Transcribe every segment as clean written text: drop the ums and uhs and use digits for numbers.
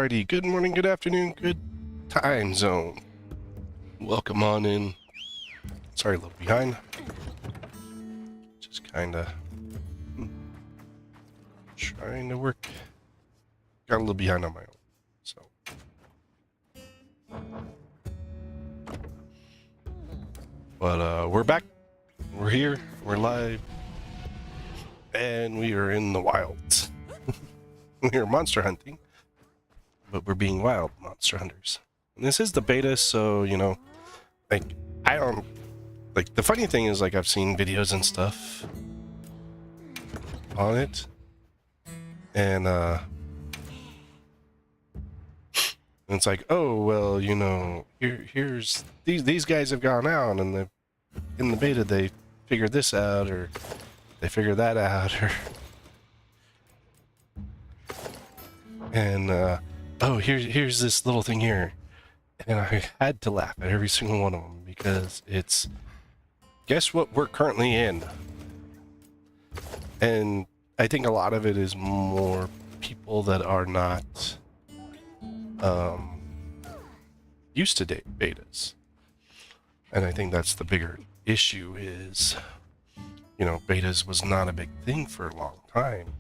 Alrighty, good morning, good afternoon, good time zone. Welcome on in. Sorry, a little behind. Just kinda trying to work. Got a little behind on my own, so. But we're back. We're here. We're live. And we are in the wilds. We are monster hunting. But we're being wild monster hunters. And this is the beta, so, you know, like, I don't, like, the funny thing is, like, I've seen videos and stuff on it, and it's like, oh, well, you know, here's, these guys have gone out, and in the beta, they figured this out, or they figured that out, or, and, oh, here's this little thing here. And I had to laugh at every single one of them because it's, guess what we're currently in? And I think a lot of it is more people that are not used to betas. And I think that's the bigger issue is, you know, betas was not a big thing for a long time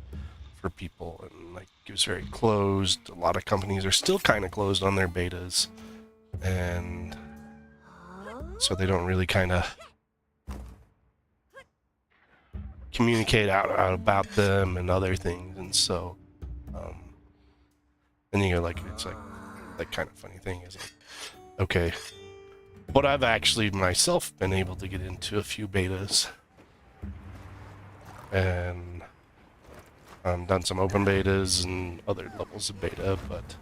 for people. And like, it was very closed. A lot of companies are still kind of closed on their betas. And so they don't really kind of communicate out about them and other things, and so and you know, like, it's like that kind of funny thing is like, okay, but I've actually myself been able to get into a few betas and done some open betas and other levels of beta, but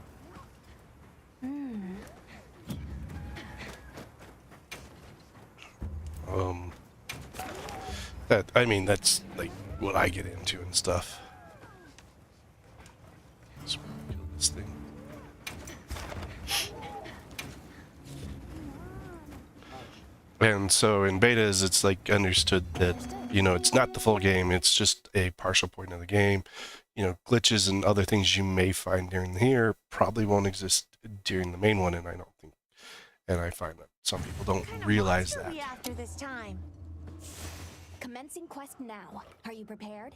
that, I mean, that's like what I get into and stuff. Let's kill this thing. And so in betas, it's like understood that, you know, it's not the full game, it's just a partial point of the game. You know, glitches and other things you may find during here probably won't exist during the main one, and I don't think, and I find that some people don't realize that. After this time. Commencing quest now. Are you prepared?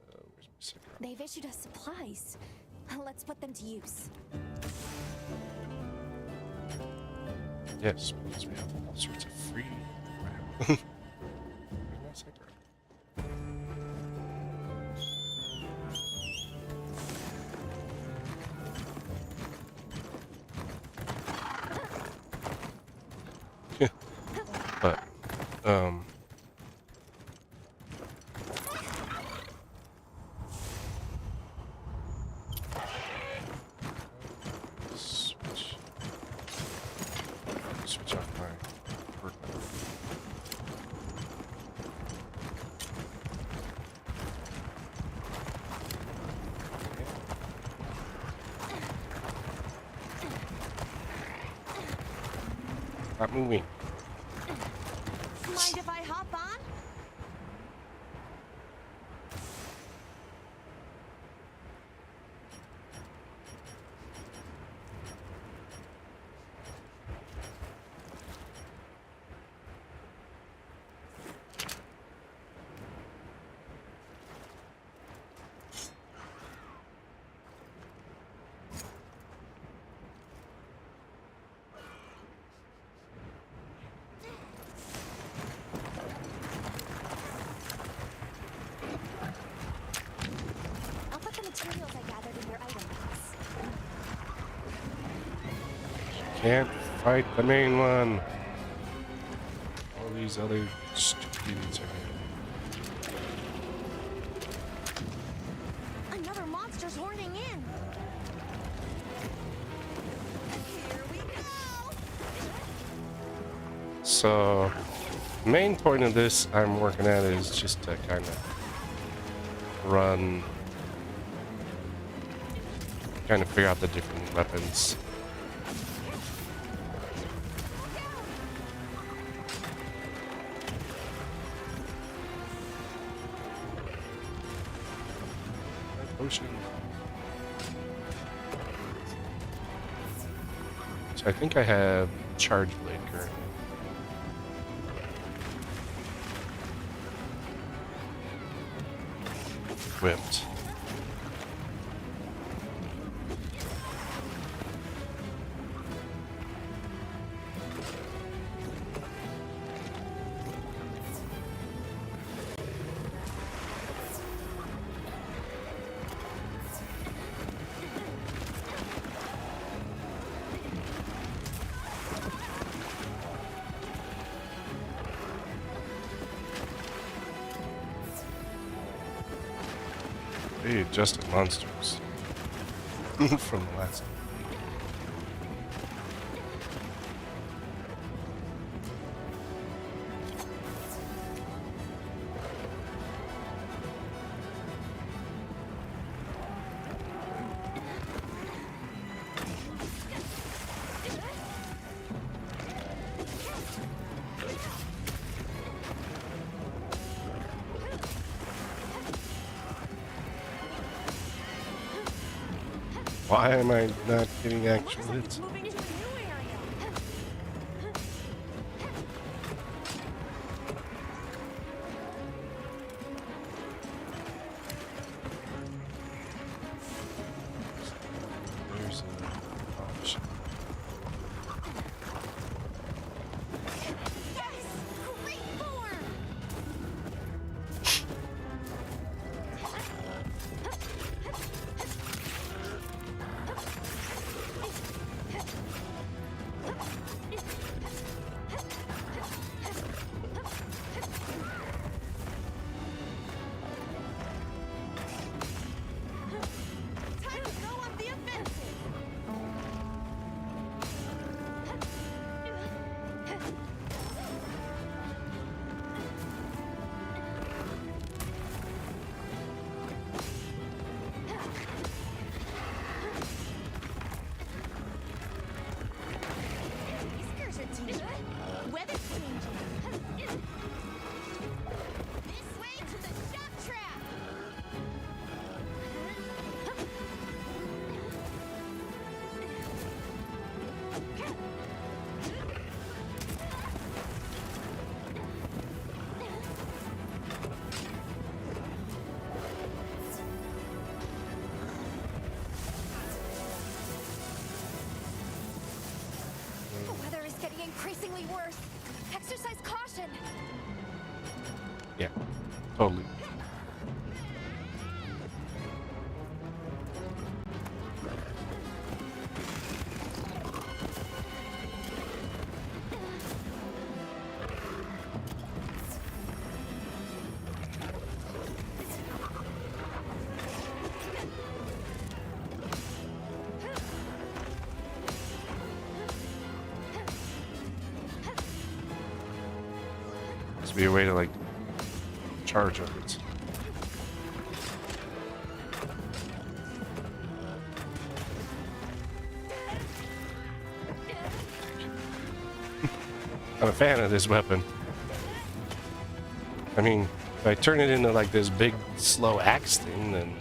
Where's my second? They've issued us supplies. Let's put them to use. Yes, because we have all sorts of free. Where's my second? But switch off my work. Not moving. Mind if I hop on? I'll put the materials I gathered in your item box. Can't fight the main one. All these other stupids are here. Another monster's horning in. Here we go. So, main point of this I'm working at is just to kind of kind of figure out the different weapons. Potion. I think I have Charge Blade currently. Equipped. They adjusted monsters from the last. Why am I not getting actual hits? Moving to a new area. There's a option. Yes! Great form! Time to go on the offensive! Whiskers are tingling. Weather's changing. This way to the shock trap! The weather is getting increasingly worse. Exercise caution. Yeah, totally. Must be a way to like charge over it. I'm a fan of this weapon. I mean, if I turn it into like this big slow axe thing, then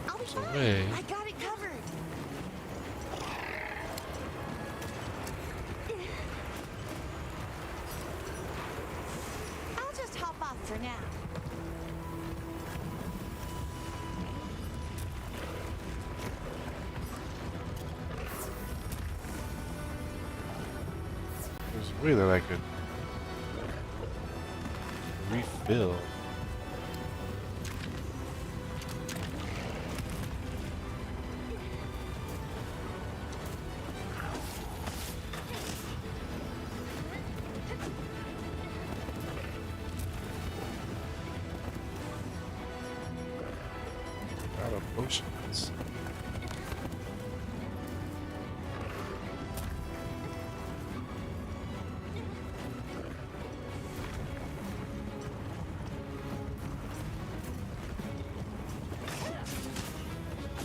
I'll be It's a fine. way. I got it covered. I'll just hop off for now. there's a way that I could refill. Out of potions.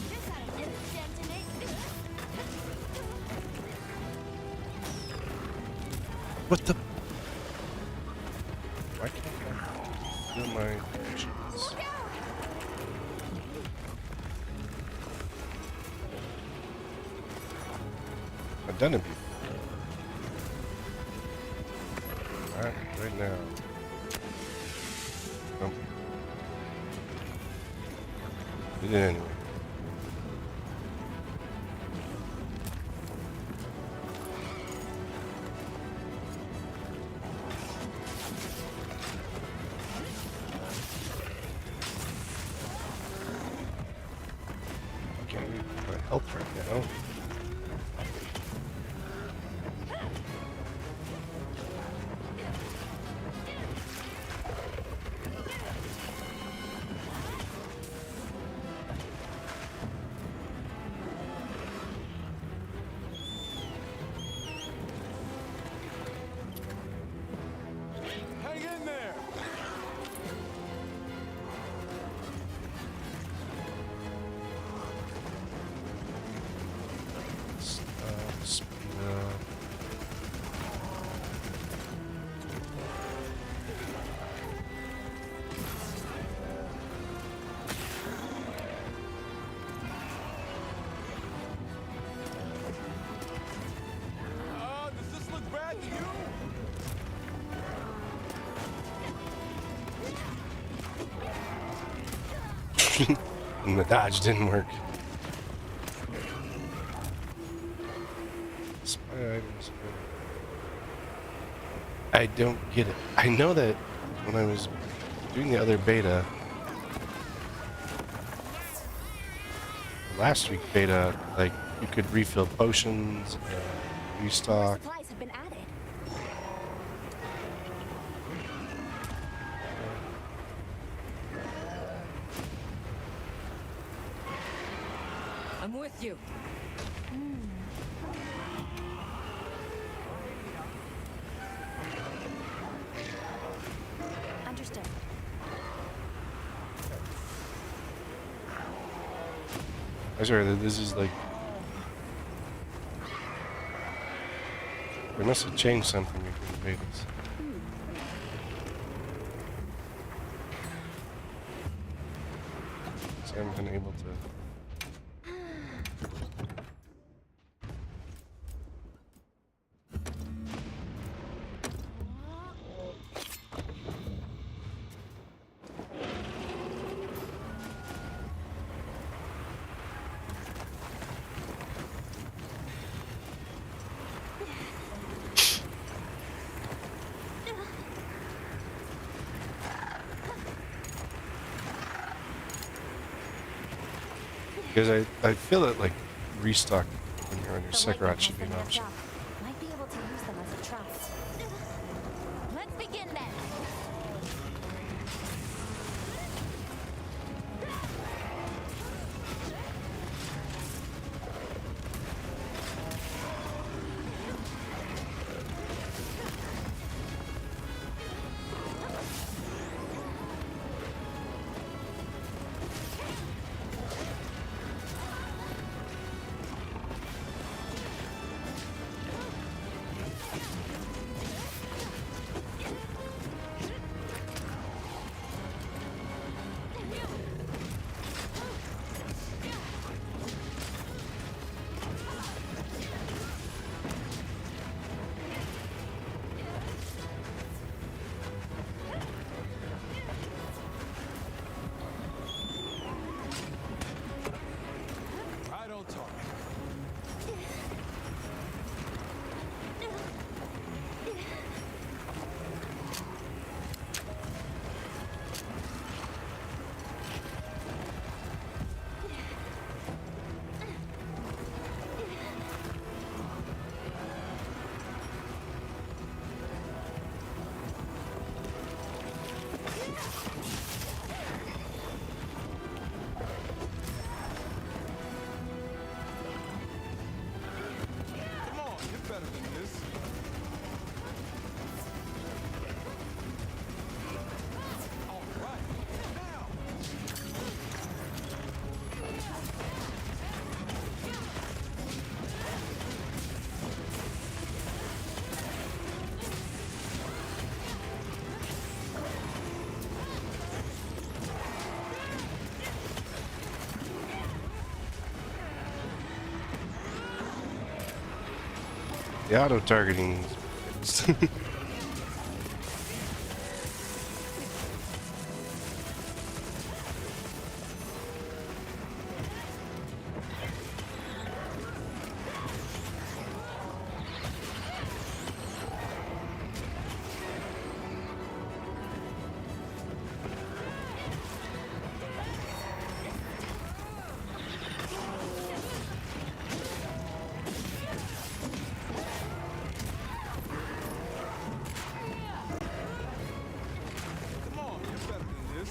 Just had a little dent in it. What the? fulfill my wishes. Look out! I've done it before. Alright, right now. Nope. Did it anyway. Can't read my health right now. Hang in there! Speed up. Does this look bad to you? And the dodge didn't work. Spy items. I don't get it. I know that when I was doing the other beta, last week beta, like you could refill potions, restock. Supplies have been added. I'm with you. Understood. I swear that this is like they must have changed something between betas. So I haven't been able to. Because I feel that like restock when you're on your The Sekrat lightning should be has an been option. ramped up. Might be able to use them as a trust. Let's begin then. The auto-targeting. Come on, you're better than this.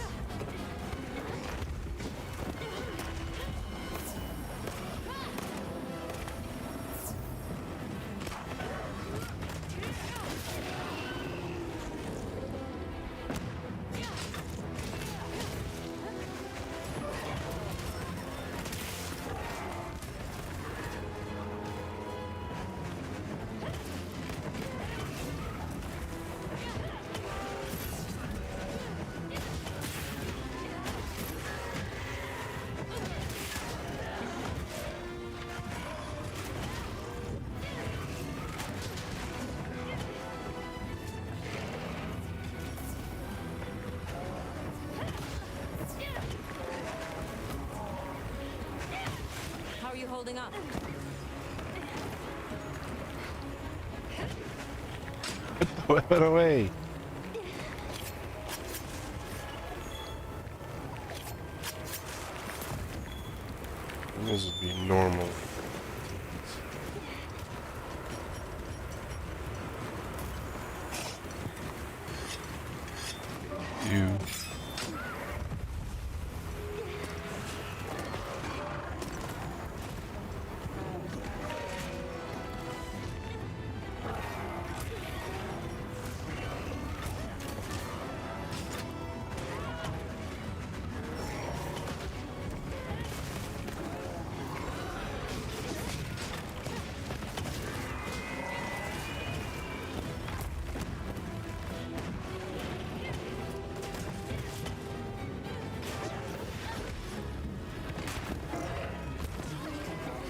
How are you holding up? Weapon away. This would be normal. You.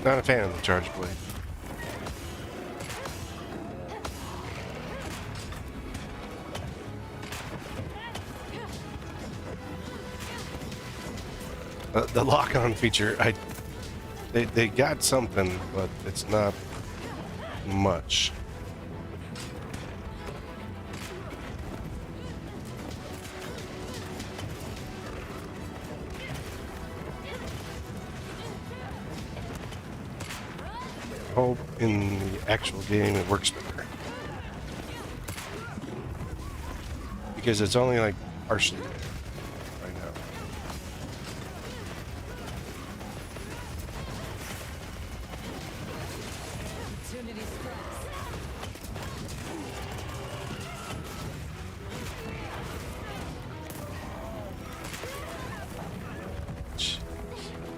Not a fan of the charge blade. The lock-on feature, they got something, but it's not much. Hope in the actual game it works better, because it's only like partially there right now. Opportunity strikes.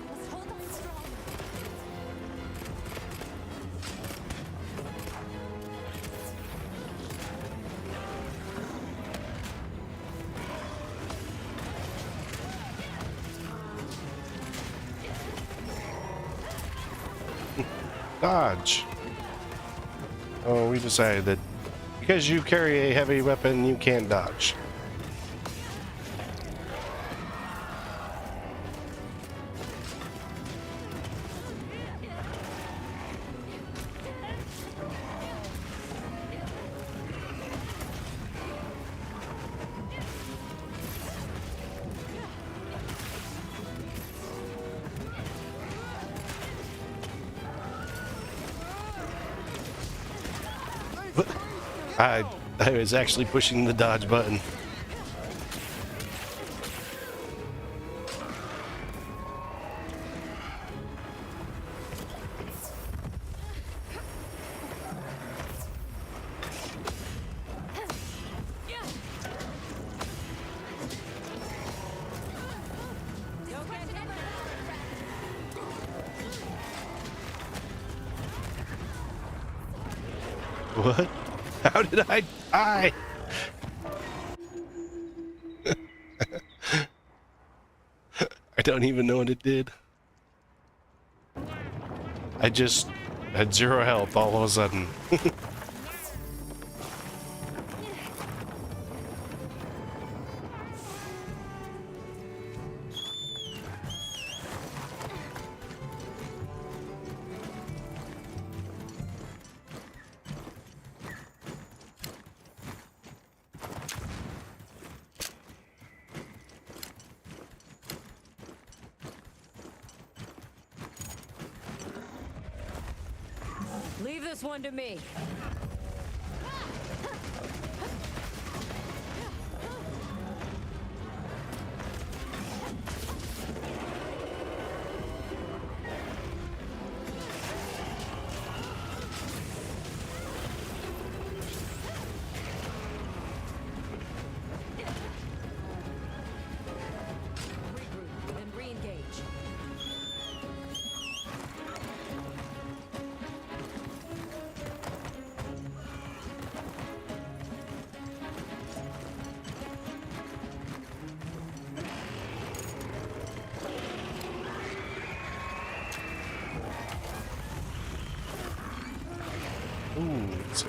Let's hold on strong. Dodge. Oh, we decided that because you carry a heavy weapon, you can't dodge. I was actually pushing the dodge button. What? How did I die? I don't even know what it did. I just Had 0 health all of a sudden. Leave this one to me. Regroup and re-engage. Ooh, it's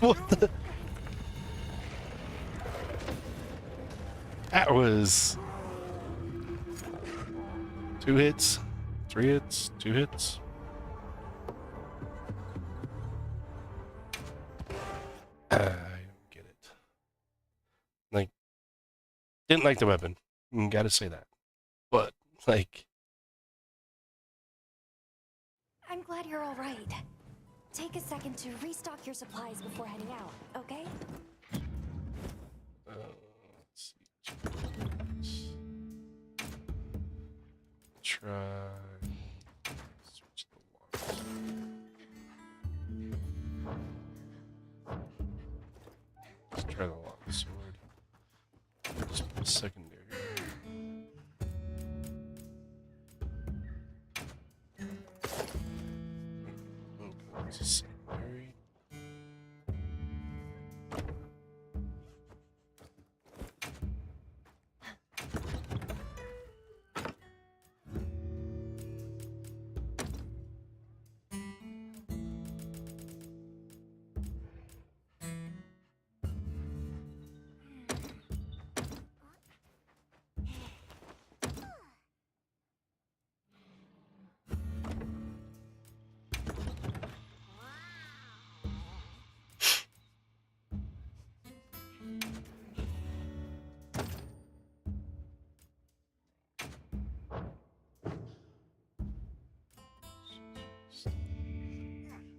what the? That was 2 hits, 3 hits, 2 hits. I don't get it. Like, didn't like the weapon. Gotta say that. But, like, I'm glad you're all right. Take a second to restock your supplies before heading out, okay? let's see. Try. Switch the logs. Let's try the long sword. Just put a secondary. It's a secondary.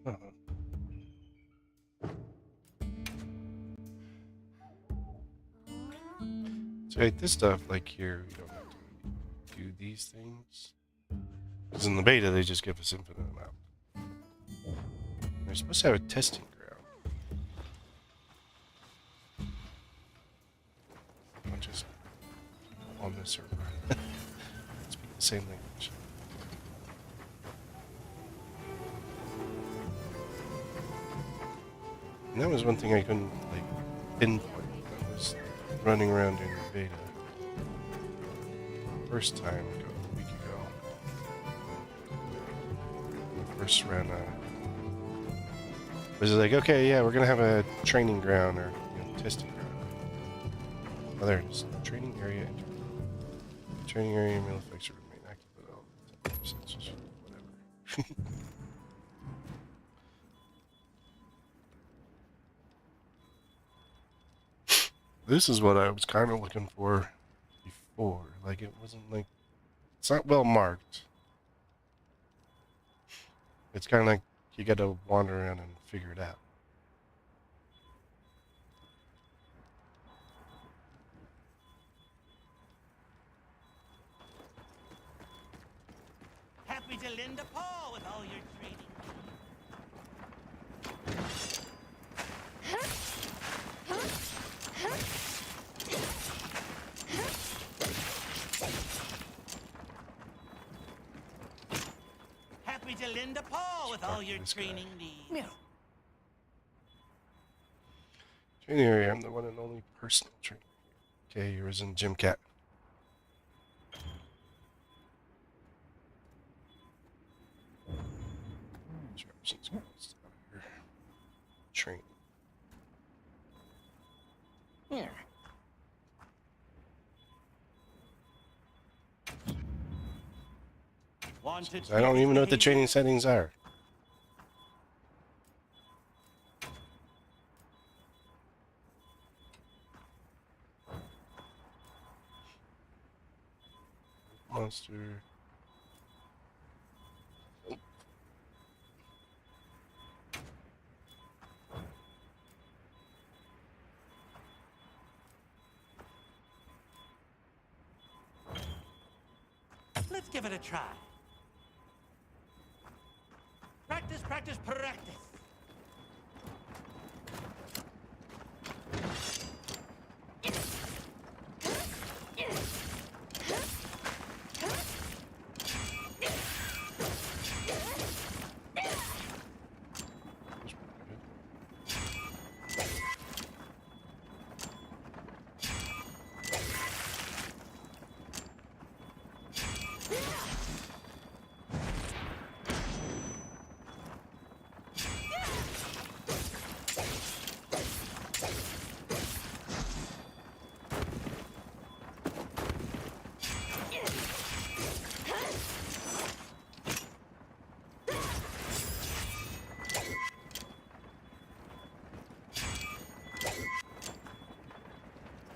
Uh-huh. So like this stuff, like here, we don't have to do these things. Because in the beta, they just give us infinite amount. They're supposed to have a testing ground. Not just on this server. Speak the same language. And that was one thing I couldn't like pinpoint when I was running around in the beta. First time, a week ago. The first ran was like, okay, yeah, we're gonna have a training ground or testing ground. Oh, there it is. Training area. Training area meal effects will remain active at all. Whatever. This is what I was kind of looking for before. Like, it wasn't like... It's not well marked. It's kind of like you got to wander around and figure it out. Happy to lend a paw with all your training. Linda Paul with all your this guy. training needs. Training area, I'm the one and only personal trainer. Okay, yours in Gym Cat. Train. Wanted I don't even know what the training settings are. Monster. Let's give it a try. Practice, practice, practice.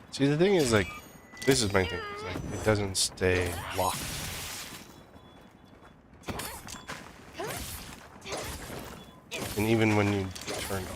See, the thing is, like, this is my thing. It's like, it doesn't stay locked. And even when you turn on,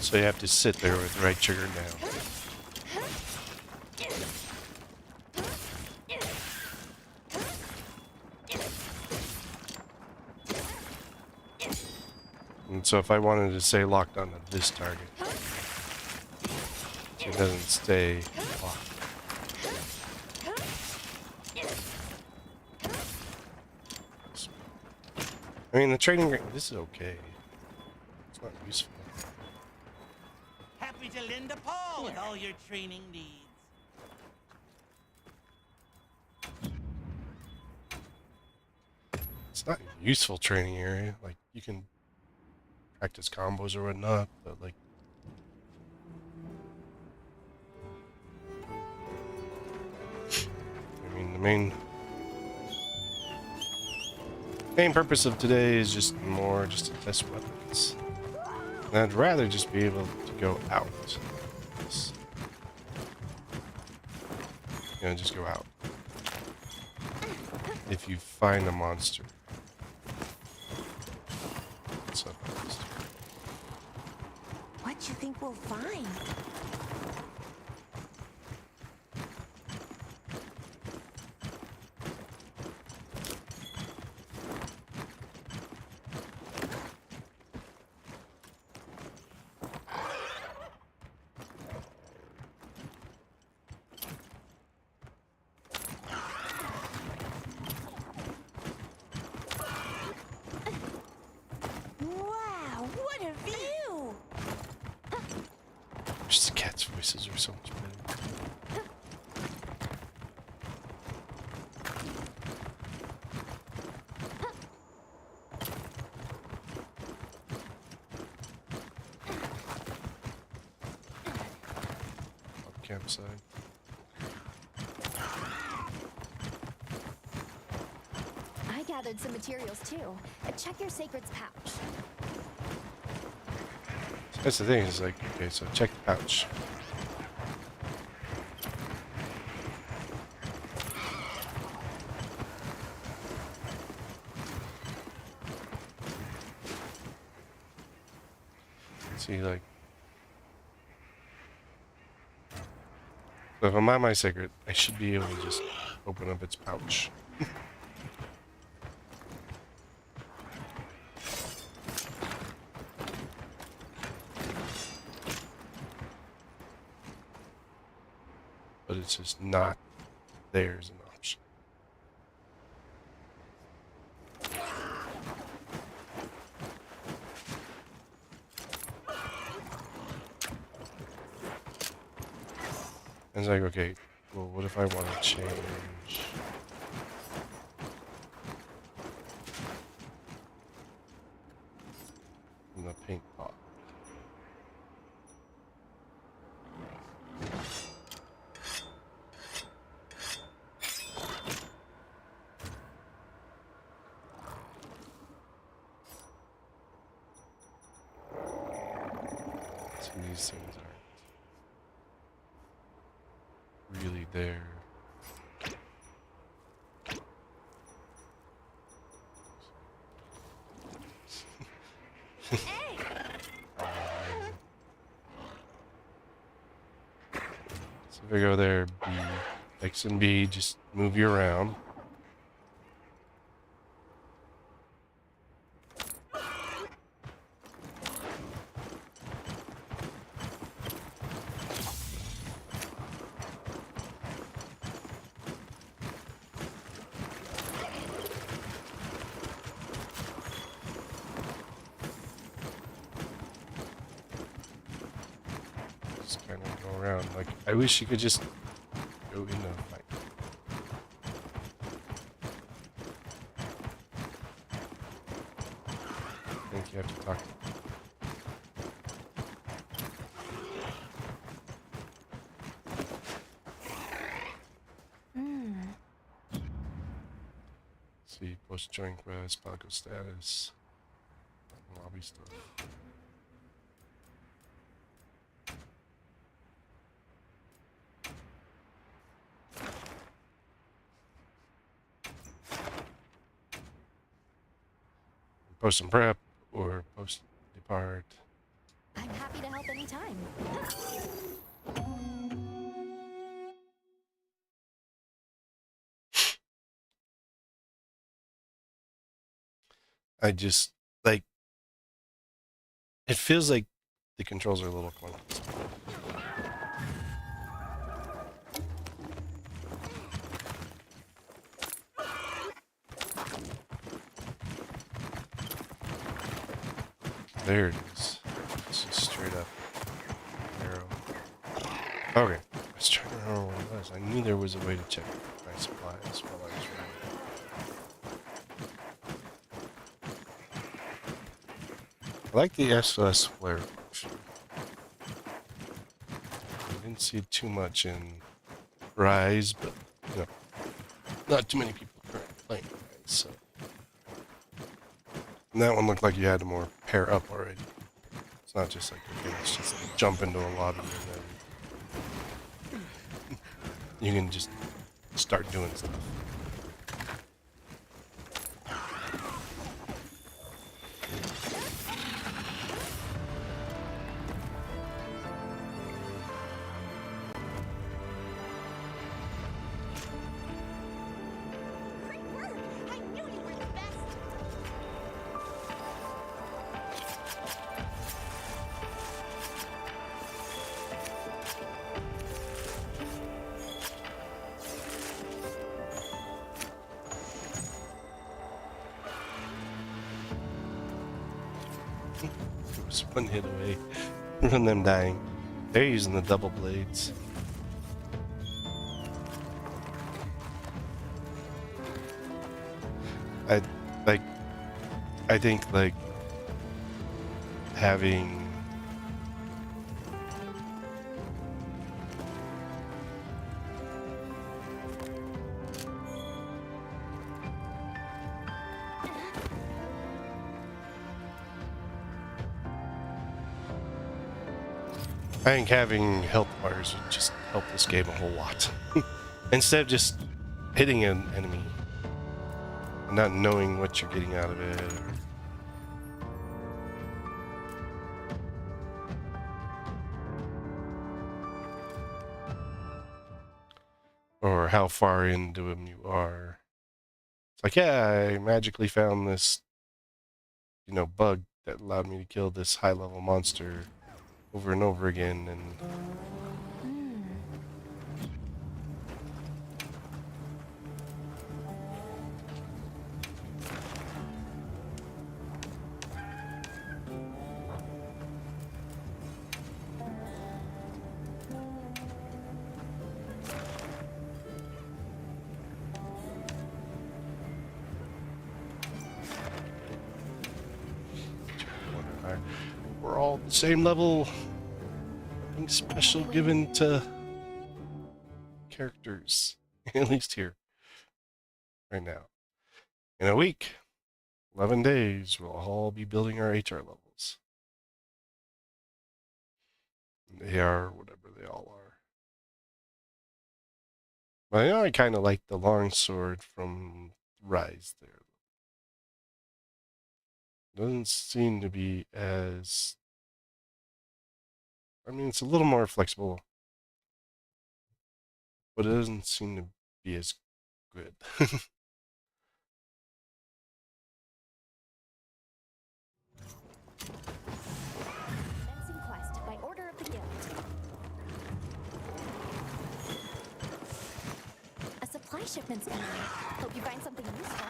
so you have to sit there with the right trigger down. And so if I wanted to stay locked onto this target, so it doesn't stay locked. I mean, the training, this is okay. It's not useful. Happy to Linda Paul with all your training needs. It's not a useful training area. Like, you can practice combos or whatnot, but like, I mean, the main purpose of today is just more just to test weapons. And I'd rather just be able to go out. You know, just go out. If you find a monster. What's up, monster? What you think we'll find? Wow, what a view! Just the cat's voices are so much better. Up campsite. I gathered some materials too. Check your sacred's pouch. That's the thing, is like, okay, so check the pouch. See, like, So if I'm on my secret, I should be able to just open up its pouch. But it's just not there as an option. And it's like, okay, well, what if I want to change? From the pink pot. So these things aren't really there. So if I go there, B, X and B, just move you around. Just kind of go around. Like, I wish you could just go in the fight. I think you have to talk to see, post join quest, Palco status, lobby stuff. Post and prep or post depart. I'm happy to help anytime. I just like it feels like the controls are a little clunky. There it is. It's just straight up arrow. Okay. I was trying to remember what it was. I knew there was a way to check my supplies while I was running. I like the SOS flare function. I didn't see it too much in Rise, but you know, not too many people currently playing Rise, so. And that one looked like you had to more pair up already. It's not just like, okay, let's just jump into a lobby and then you can just start doing stuff. Great work! I knew you were the best. It was one hit away from them dying. They're using the double blades. I like. I think like having I think having health bars would just help this game a whole lot. Instead of just hitting an enemy and not knowing what you're getting out of it. how far into them you are. It's like, yeah, I magically found this, bug that allowed me to kill this high-level monster over and over again, and we're all the same level. Nothing special given to characters, at least here, right now. In a week, 11 days, we'll all be building our HR levels. They are whatever they all are. But I kind of like the longsword from Rise there. Doesn't seem to be as... I mean, it's a little more flexible, but it doesn't seem to be as good. Fencing quest by order of the guild. A supply shipment's coming. Hope you find something useful.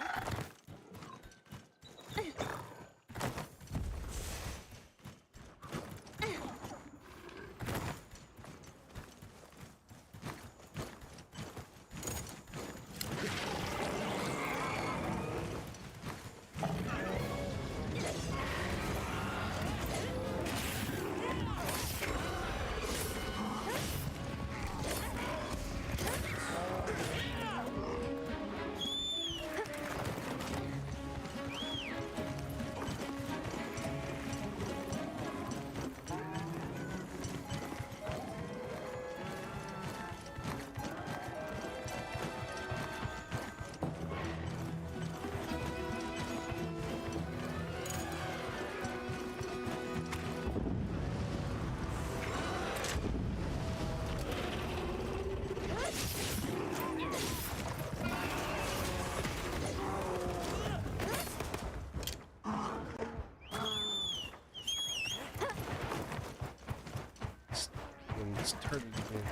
It's turned again.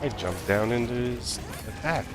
I jumped down into his attack.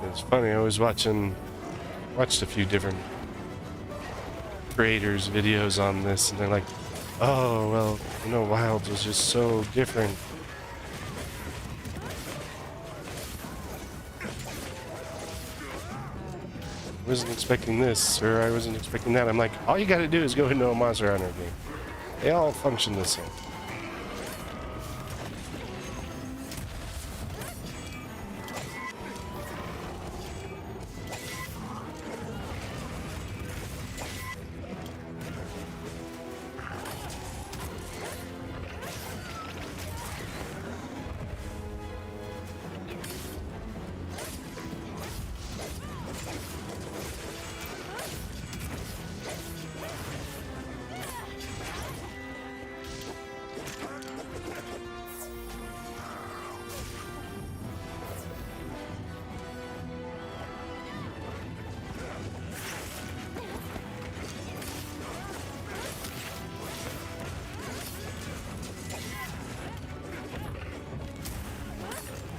It's funny, I was watched a few different creators' videos on this, and they're like, oh, well, Wilds was just so different. I wasn't expecting this, or I wasn't expecting that. I'm like, all you gotta do is go into a Monster Hunter game. They all function the same.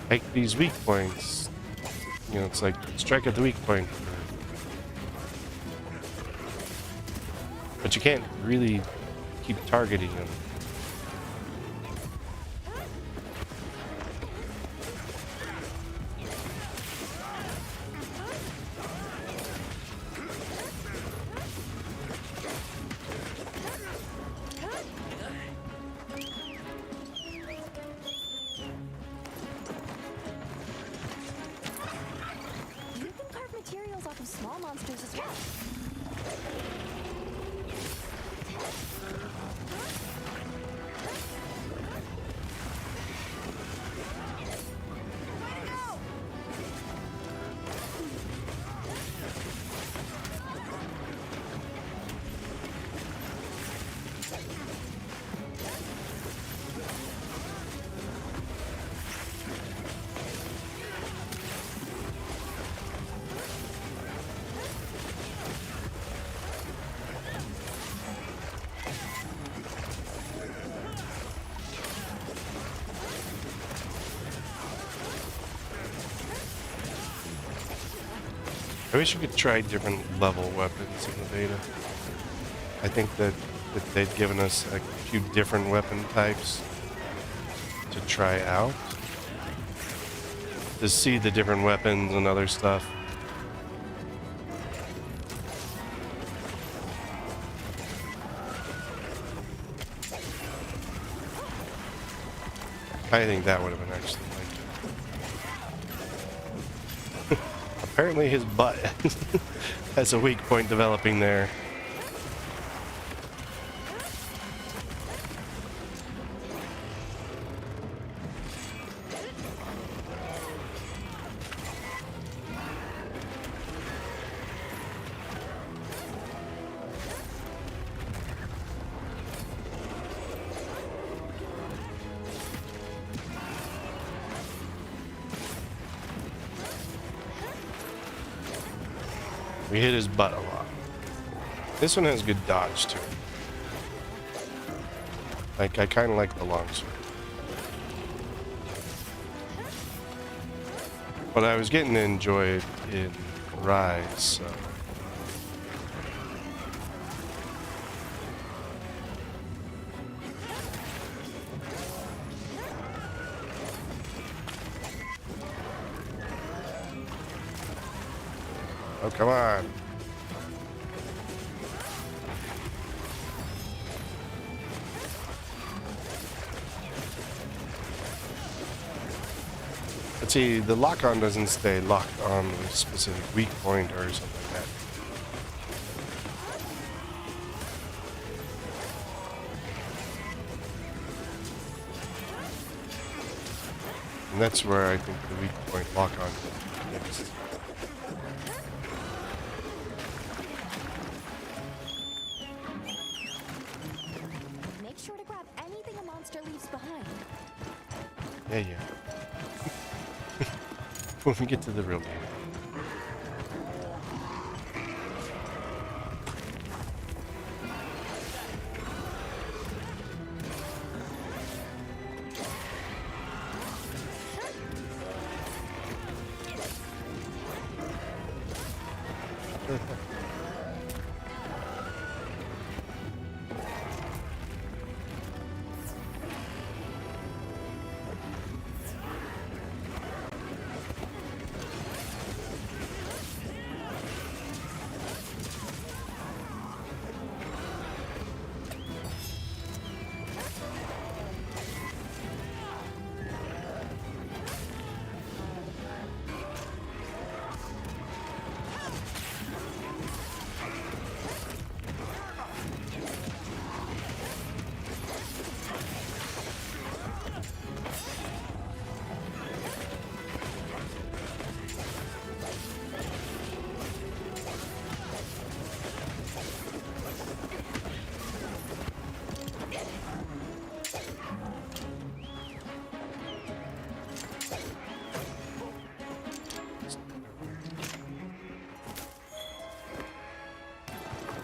Take these weak points. You know, it's like strike at the weak point. But you can't really keep targeting them. You can carve materials off of small monsters as well. I wish we could try different level weapons in the beta. I think that they'd given us a few different weapon types to try out. To see the different weapons and other stuff. I think that would have been actually like apparently his butt has a weak point developing there. We hit his butt a lot. This one has good dodge to it. Like, I kind of like the longsword. But I was getting to enjoy it in Rise, so... Oh, come on. But see, the lock-on doesn't stay locked on a specific weak point or something like that. And that's where I think the weak point lock-on is. Make sure to grab anything a monster leaves behind. Yeah, yeah. When we get to the real game.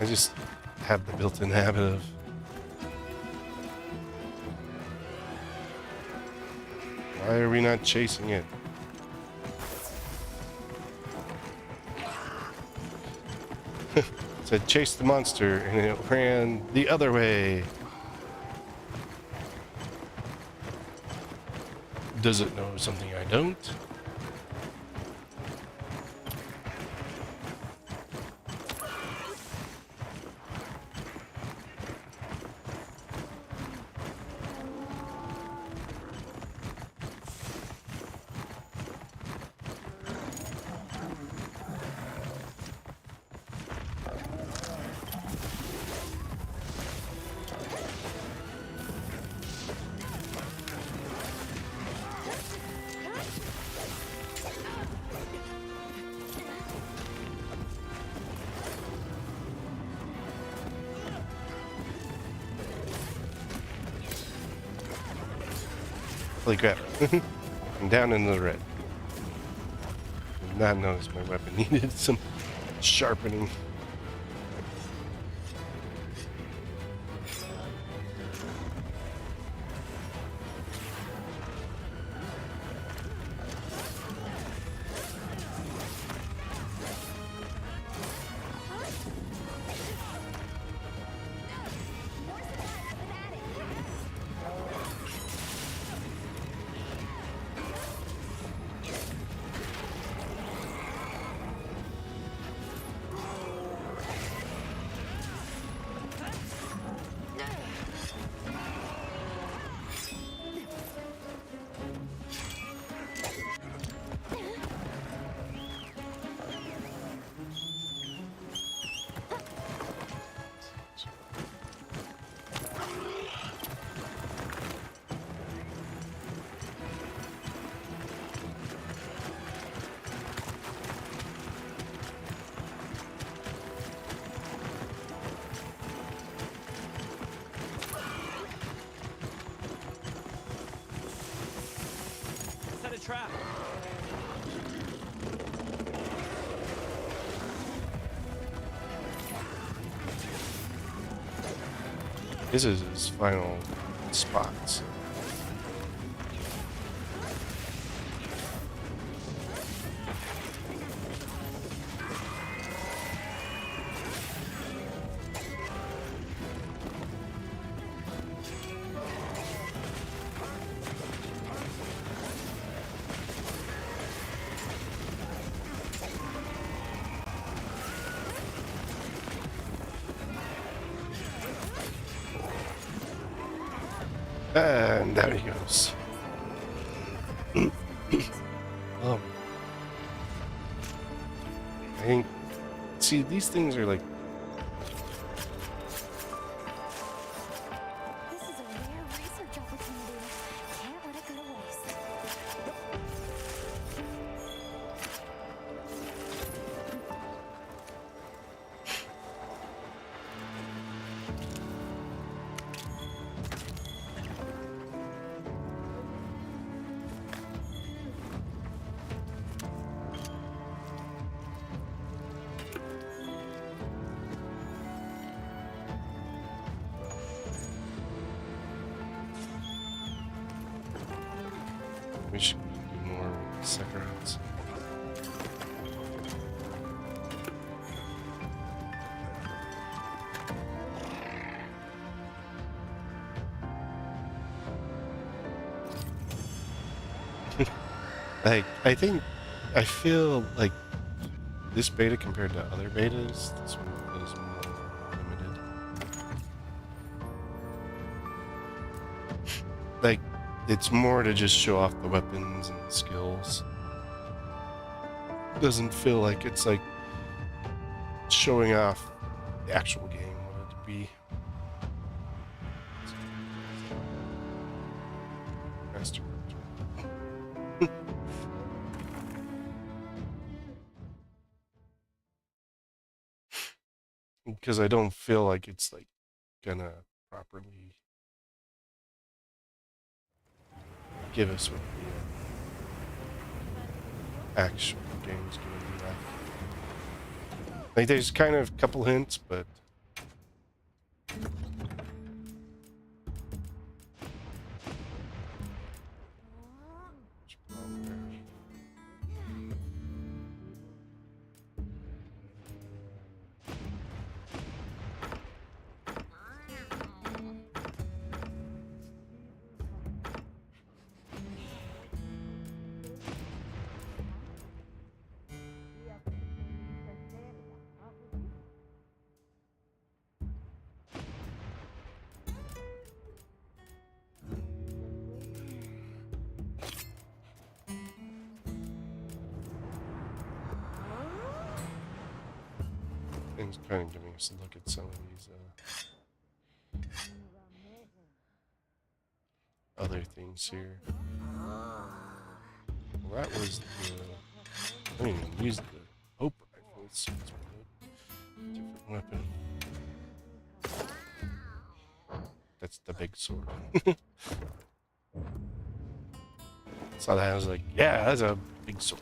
I just have the built-in habit of Why are we not chasing it? Said chase the monster, and it ran the other way. Does it know something I don't? Holy crap. I'm down in the red. Did not notice my weapon needed some sharpening. Set a trap. This is his final spots. And there he goes. I think, see, these things are like, This is a rare research opportunity. Can't let it go to waste. we should do more Sekarats. I think, I feel like this beta compared to other betas, this one is more limited. Like, it's more to just show off the weapons and the skills. Doesn't feel like it's like showing off the actual game, what it'd be. Master. Because I don't feel like it's like gonna properly give us what the actual game's gonna be like. Like there's kind of a couple hints, but It's kind of giving us a look at some of these other things here. Well, that was the. I didn't even use the Hope rifle. Let's see what's with it. Different weapon. That's the big sword. Saw that, I was like, yeah, that's a big sword.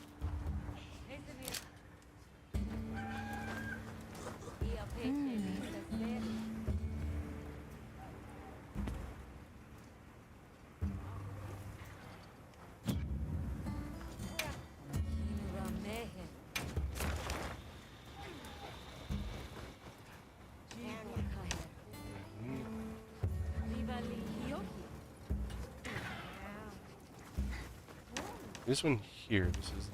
This one here, this is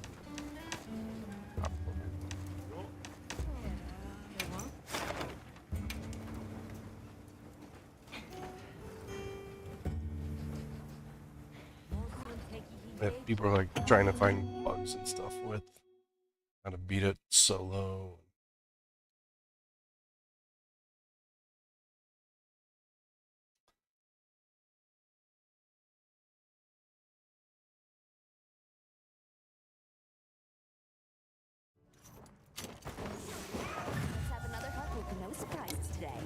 the top one. That people are like trying to find bugs and stuff with how to beat it solo. Let's have another hunt with no surprises today.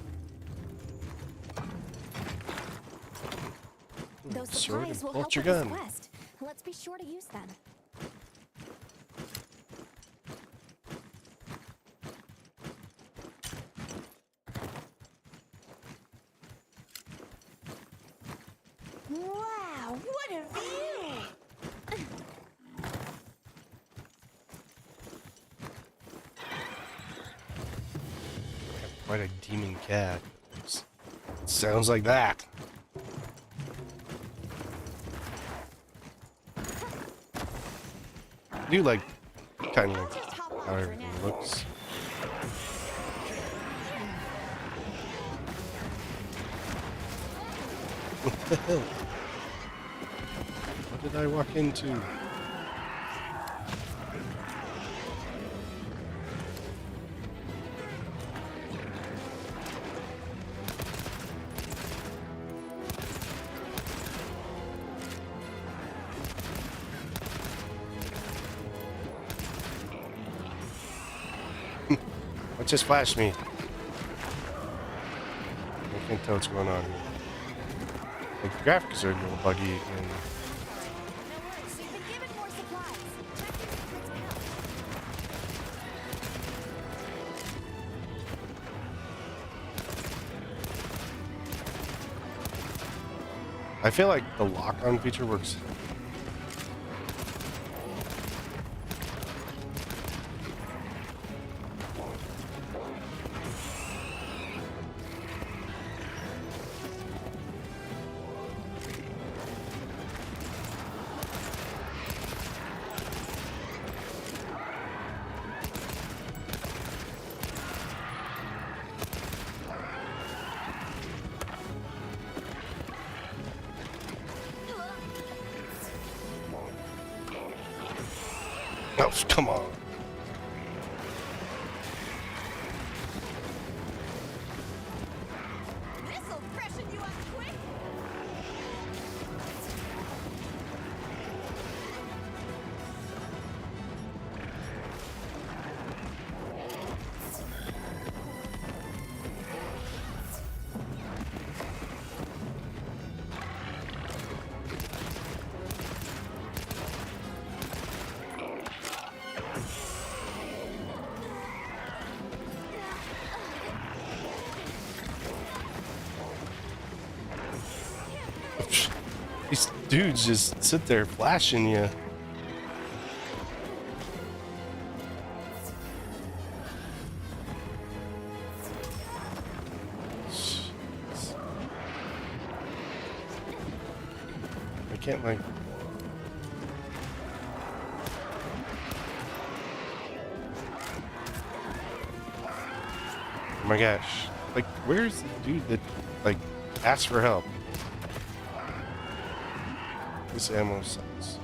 Those Sword and supplies will pull help out your with this gun. quest. Let's be sure to use them. Wow, what a view! Quite a demon cat. Sounds like that. I do like kind of like how everything looks. What the hell? What did I walk into? What just flashed me? I can't tell what's going on here. The graphics are a little buggy and No worries, you've been given more supplies. I feel like the lock-on feature works. Oh, come on. This'll freshen you up quick. These dudes just sit there flashing you. I can't like. Oh my gosh. Like, where's the dude that, like, asked for help? This ammo sucks.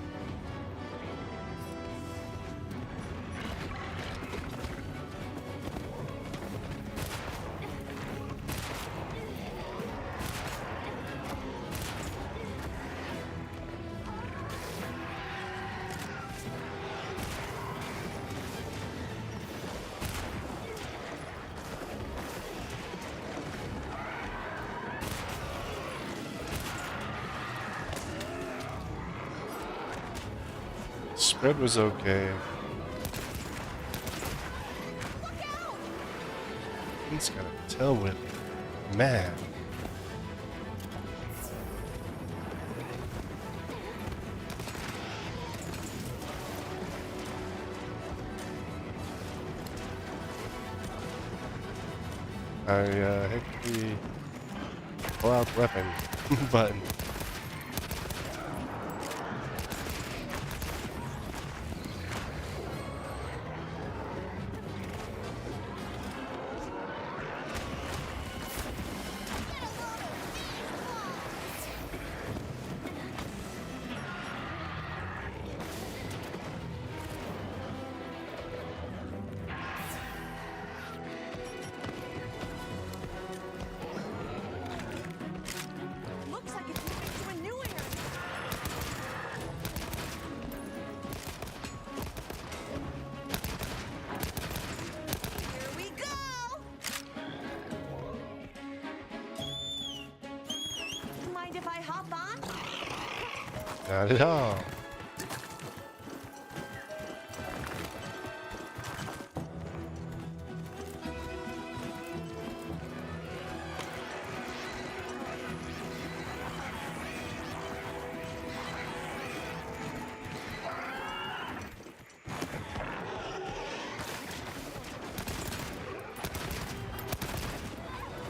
Spread was okay. Look out! He's got a tailwind. Man. I hit the pull out weapon button. Looks like it's moving to a new area. Here we go! Mind if I hop on? Not at all.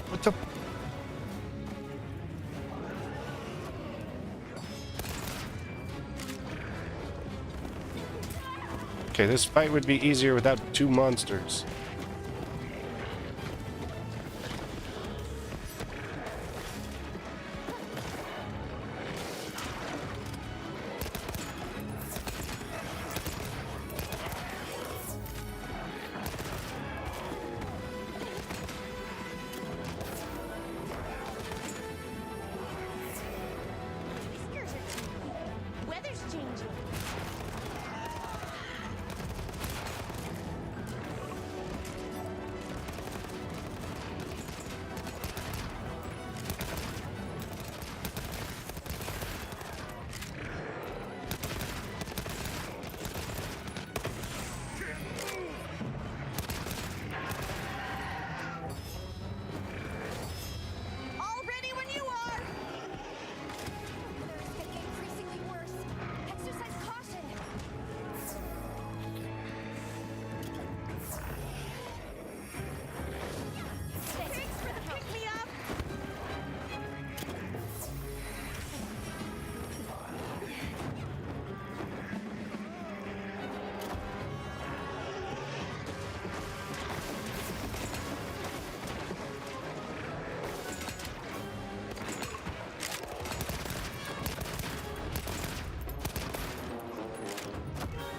What the? Okay, this fight would be easier without two monsters. Whiskers are changing. Weather's changing. All ready when you are! Weather is getting increasingly worse. Exercise caution. Thanks for the pick-me-up.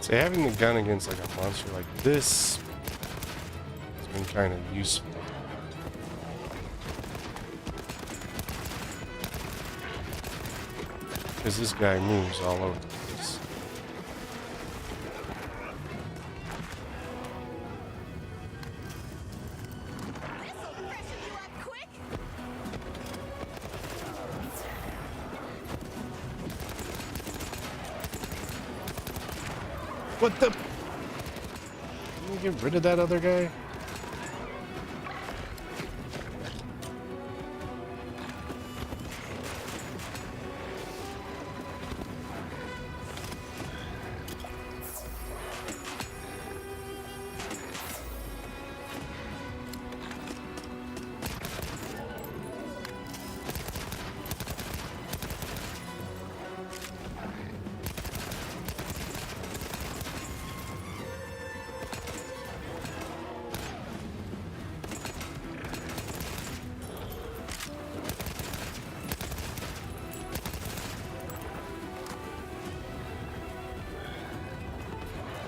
See, having the gun against like a monster like this has been kind of useful. Because this guy moves all over the place. This'll freshen you up quick. What the? Can you get rid of that other guy?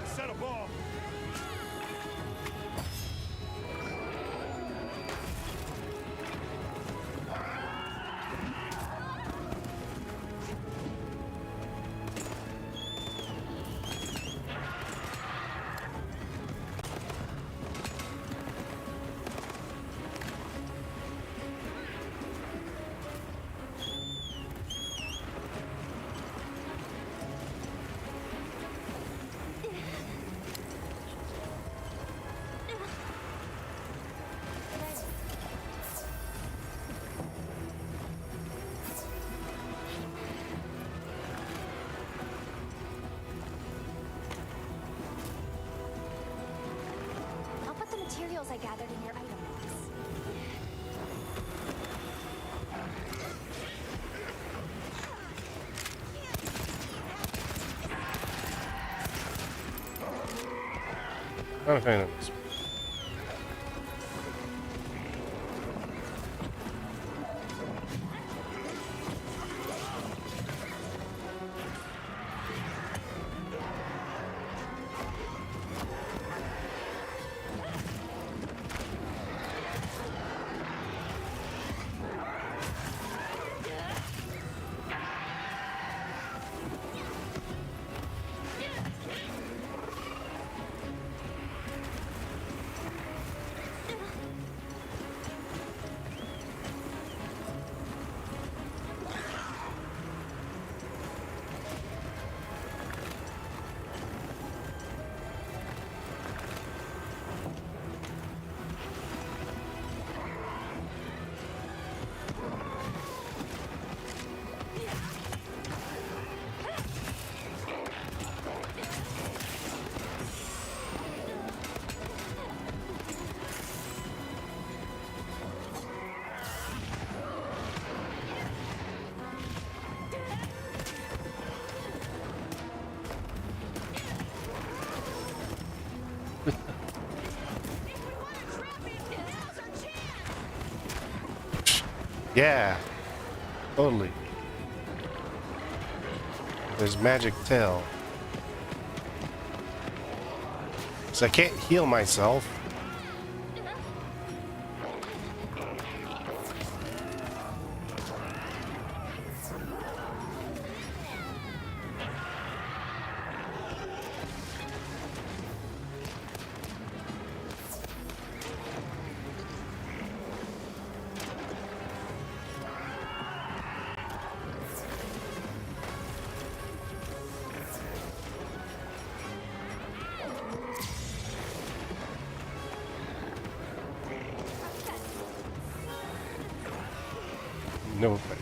Set a bomb. I gathered in your item box. Not a fan of this. Yeah, totally. There's magic tail. So I can't heal myself. No effect.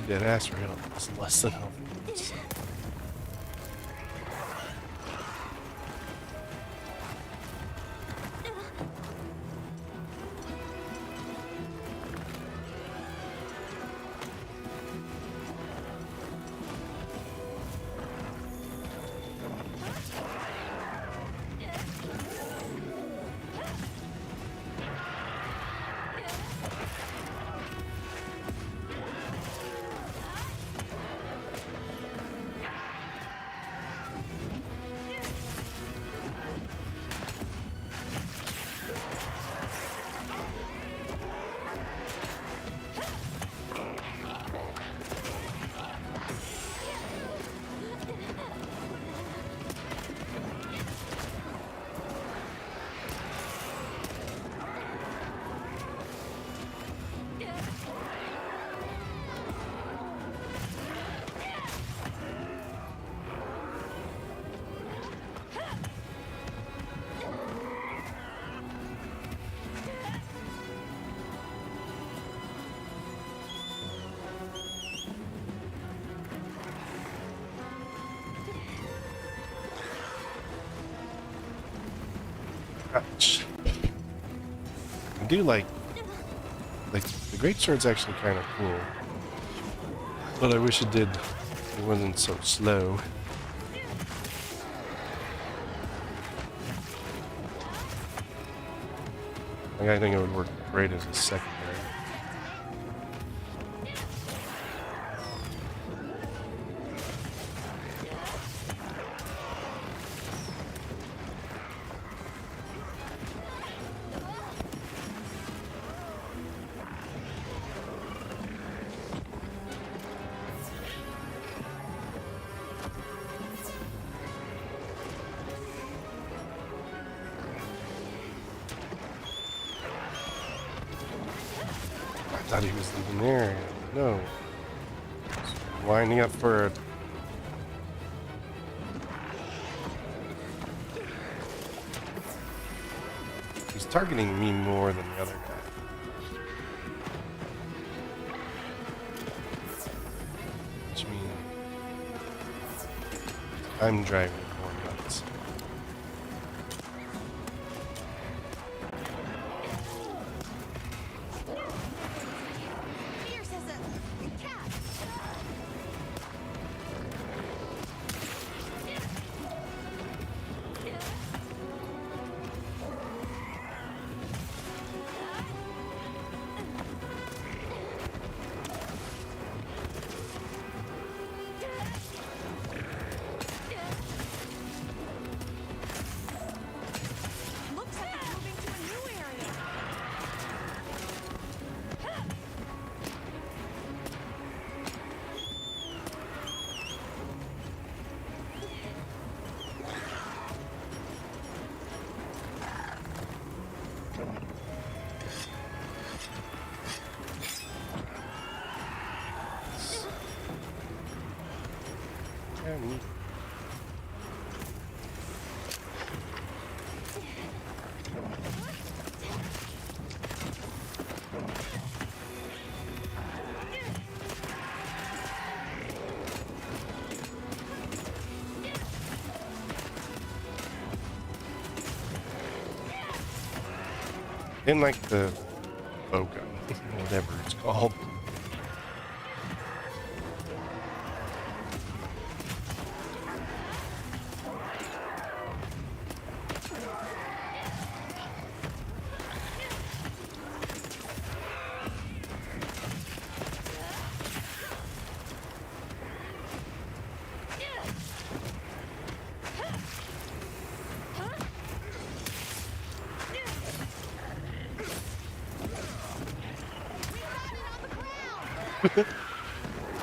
Dead ass right on. It's less than healthy. Ouch. I do like the great sword's actually kind of cool, but I wish it wasn't so slow. Like, I think it would work great as a secondary. thought he was leaving there. No. Lining up for a... He's targeting me more than the other guy. Which means I'm driving more nuts. Fierce as a cat. Looks like it's moving to a new area. And didn't like the bow gun, whatever it's called.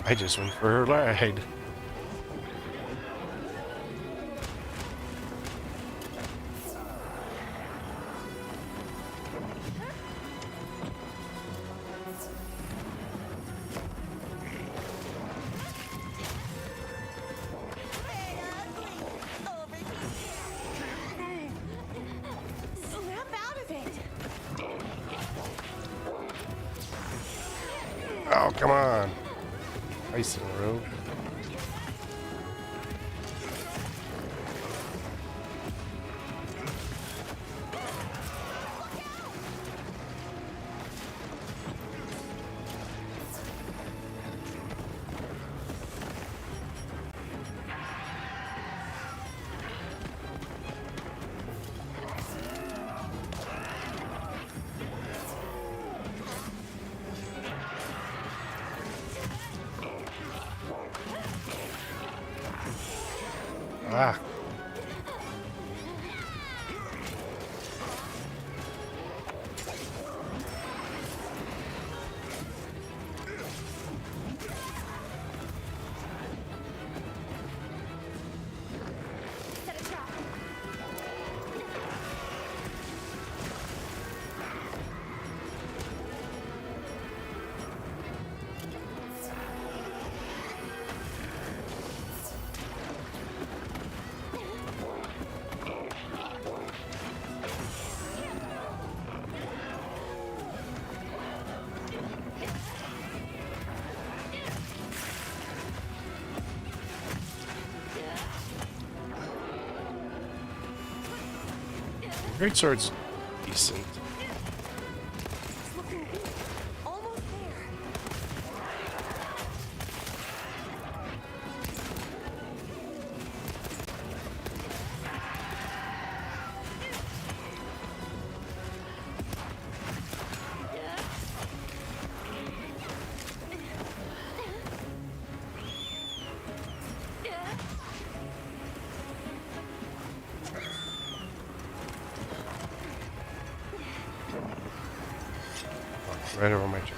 I just went for a ride. Snap out of it. Oh, come on. Ice in a row. Ah. Set a trap. Greatsword's decent. It's looking good. Almost there. Right over my chair.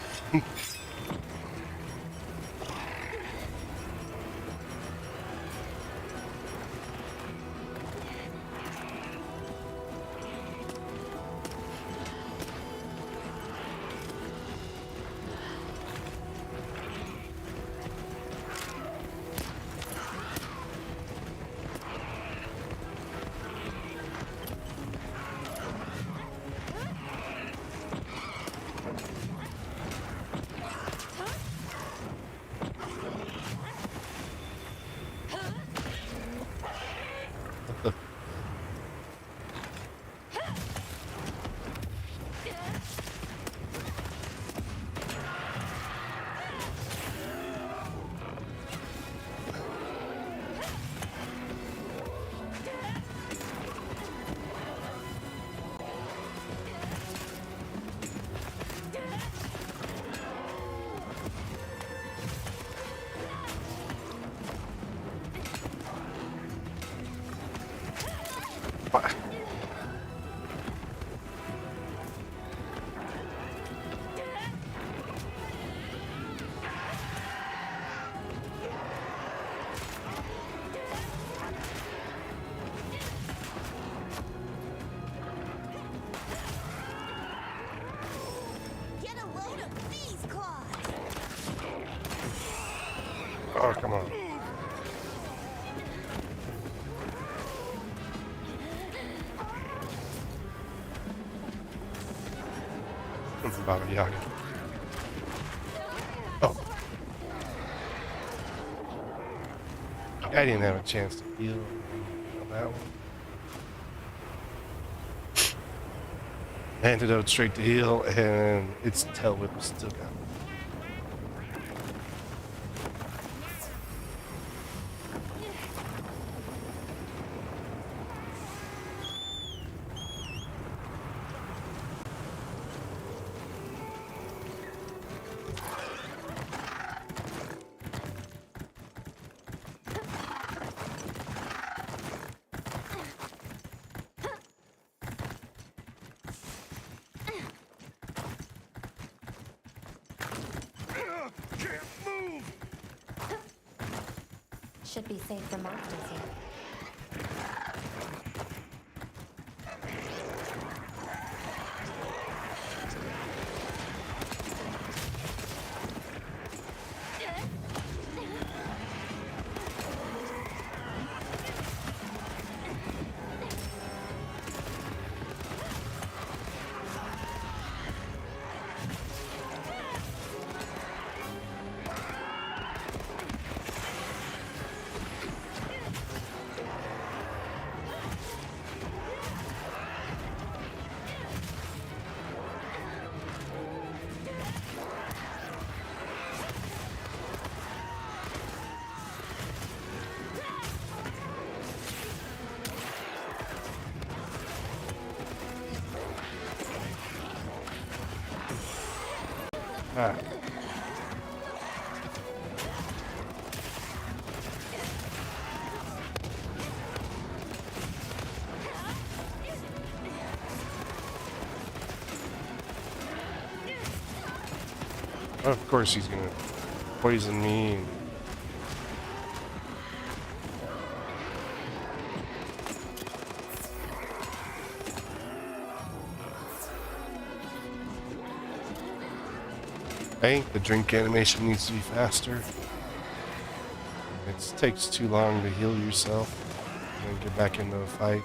Oh, come on. Baba Yaga. Oh. I didn't have a chance to heal on that one. Antidote straight to heal, and its tail whip still got it. Should be safe for monsters here. Ah. Of course he's gonna poison me. I think the drink animation needs to be faster. It takes too long to heal yourself and then get back into a fight.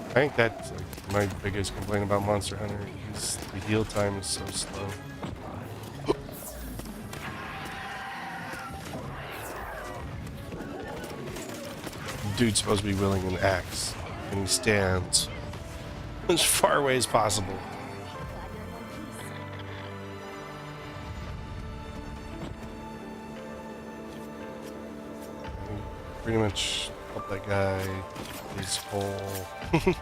I think that's like my biggest complaint about Monster Hunter is the heal time is so slow. Dude's supposed to be wielding an axe, and he stands as far away as possible. Pretty much help that guy his whole fight.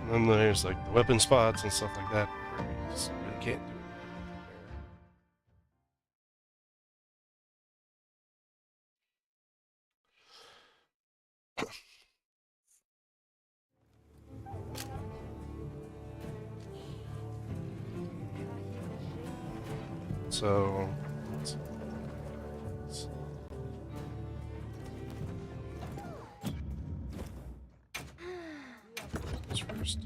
And then there's like the weapon spots and stuff like that where you just really can't do it. So let's first.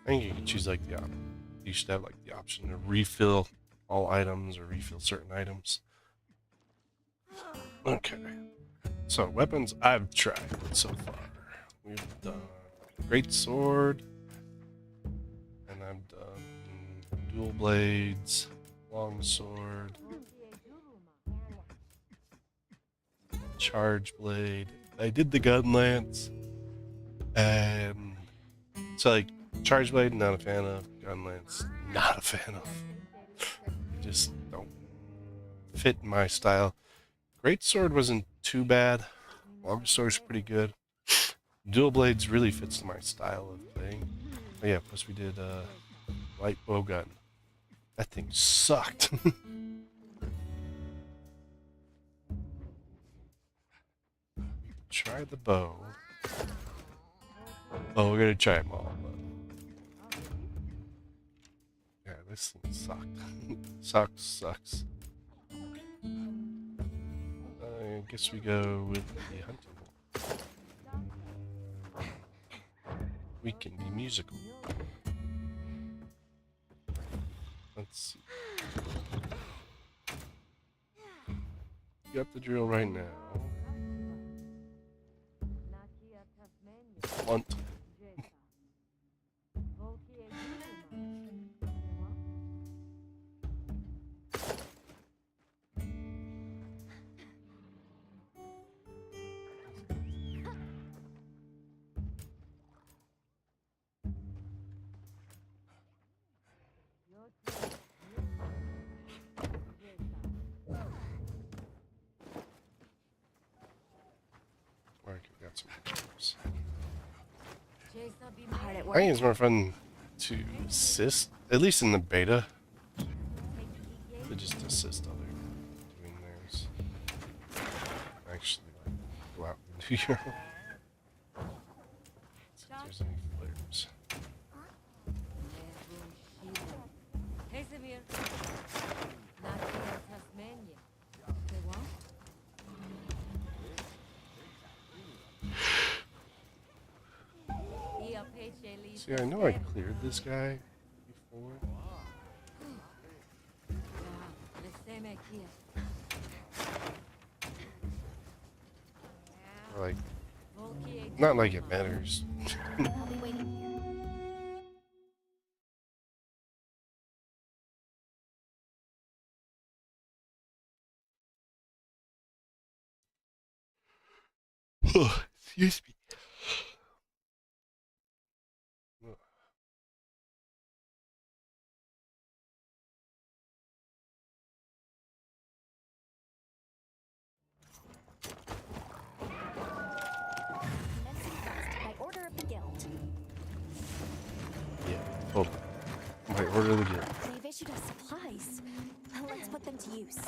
I think you can choose like the option. You should have like the option to refill all items or refill certain items. Okay. So weapons I've tried so far. We've done great sword, and I've done dual blades, long sword, charge blade. I did the gun lance, and so like charge blade, not a fan of. Gun lance, not a fan of. Just don't fit my style. Great sword wasn't too bad. Long sword's pretty good. Dual blades really fits my style of thing. But yeah, plus we did light bow gun. That thing sucked. Try the bow. Oh, we're gonna try them all. But... yeah, this thing sucked. Sucks. I guess we go with the hunting. We can be musical. Let's see. You got the drill right now. Blunt. Alright, we got some pictures. Hard at I work. think it's more fun to assist, at least in the beta, to just assist other doing theirs. Actually, like, go out and do your own. See if there's any flares. Hey, Samir. Not here, Tasmania. They won't? See, I know I cleared this guy before. Like, not like it matters. I'll be waiting here. Excuse me. Commencing quest by order of the guild. Yeah, totally. My order of the guild. They've issued us supplies. Let's put them to use.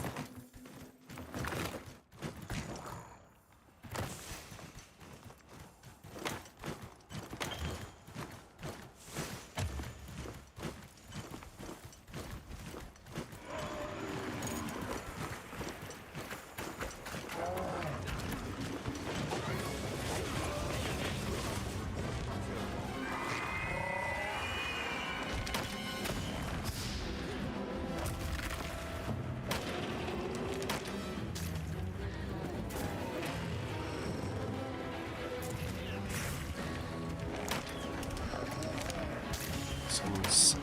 Someone's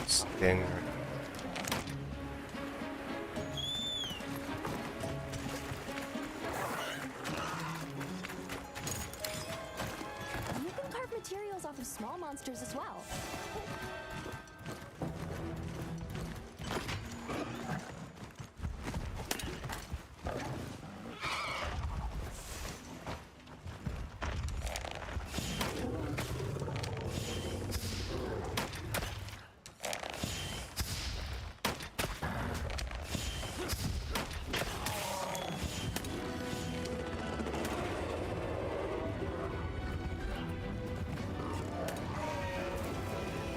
standing right now. You can carve materials off of small monsters as well.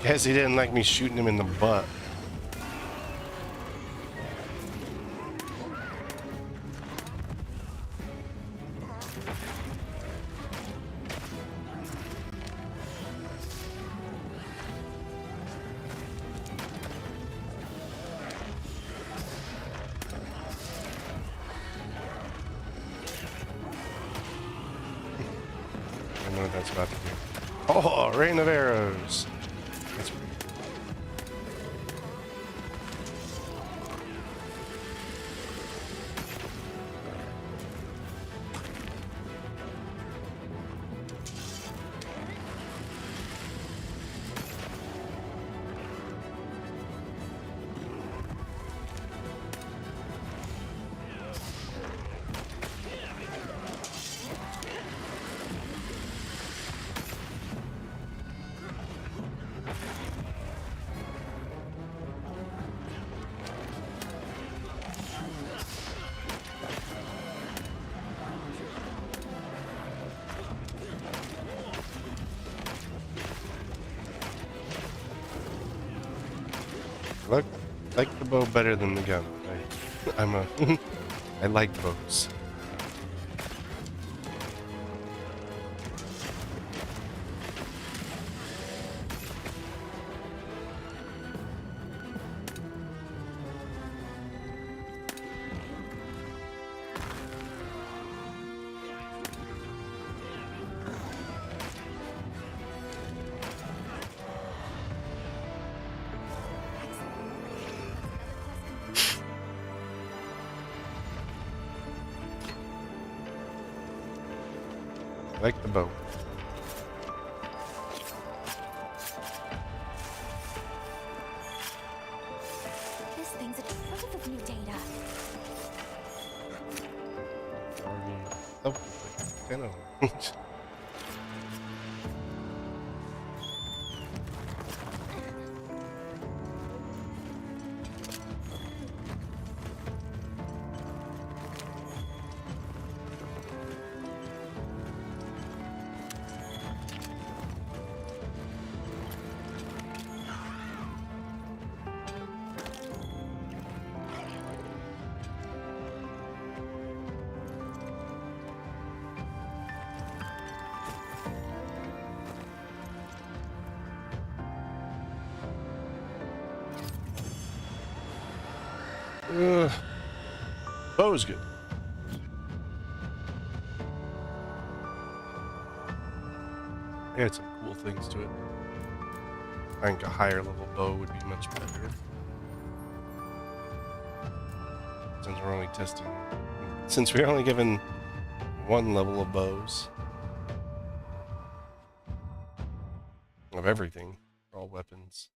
Guess he didn't like me shooting him in the butt. it's about to do. Oh, rain of arrows. That's pretty cool. Look, like the bow better than the gun. I like bows. I like the bow. This thing's a trove of new data. Oh, 10 of them. Bow is good. It had some cool things to it. I think a higher level bow would be much better. Since we're only testing, since we're only given one level of bows of everything, all weapons,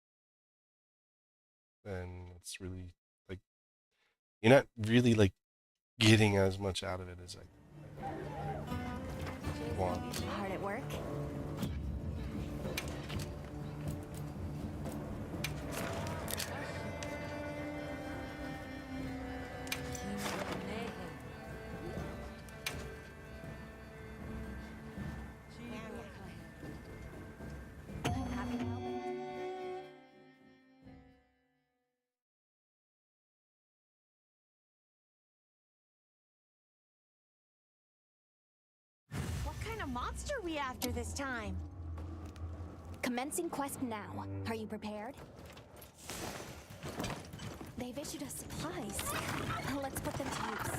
then it's really like you're not really like getting as much out of it as I want. Hard at work? I'm happy to help. What kind of monster are we after this time? Commencing quest now. Are you prepared? They've issued us supplies. Let's put them to use.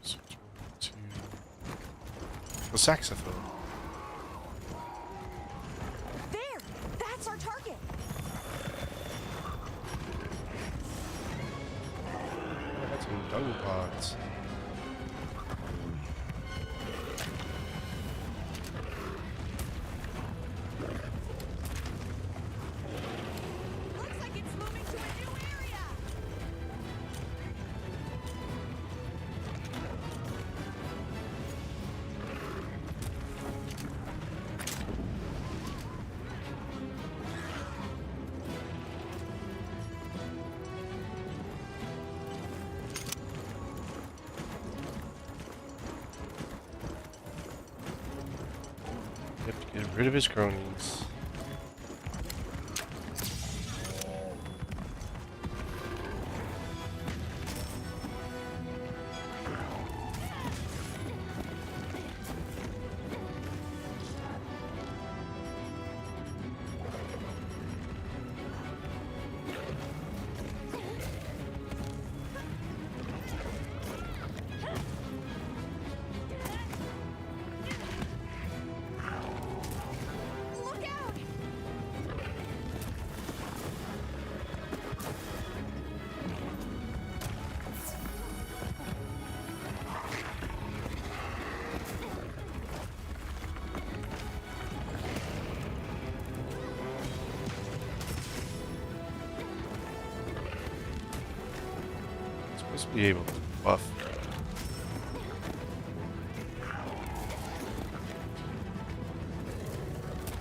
Switch over to the saxophone. There! That's our target! I got some dung pods. Looks like it's moving to a new area! You have to get rid of his cronies. just be able to buff.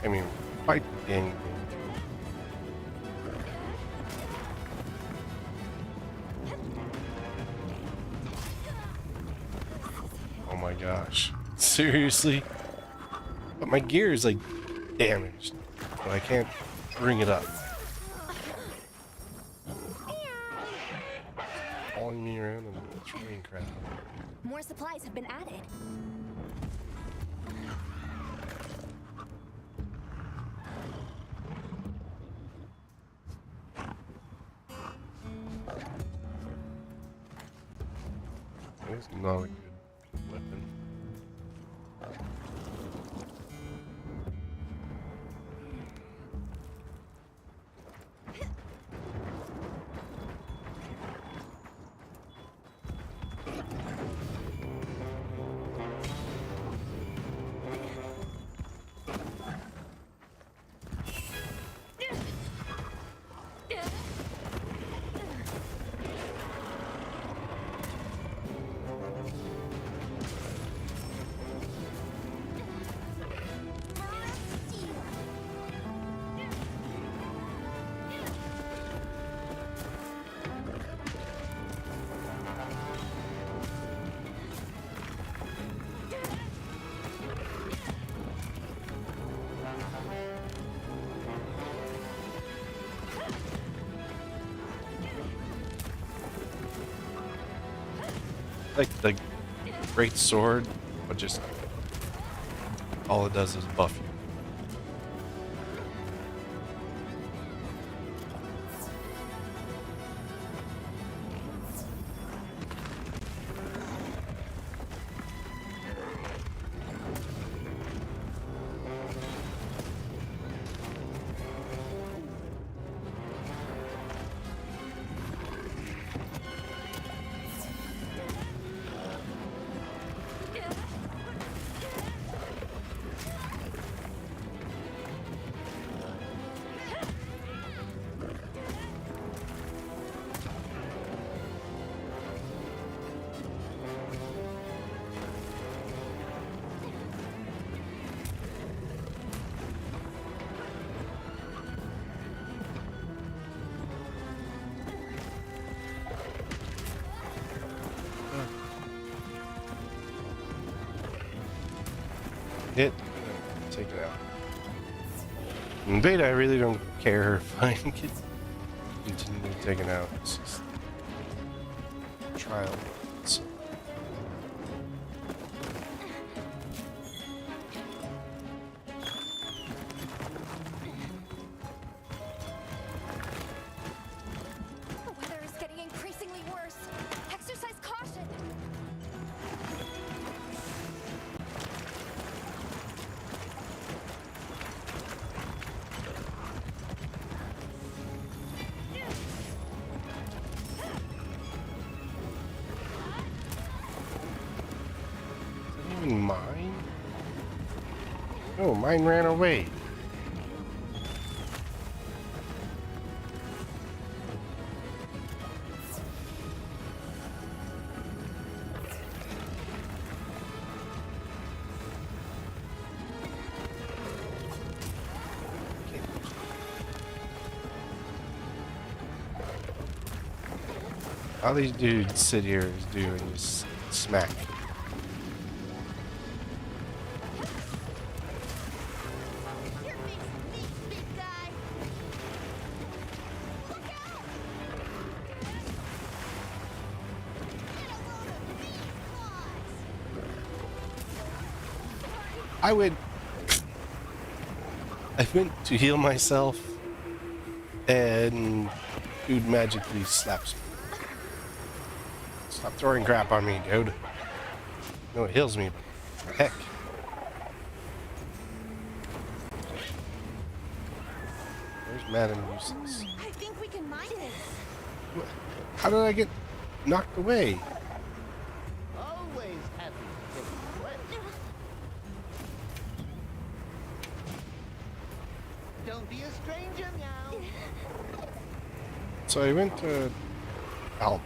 I mean, fight the dang thing. Oh my gosh. Seriously? But my gear is like damaged. But I can't bring it up. Following me around in the train crap. More supplies have been added. It's not a good weapon. Like the great sword, but just all it does is buff you. Hit, take it out. In beta, I really don't care if I can continue taking out. It's just trial. So, The weather is getting increasingly worse. Exercise caution. is that even mine? Oh, mine ran away. All these dudes sit here is doing is smack. You're big, big guy. Look out! Get a load of these claws. I went to heal myself, and dude magically slaps me. Stop throwing crap on me, dude. No, it heals me, but heck. There's Madam Useless. I think we can mine this. How did I get knocked away? Always happy to get wet. Don't be a stranger, meow. So I went to Alma.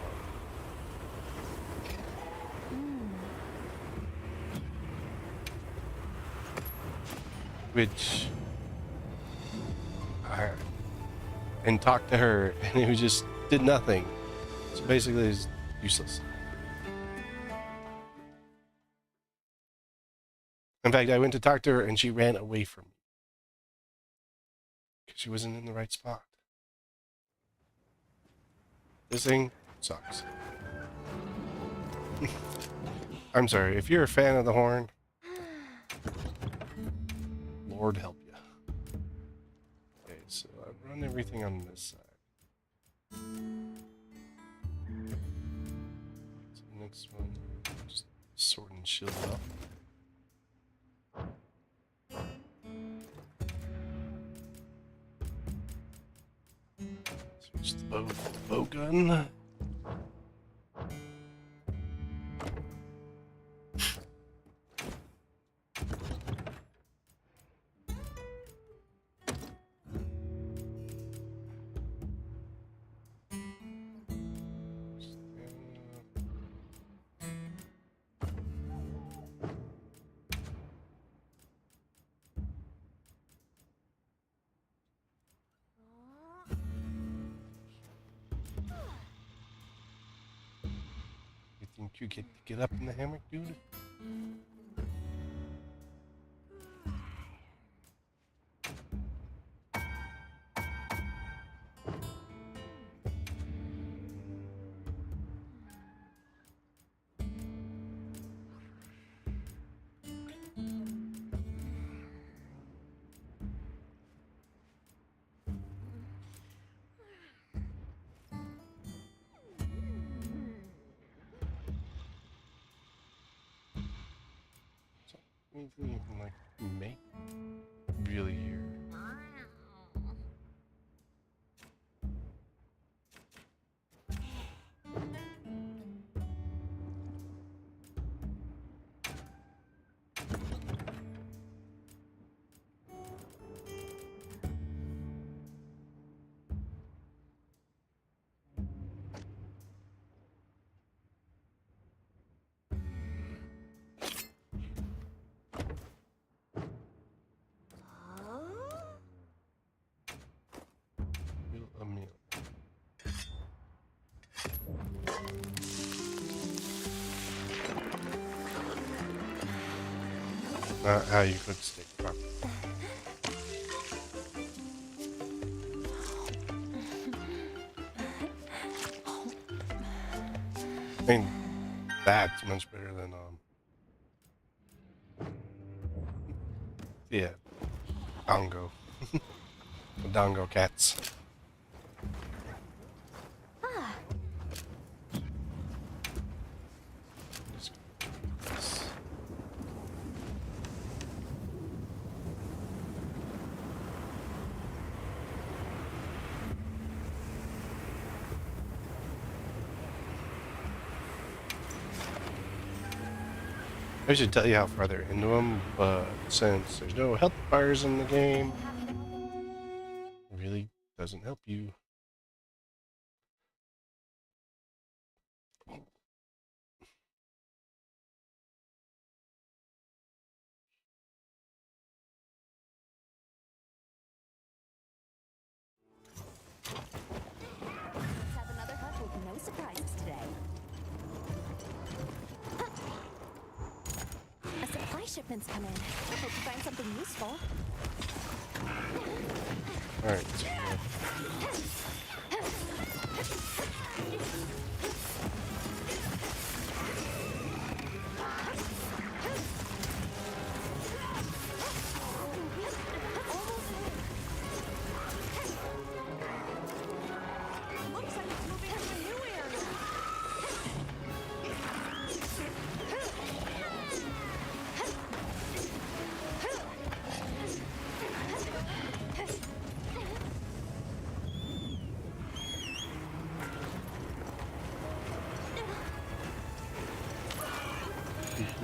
which and talked to her, and it was just did nothing. So basically, it's useless. In fact, I went to talk to her, and she ran away from me because she wasn't in the right spot. This thing sucks. I'm sorry. If you're a fan of the horn, Lord help you. Okay, so I've run everything on this side. So the next one, just sword and shield up. Switch the bow gun. You think you get up in the hammock, dude? Anything you can like make really here. A meal. Not how you cook steak properly. I mean, that's much better than yeah, Dongo. The Dongo cats. I should tell you how far they're into them, but since there's no health bars in the game, it really doesn't help you. Let's have another hunt with no surprises today. A supply shipment's come in. I hope you find something useful. Alright. Looks like it's moving to a new area.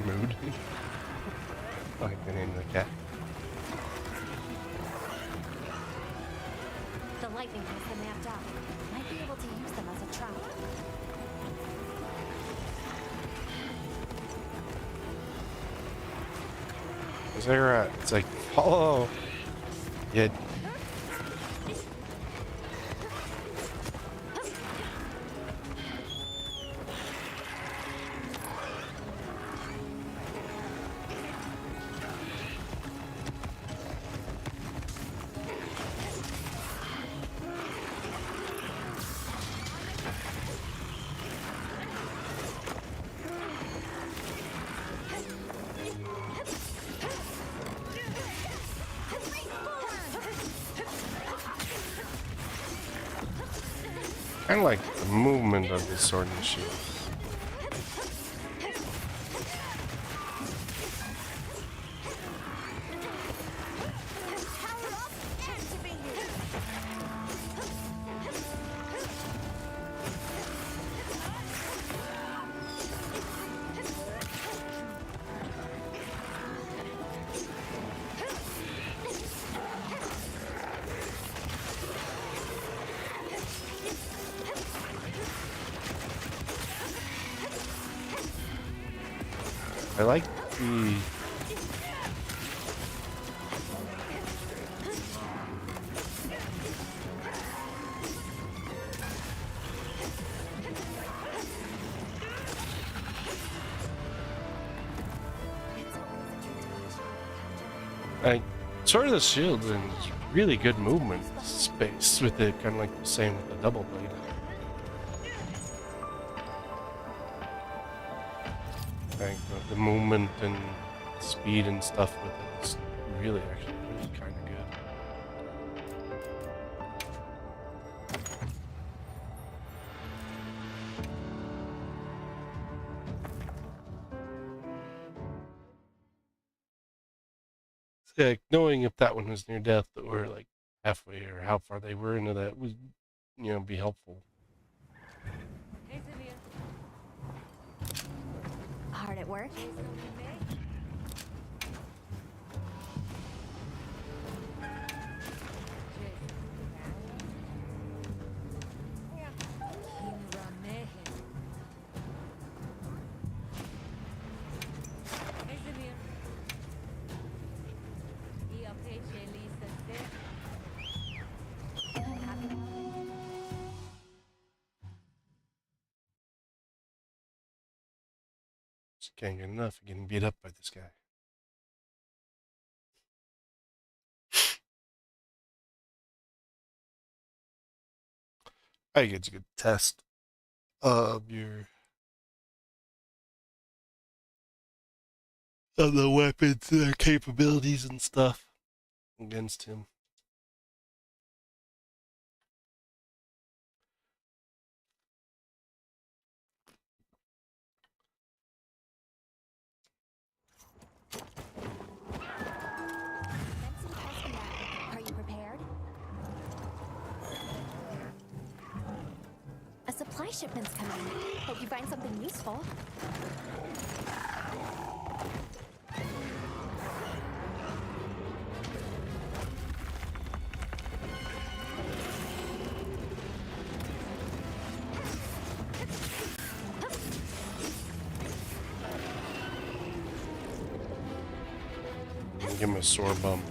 Mood. I like the name of the cat. The lightning has them mapped out. Might be able to use them as a trap. Is that right? It's like, follow. Yeah. I like the movement of this sword and shield. Power up, activated. I like the like Sword of the Shield is really good movement space with it, kind of like the same with the double blade. Like the movement and speed and stuff with it is really actually really kind of good. So, like, knowing if that one was near death or like halfway or how far they were into that would, you know, be helpful. Hey, Samir. Hard at work? Hey, Samir. Just can't get enough of getting beat up by this guy. I think it's a good test of your of the weapons, their capabilities and stuff against him. Benson calls me now. Are you prepared? A supply shipment's coming. Hope you find something useful. Give him a sore bum.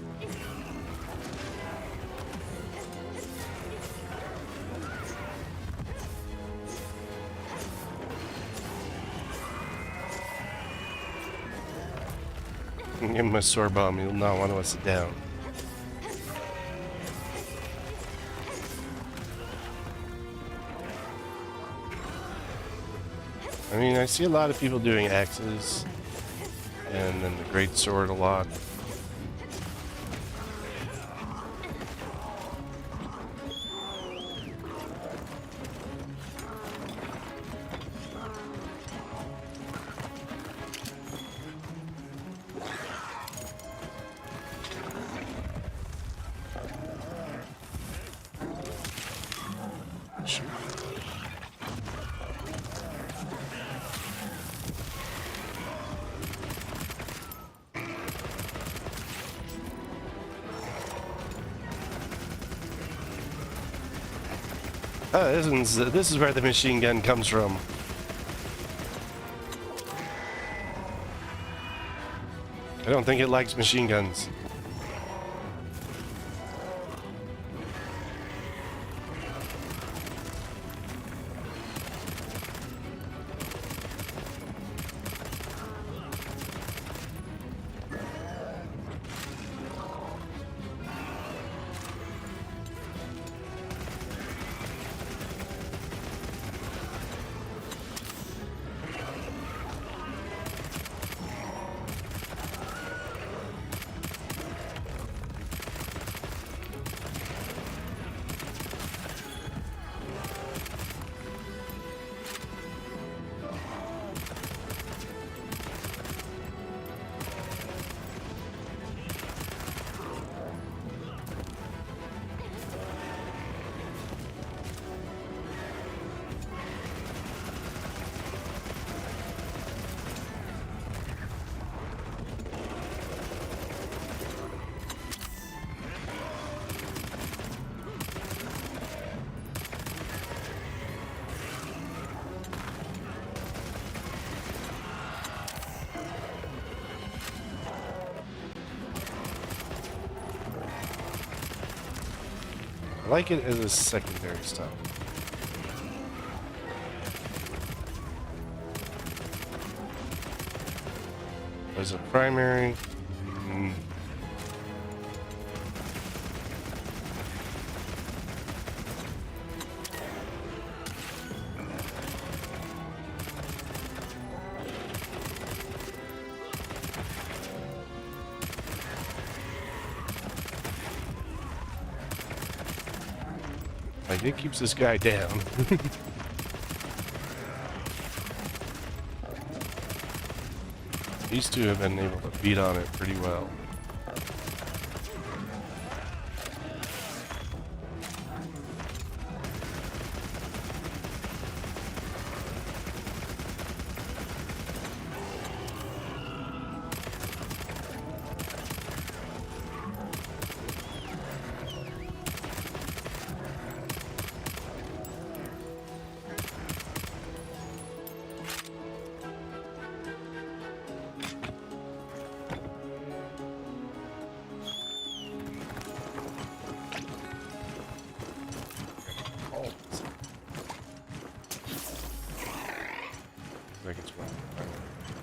Give him a sore bum. He'll not want to sit down. I mean, I see a lot of people doing axes and then the great sword a lot. Oh, this is where the machine gun comes from. I don't think it likes machine guns. I like it as a secondary stuff. As a primary, like it keeps this guy down. These two have been able to beat on it pretty well.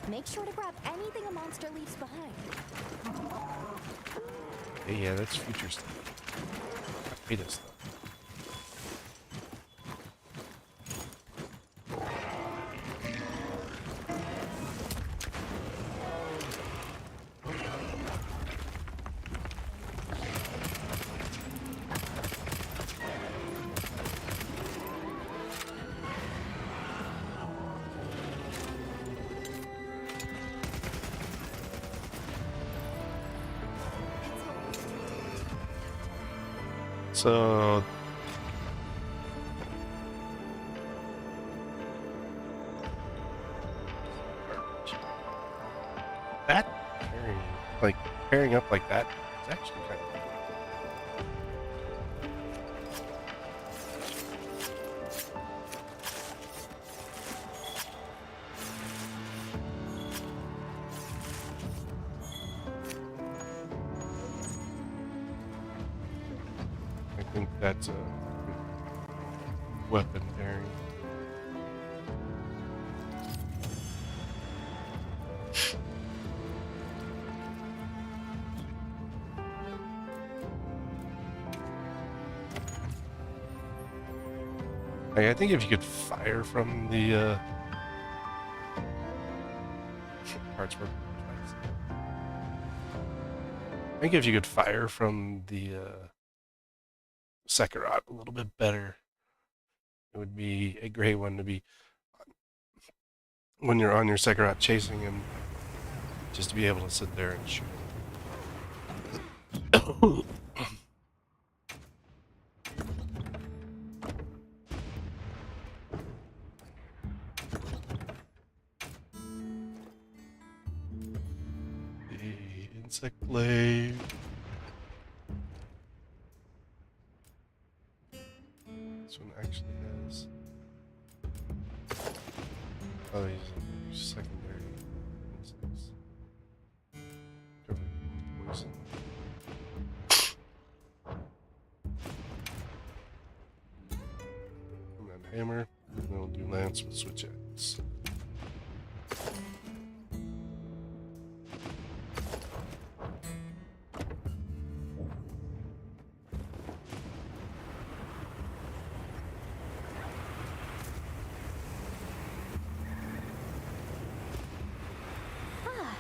Make sure to grab anything a monster leaves behind. Hey, yeah, that's future stuff. Beta stuff. So that pairing up like that is actually kind of cool. I think that's a weapon pairing. I think if you could fire from the parts were. I think if you could fire from the Sekirot a little bit better, it would be a great one to be when you're on your Sekirot chasing him, just to be able to sit there and shoot him. The insect blade. This one actually has. Oh, these are secondary insects. Hammer, and then we'll do Lance with Switch X. Ah,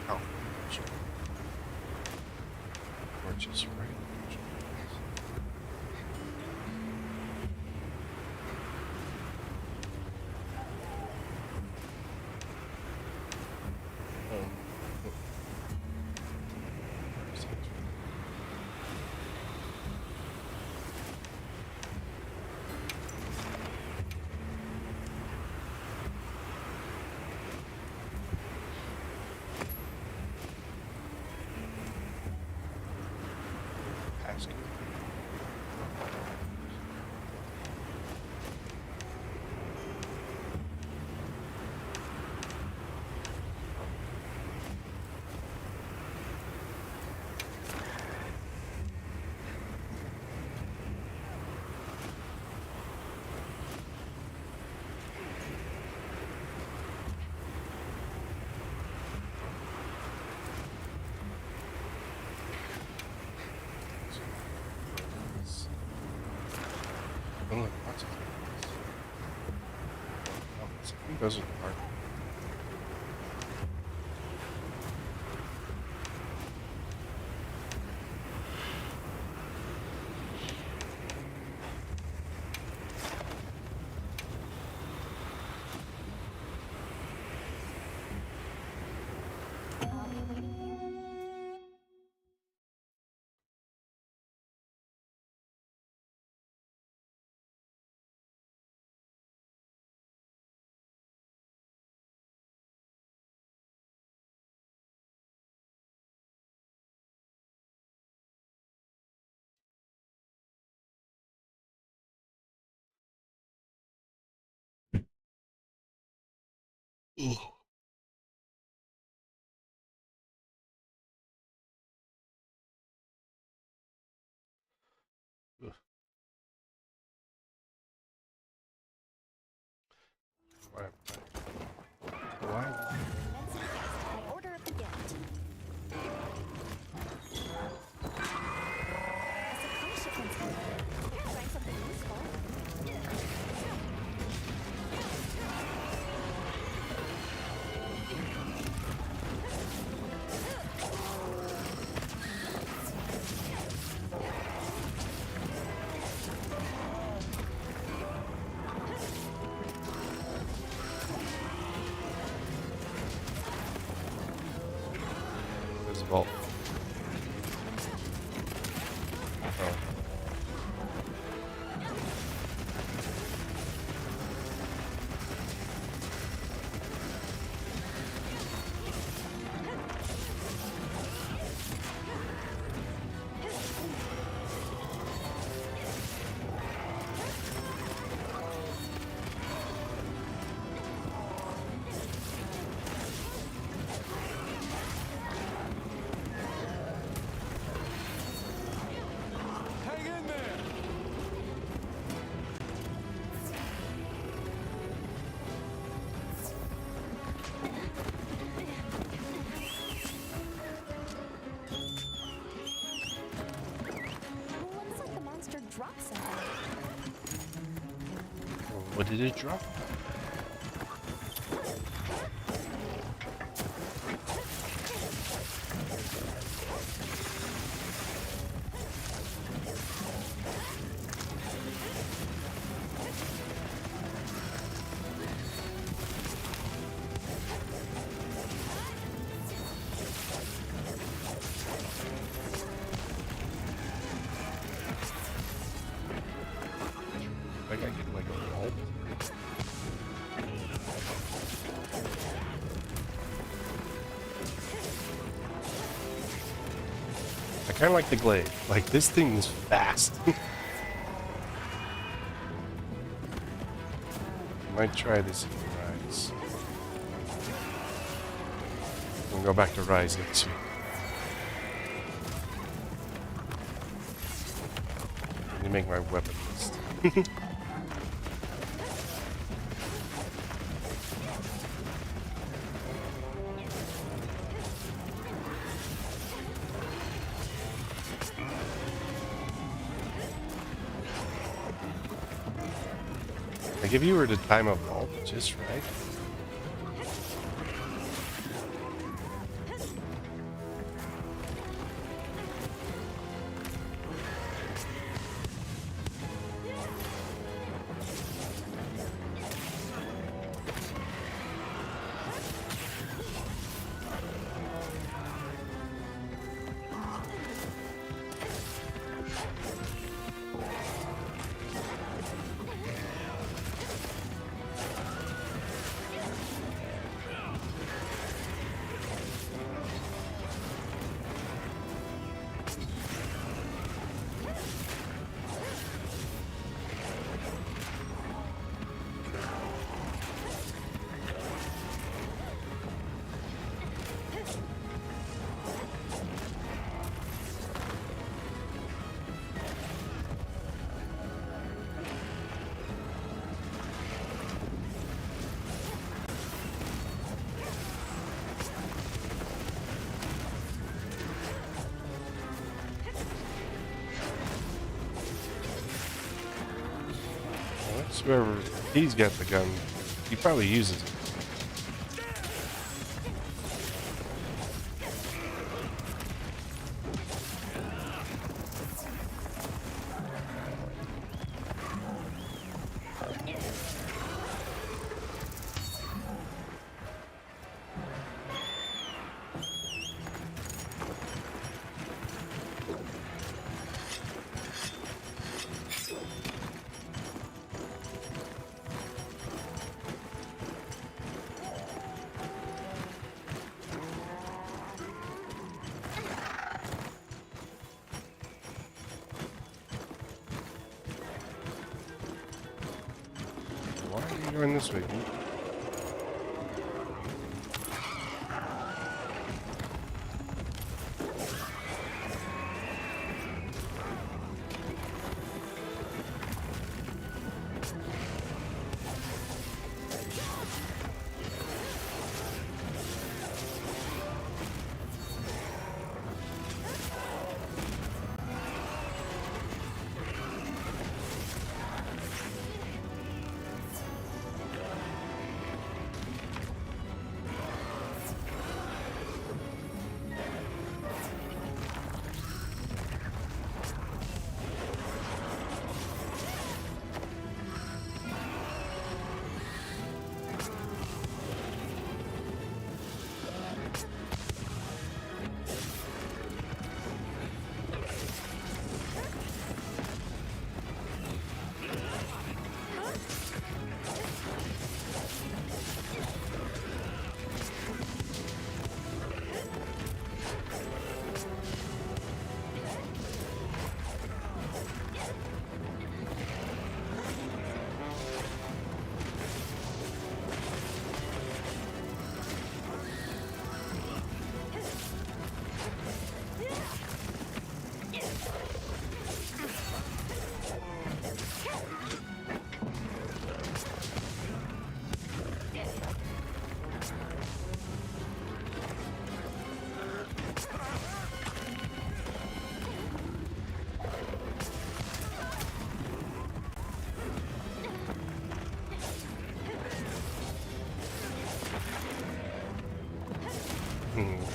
Oh, sure. Or just right. Asking. Oh, look, lots of things. Oh, something doesn't work. I'll be waiting here. Ugh. Ugh. Why? Why? Commencing guest by order of the gift. A supply shipment's coming. Try something useful. There's a vault. Oh. Hang in there! Looks like the monster dropped something. What did it drop? Like I get like a vault. I kind of like the glade. Like this thing is fast. Might try this in Rise. We'll go back to Rise next week. Let me make my weapon list. Like if you were to time a vault just right. Whoever he's got the gun, he probably uses it. Why are you going this way, dude?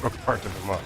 Or part of them up.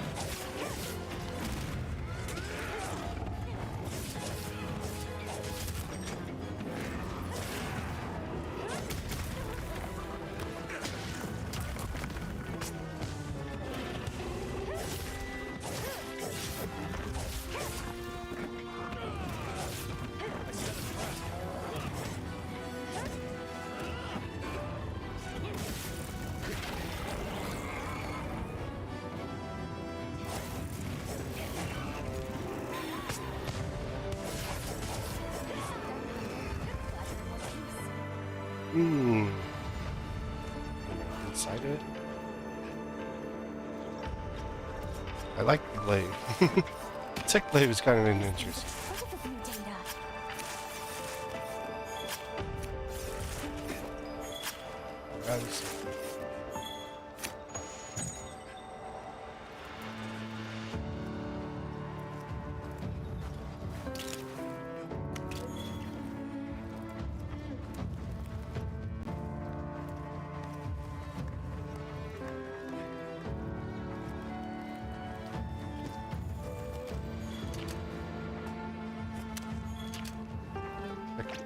inside of it. I like the blade. Tech blade is kind of an interesting. Look at the new data.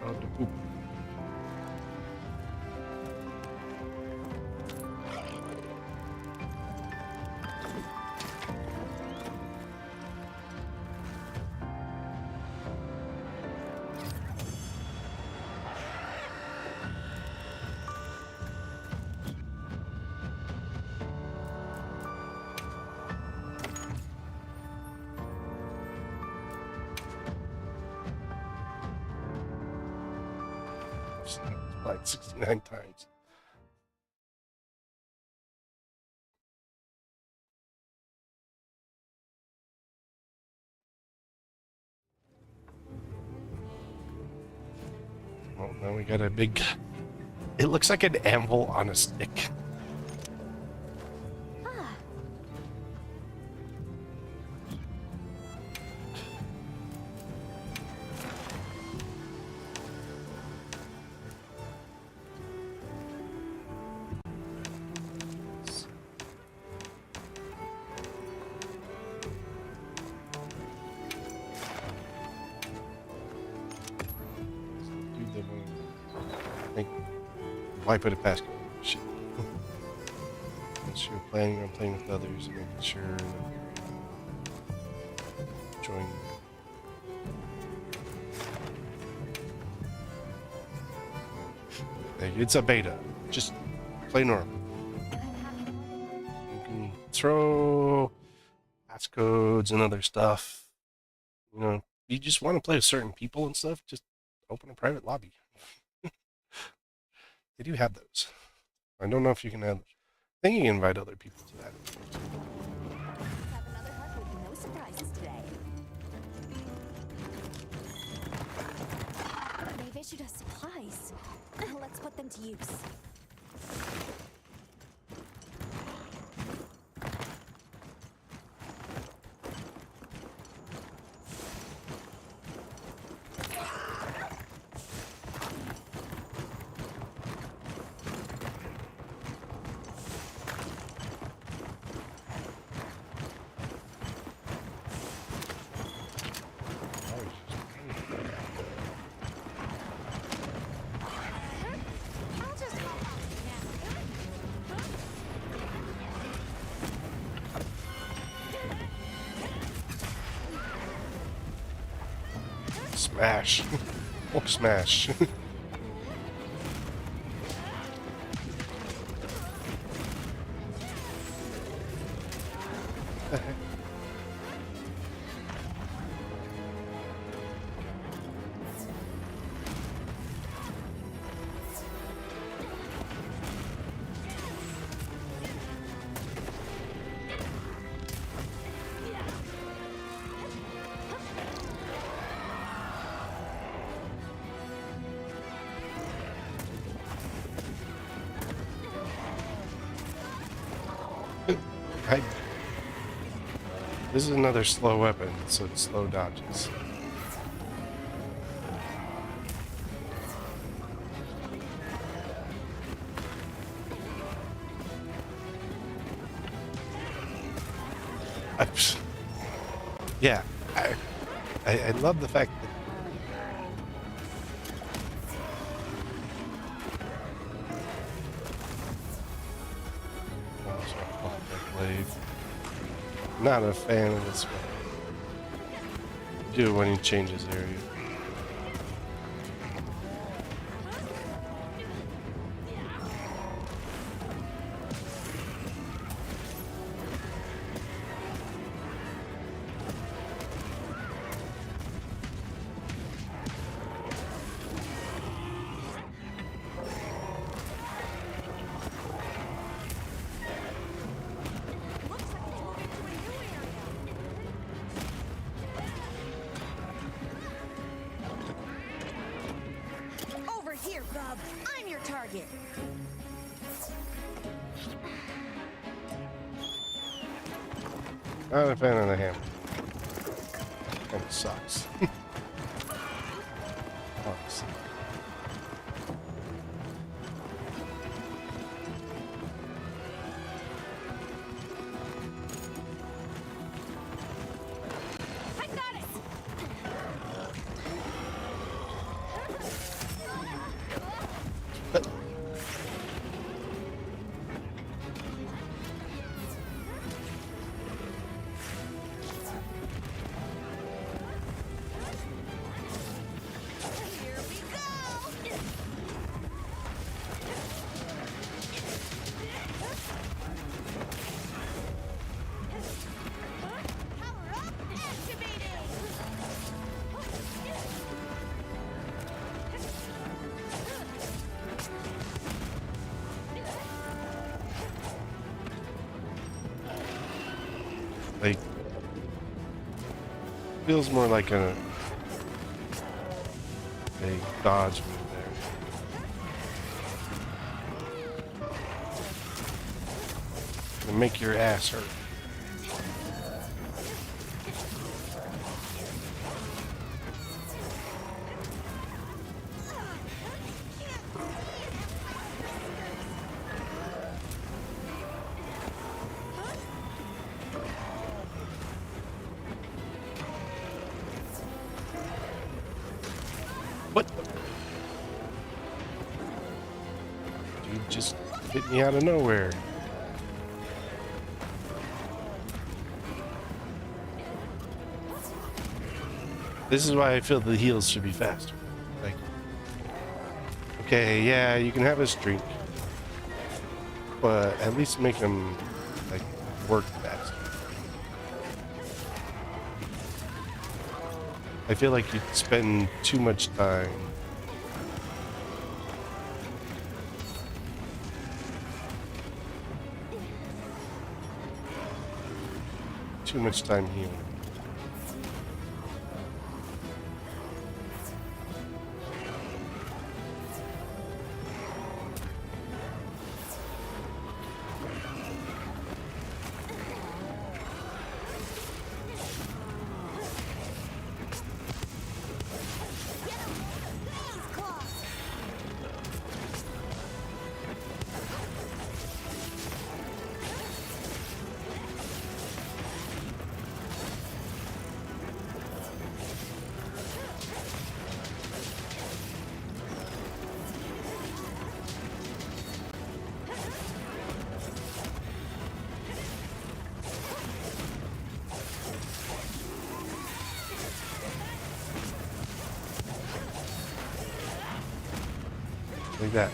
On the poop. Like 69 times. Well, now we got a big. It looks like an anvil on a stick. Ah, Do the one. Think. Why put it past? Shit. Unless you're planning on playing with others and making sure that you're enjoying. Hey, it's a beta. Just play normal. You can throw passcodes and other stuff. You know, you just want to play with certain people and stuff, just open a private lobby. They do have those. I don't know if you can have. I think you can invite other people to that. have another hut with no surprises today. They've issued us supplies. Let's put them to use. I'll just hop on Smash. Oh, smash. I, this is another slow weapon, so it's slow dodges. Yeah, I love the fact that blade. Not a fan of this one. Do it when he changes area. target. Not a fan of the hammer. Kind of sucks. Honestly. I got it. Here we go. Power up, activating. Like, feels more like a dodge move there. It'll make your ass hurt. What? Dude just hit me out of nowhere. This is why I feel the heals should be faster. Like, okay, yeah, you can have a streak, but at least make them like work faster. I feel like you spend too much time. Too much time healing. These claws. Like that.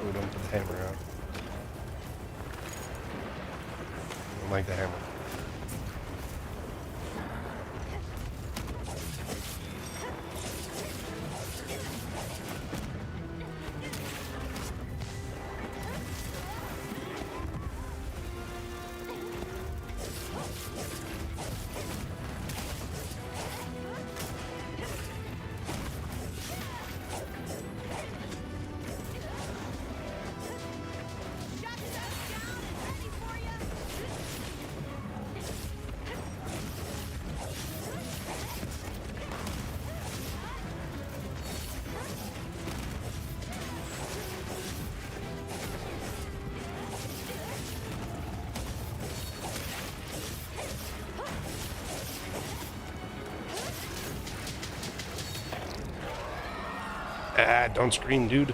Oh, we don't put the hammer out. I don't like the hammer. Shotgun down and ready for ya. Ah, don't scream, dude.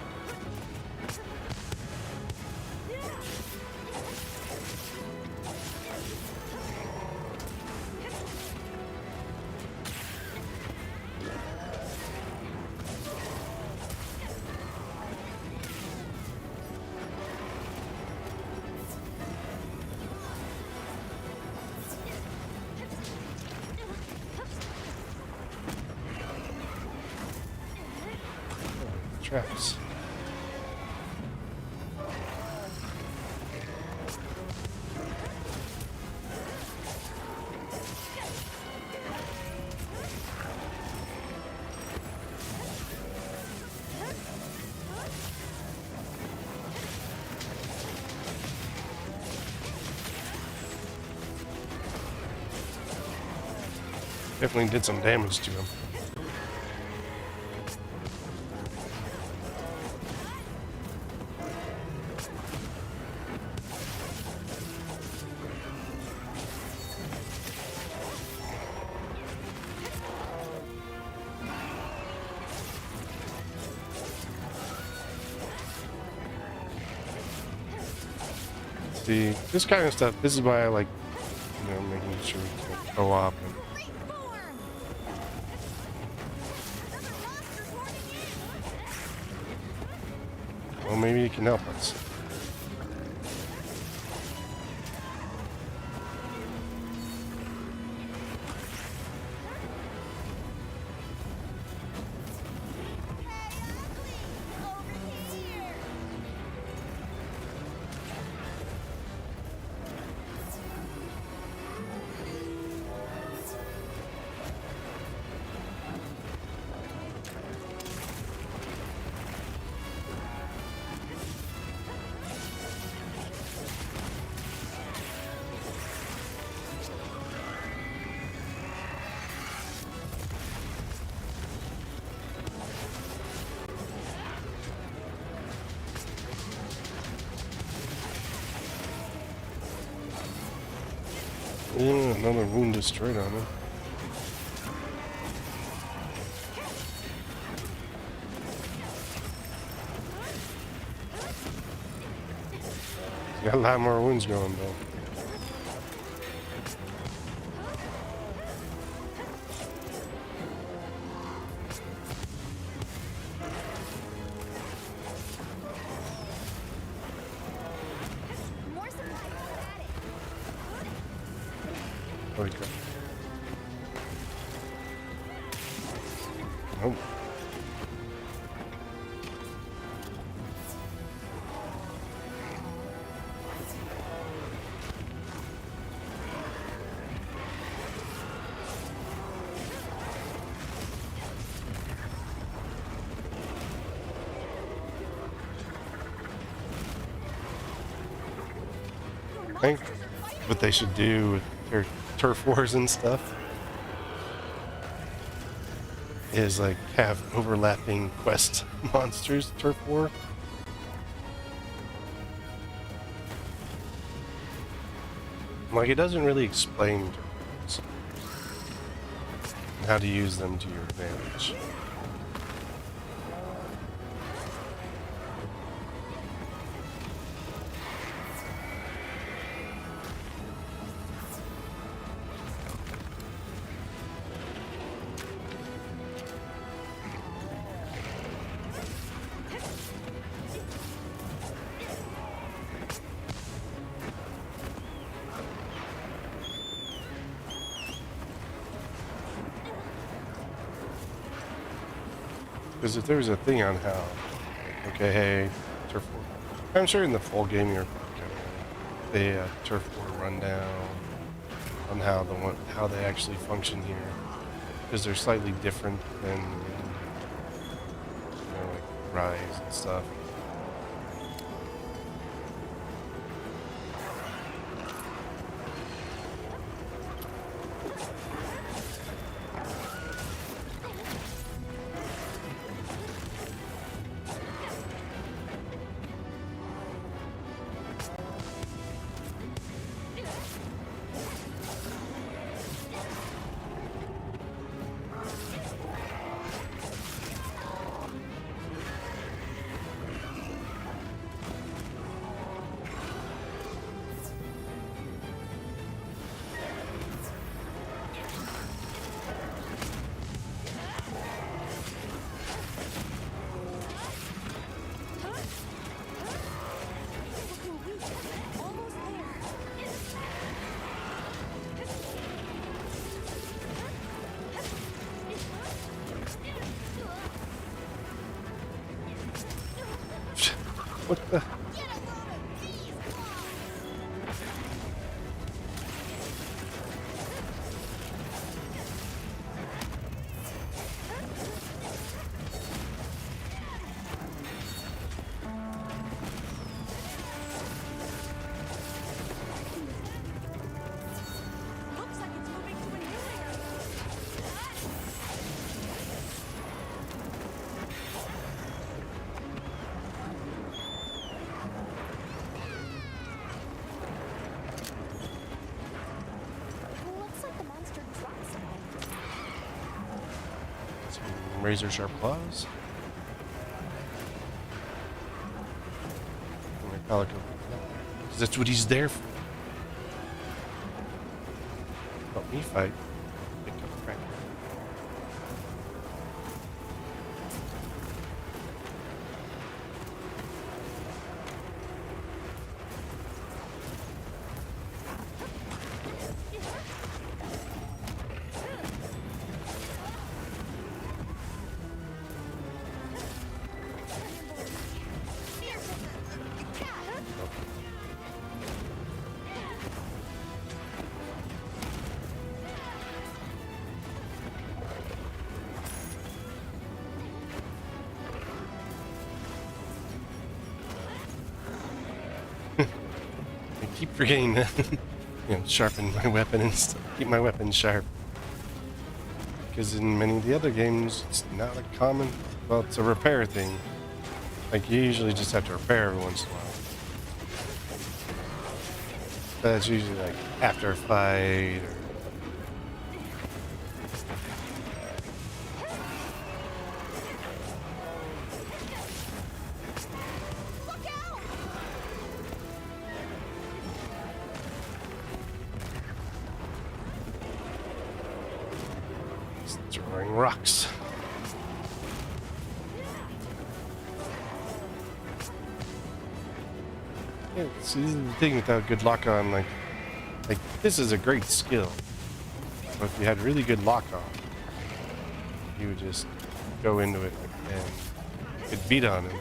traps. Definitely did some damage to him. See, this kind of stuff, this is why I like, you know, making sure we can co-op and Great form! Another monster's warning you! well, maybe it can help us. Over here! Yeah, another wound destroyed on him. He's got a lot more wounds going though. More supplies at it! Holy crap. Nope. I think what they should do with their turf wars and stuff is like have overlapping quest monsters turf war. Like it doesn't really explain turf wars and how to use them to your advantage. Because if there was a thing on how, okay, hey, turf war. I'm sure in the full game you're the turf war rundown on how how they actually function here, because they're slightly different than like Rise and stuff. What the? Get a load of these claws! Looks like it's moving to a new area. Looks like the monster dropped something. Some razor sharp claws. And my pelican. 'Cause that's what he's there for. Help me fight. Pick up Frank. I keep forgetting to, sharpen my weapon and stuff. Keep my weapon sharp. Because in many of the other games, it's not a common. Well, it's a repair thing. Like you usually just have to repair every once in a while. But it's usually like after a fight or. Look out! Throwing rocks. Yeah, see, this is the thing without good lock on. Like this is a great skill. But if you had really good lock on, you would just go into it and get beat on him.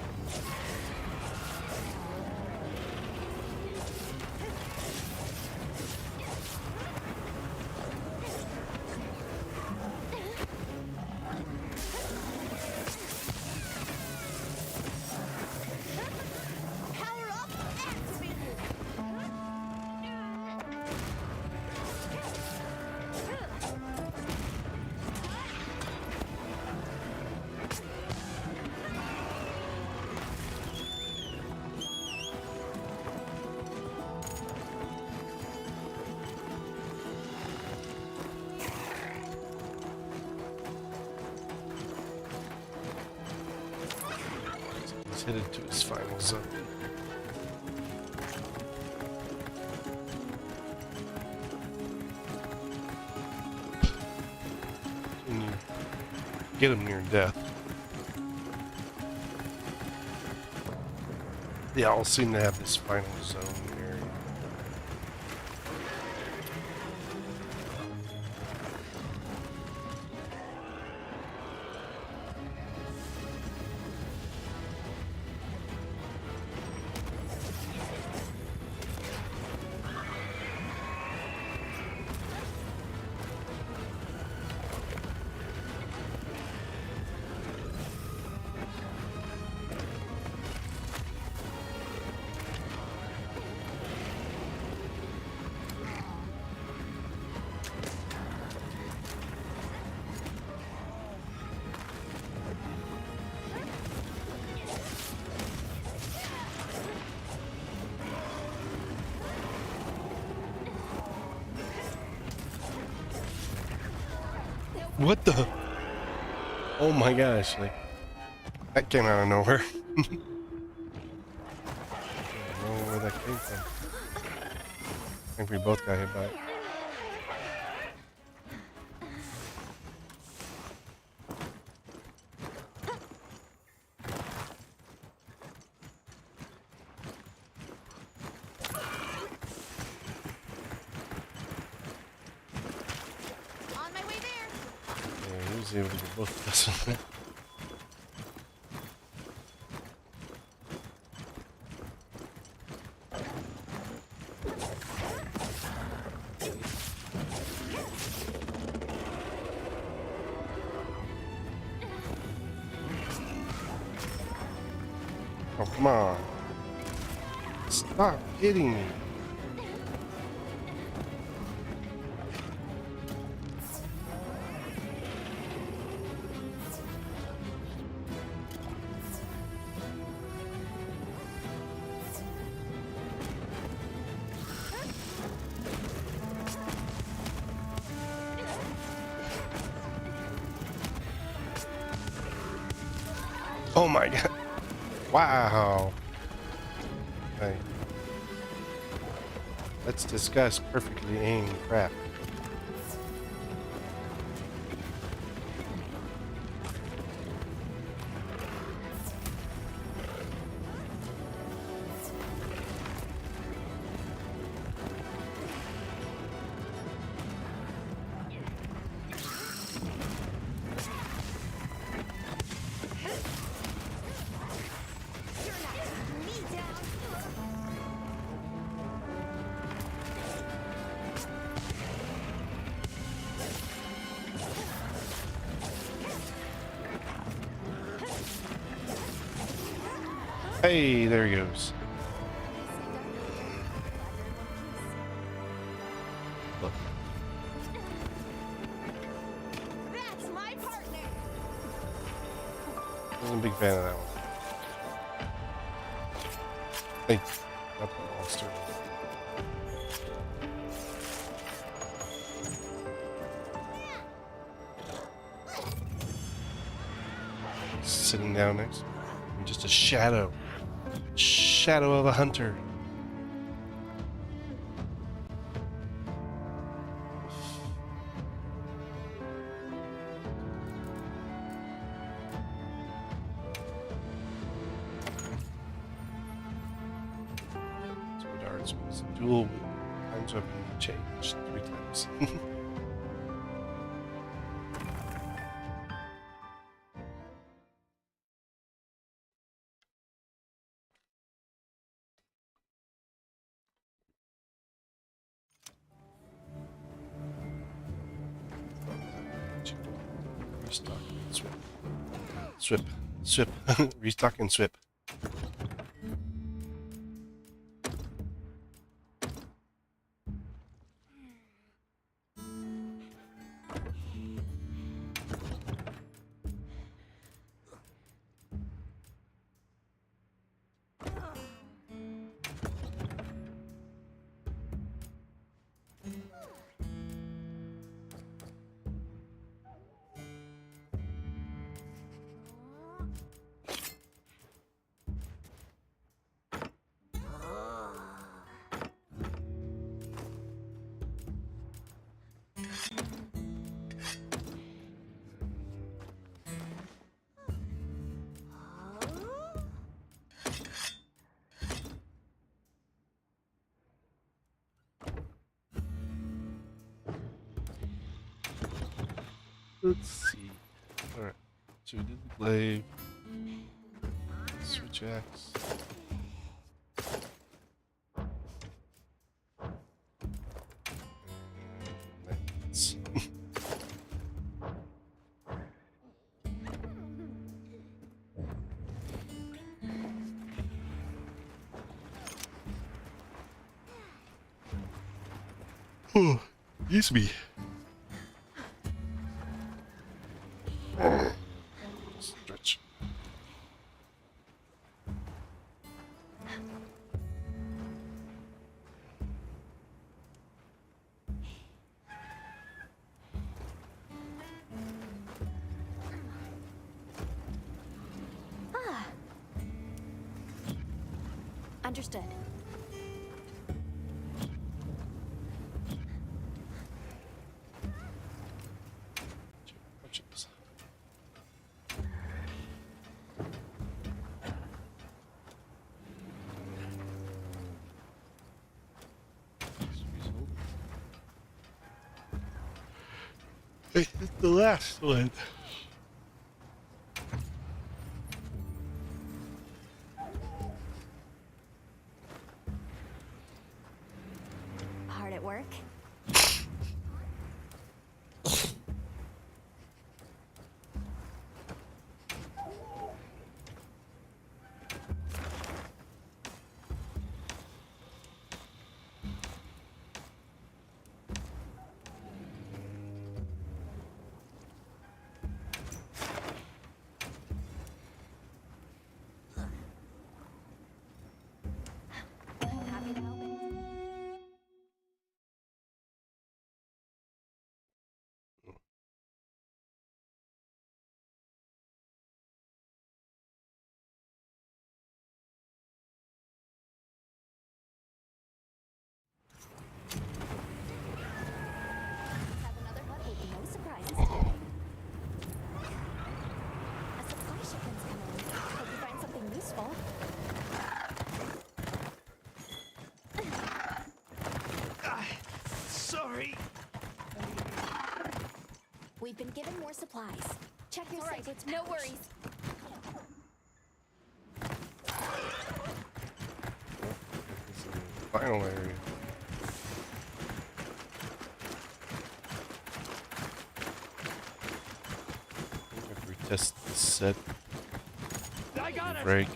Power up, activated! He's headed to his final zone. And you get him near death. They all seem to have this final zone area. What the? Oh my gosh, like that came out of nowhere. I don't know where that came from. I think we both got hit by it. On my way there! Yeah, he was able to get both of us. Oh, come on. Stop hitting me. Oh my god. Wow. Hey. Let's discuss perfectly aimed crap. Me down. Hey, there he goes. Look. That's my partner. I wasn't a big fan of that one. Hey, not the monster. Sitting down next to me. I'm just a shadow. Shadow of a hunter. Sword arts was dual wield. Times weapon changed 3 times. Restock and swip. Swip. Swip. Restock and swip. Let's see. Alright. So we did the glaive. Switch axe. And that's oh, excuse me. Stretch. Understood. Chips. Hey, it's the last one. Hard at work? more supplies. Check your All right, safety no pouch. worries. This is the final area. If we test the set, I got it. break.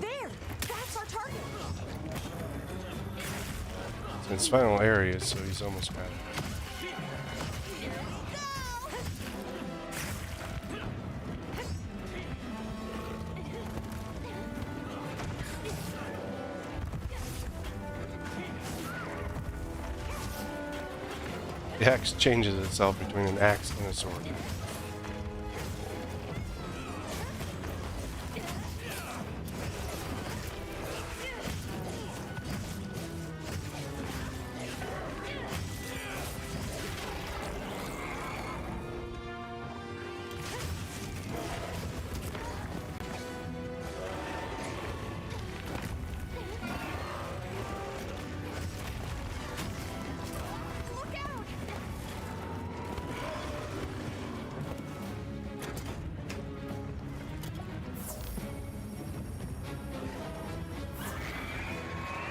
There! That's our target! It's his final area, so he's almost got it. The axe changes itself between an axe and a sword. Look out!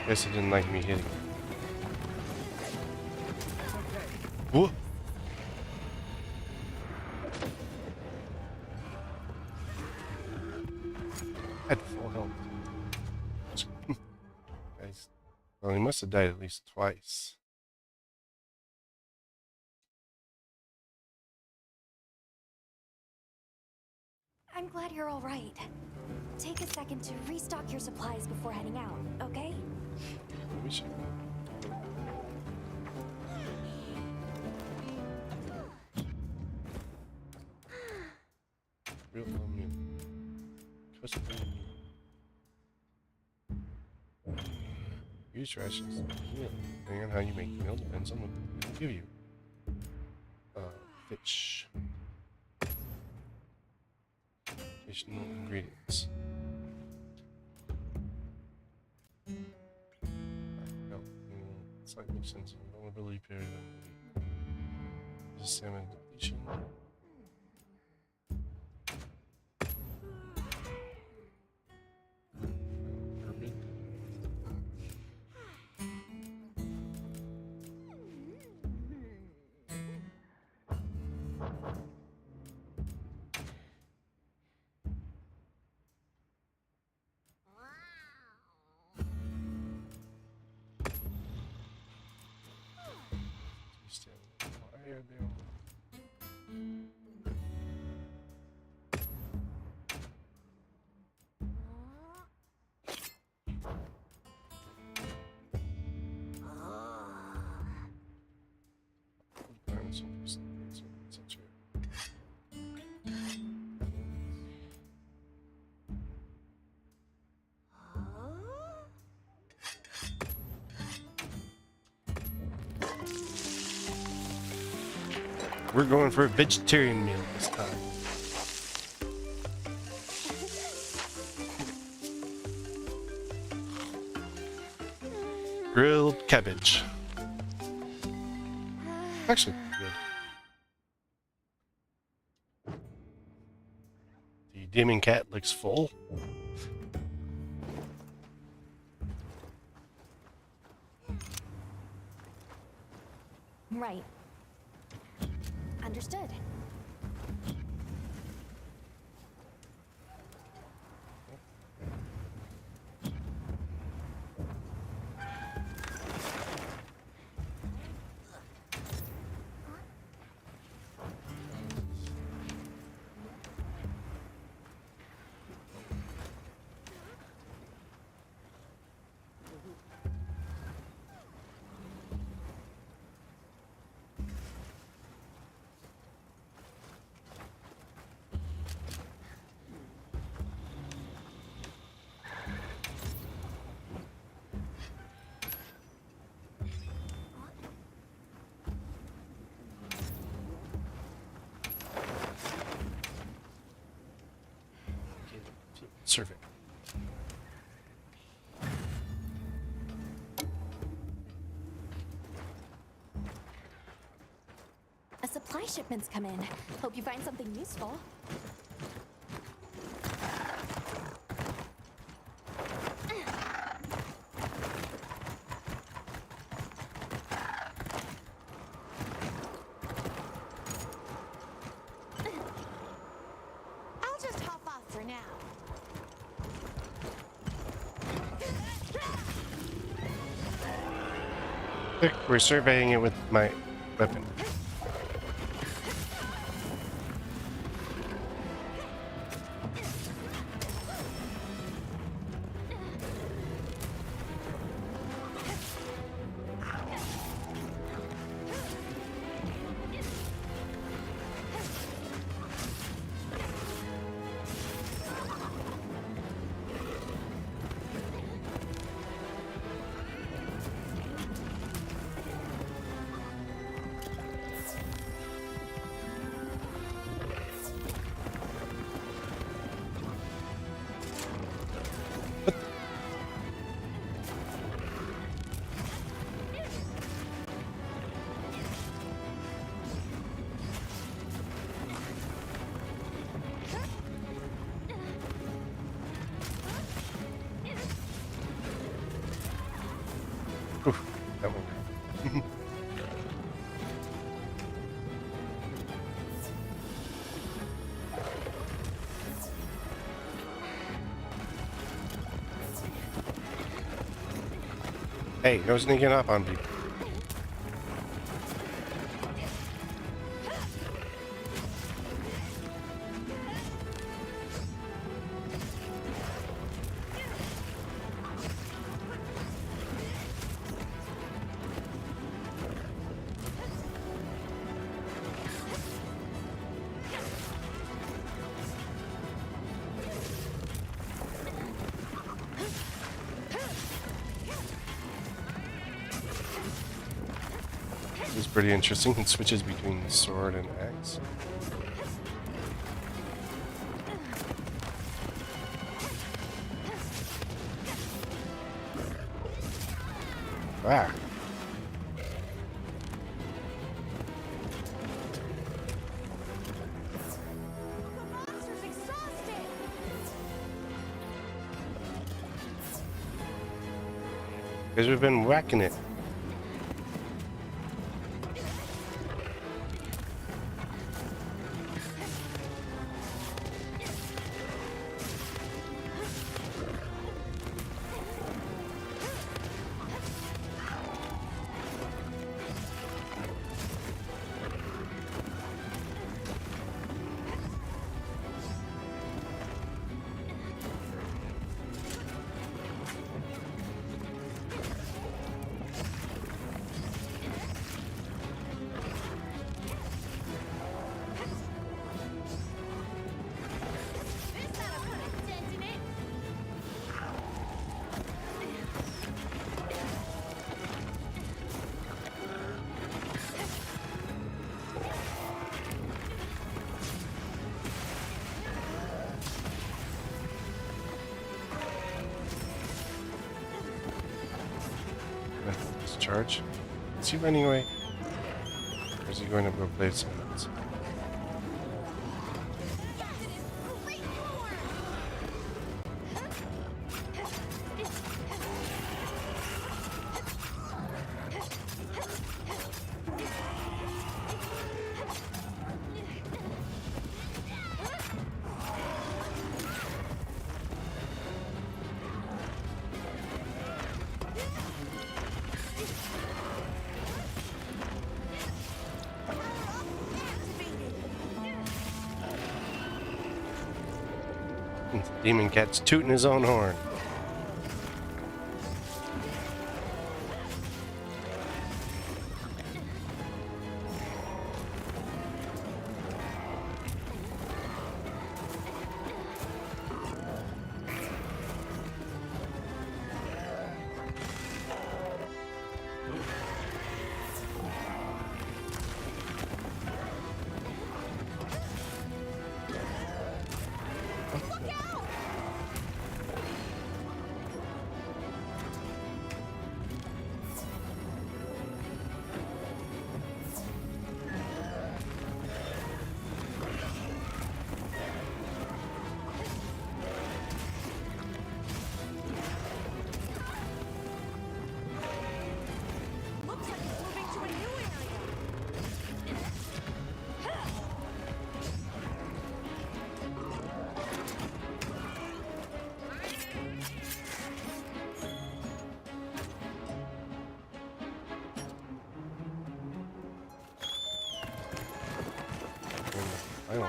Guess he didn't like me hitting. Whoa! Had full health. Guys, well, he must have died at least twice. I'm glad you're all right. Take a second to restock your supplies before heading out, okay? We should. Real immune. Custom immune. Use rations. Meal. Depending on how you make the meal depends on what they give you. Fish. Additional ingredients. Slightly sensitive vulnerability period of the week. This is salmon depletion. Urban. Why are they all... We're going for a vegetarian meal this time. Grilled cabbage. Actually, good. The demon cat looks full. Right. Understood. Serve it. A shipments come in. Hope you find something useful. I'll just hop off for now. Quick, we're surveying it with my weapon. Oof, that went down. Hey, no sneaking up on people. It's pretty interesting. It switches between sword and axe. Ah. The monster's exhausted. Because we've been whacking it. This ought to put a dent in it. Discharge. Is he running away? Or is he going to go play someone else? Great form. Demon Cat's tooting his own horn.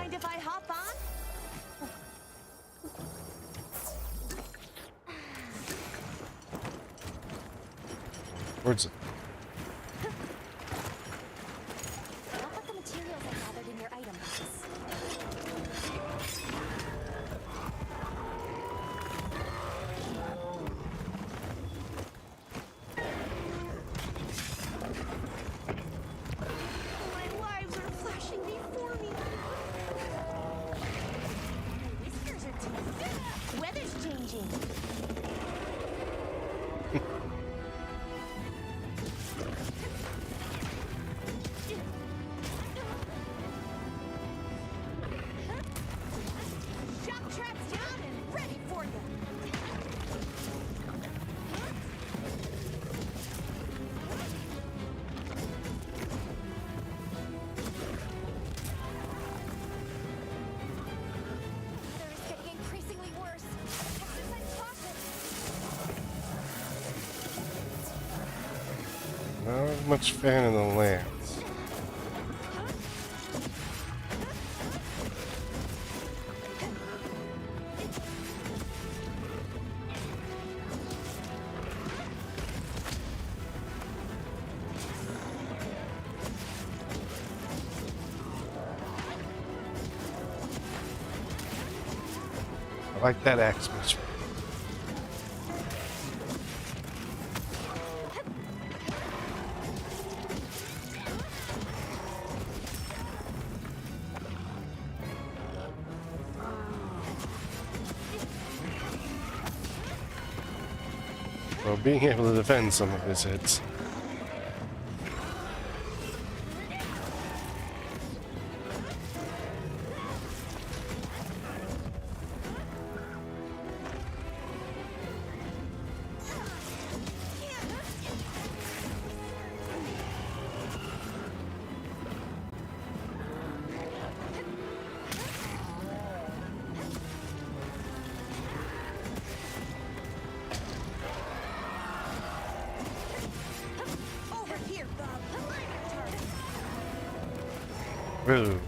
Mind if I hop on? Where's it? What about the materials I gathered in your item box? My lives are flashing before me. My whiskers are too. Weather's changing. Shock trap's down and ready for you. Weather is getting increasingly worse. Exercise caution. Not much fan of the lance. I like that axe much. Well, being able to defend some of his hits. Over here, Bob. Ooh.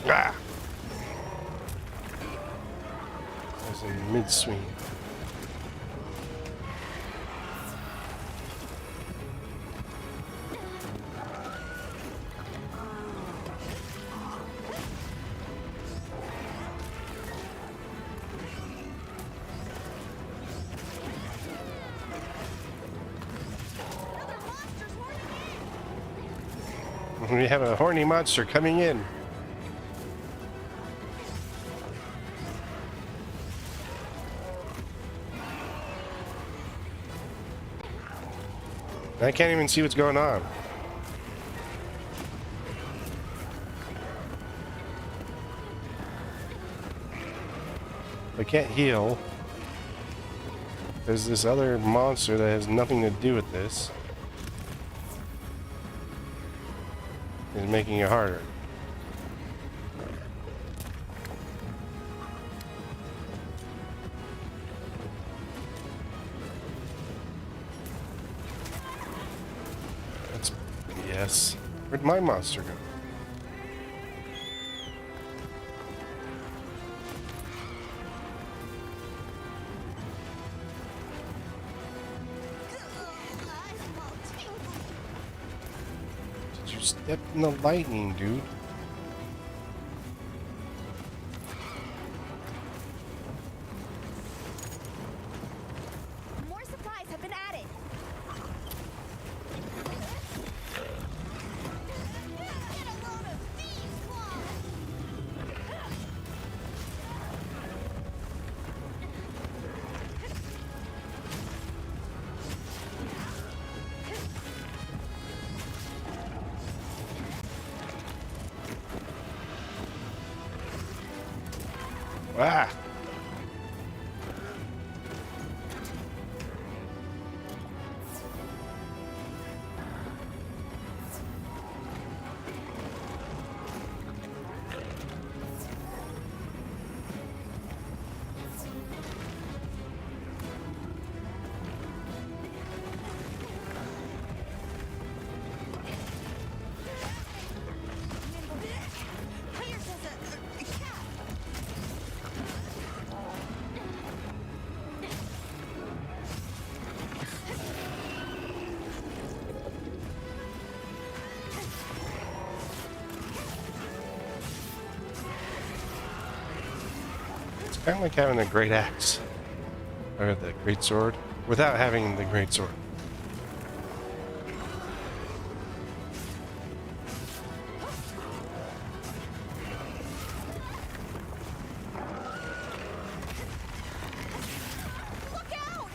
Ah! There's a mid-swing. We have a horny monster coming in. I can't even see what's going on. I can't heal. There's this other monster that has nothing to do with this. It's making it harder. That's BS. Where'd my monster go? Did you step in the lightning, dude? More supplies have been added. Get a load of thieves' claws. Ah! kind of like having a great axe. Or the great sword. Without having the great sword. Look out!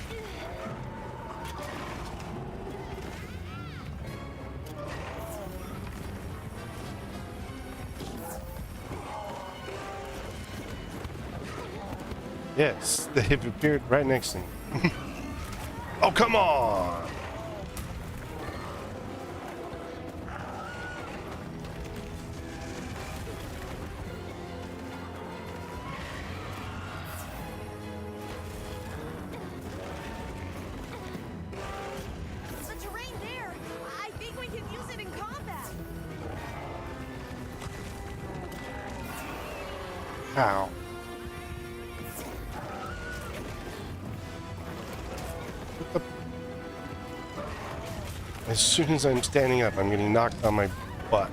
Yes, they've appeared right next to me. Oh, come on! The terrain there. I think we can use it in combat. Ow. What the- As soon as I'm standing up, I'm getting knocked on my butt.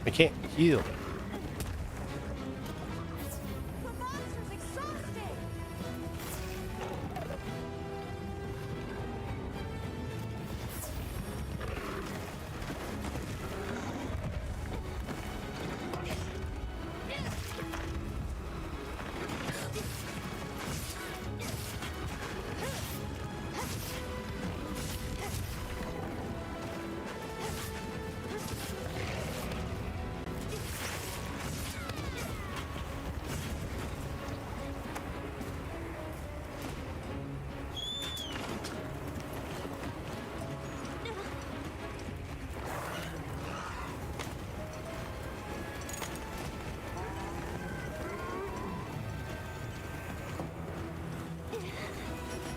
I can't heal. The monster's exhausted.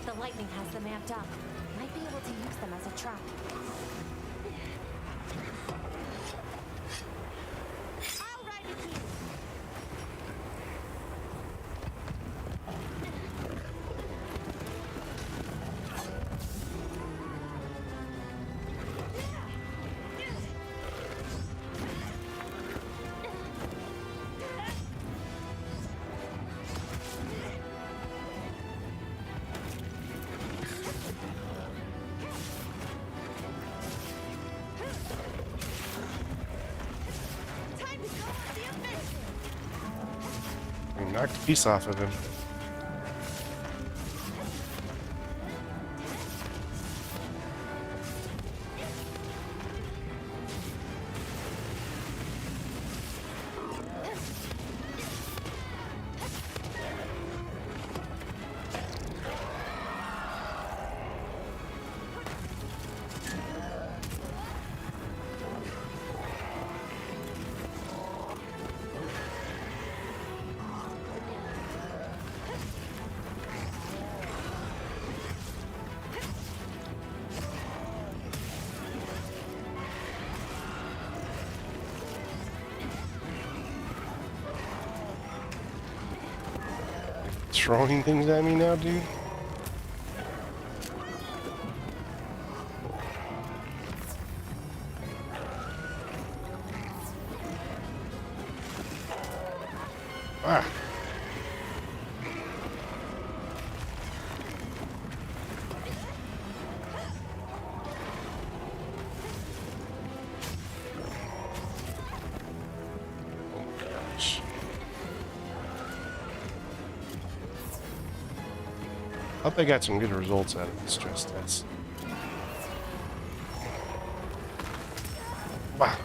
The lightning has them amped up. Might be able to use them as a trap. I'll ride with you. Time to go on the offensive. I knocked a piece off of him. Throwing things at me now, dude? Ah. Gosh. I hope they got some good results out of this stress test. Wow.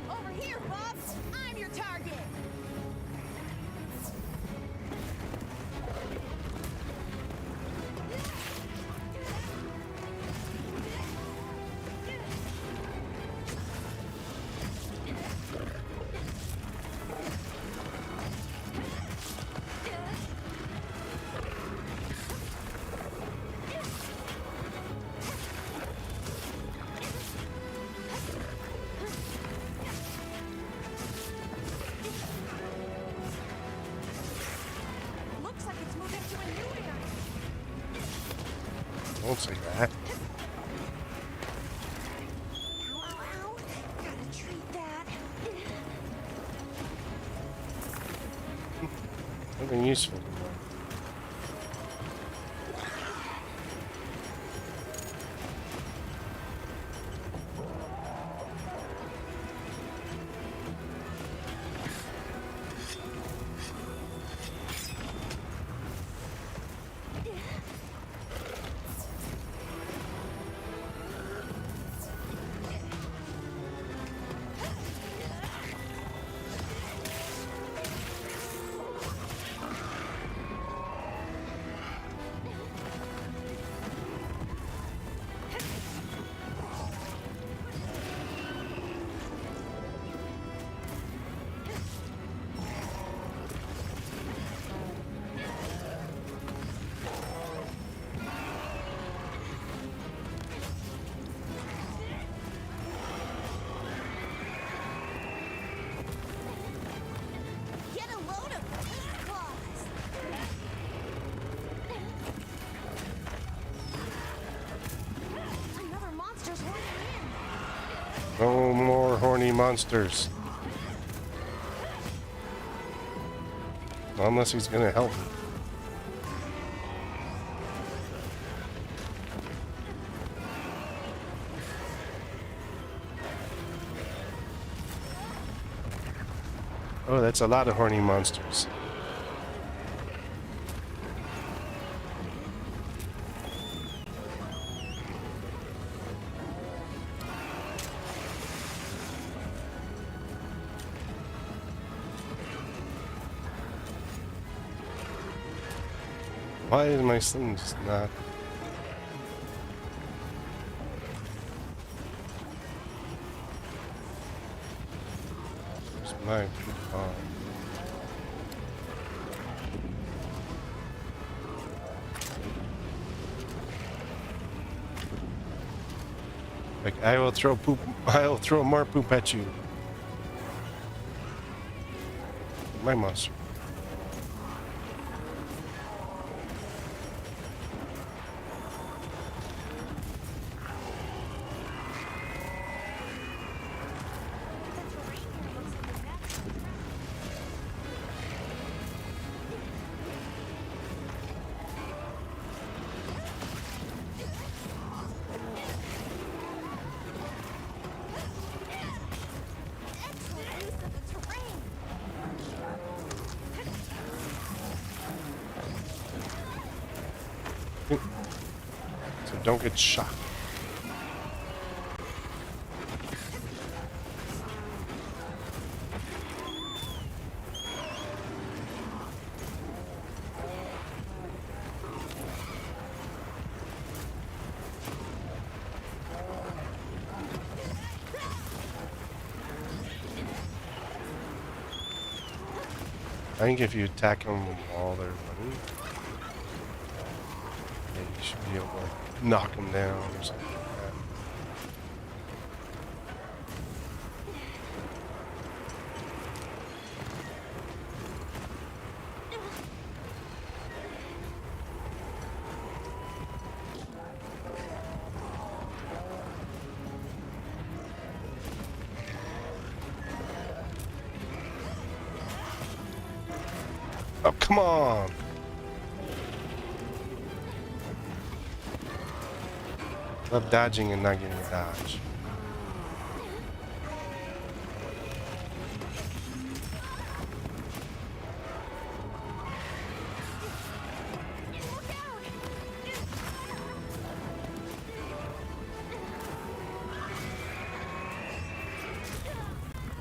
Over here, Bob. I'm your target. Don't say that. Ow, ow, ow. Gotta treat that. Nothing useful. Get a load of these claws. Another monster's running in. No more horny monsters. Unless he's gonna help me. Oh, that's a lot of horny monsters. Why is my thing just not? Where's my coupon? Like, I will throw poop. I'll throw more poop at you. My monster. Excellent use of the terrain. So don't get shot. I think if you attack them while they're running, yeah, you should be able to like, knock them down or something like that. Oh, come on! Love dodging and not getting a dodge.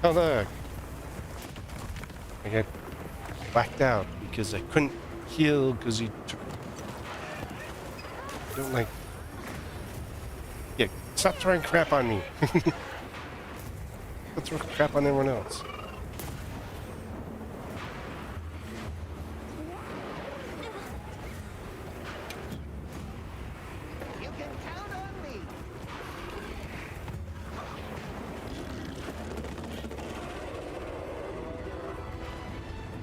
Oh look! I got whacked out because I couldn't heal because he took. I don't like. Yeah, stop throwing crap on me. Don't throw crap on everyone else. You can count on me.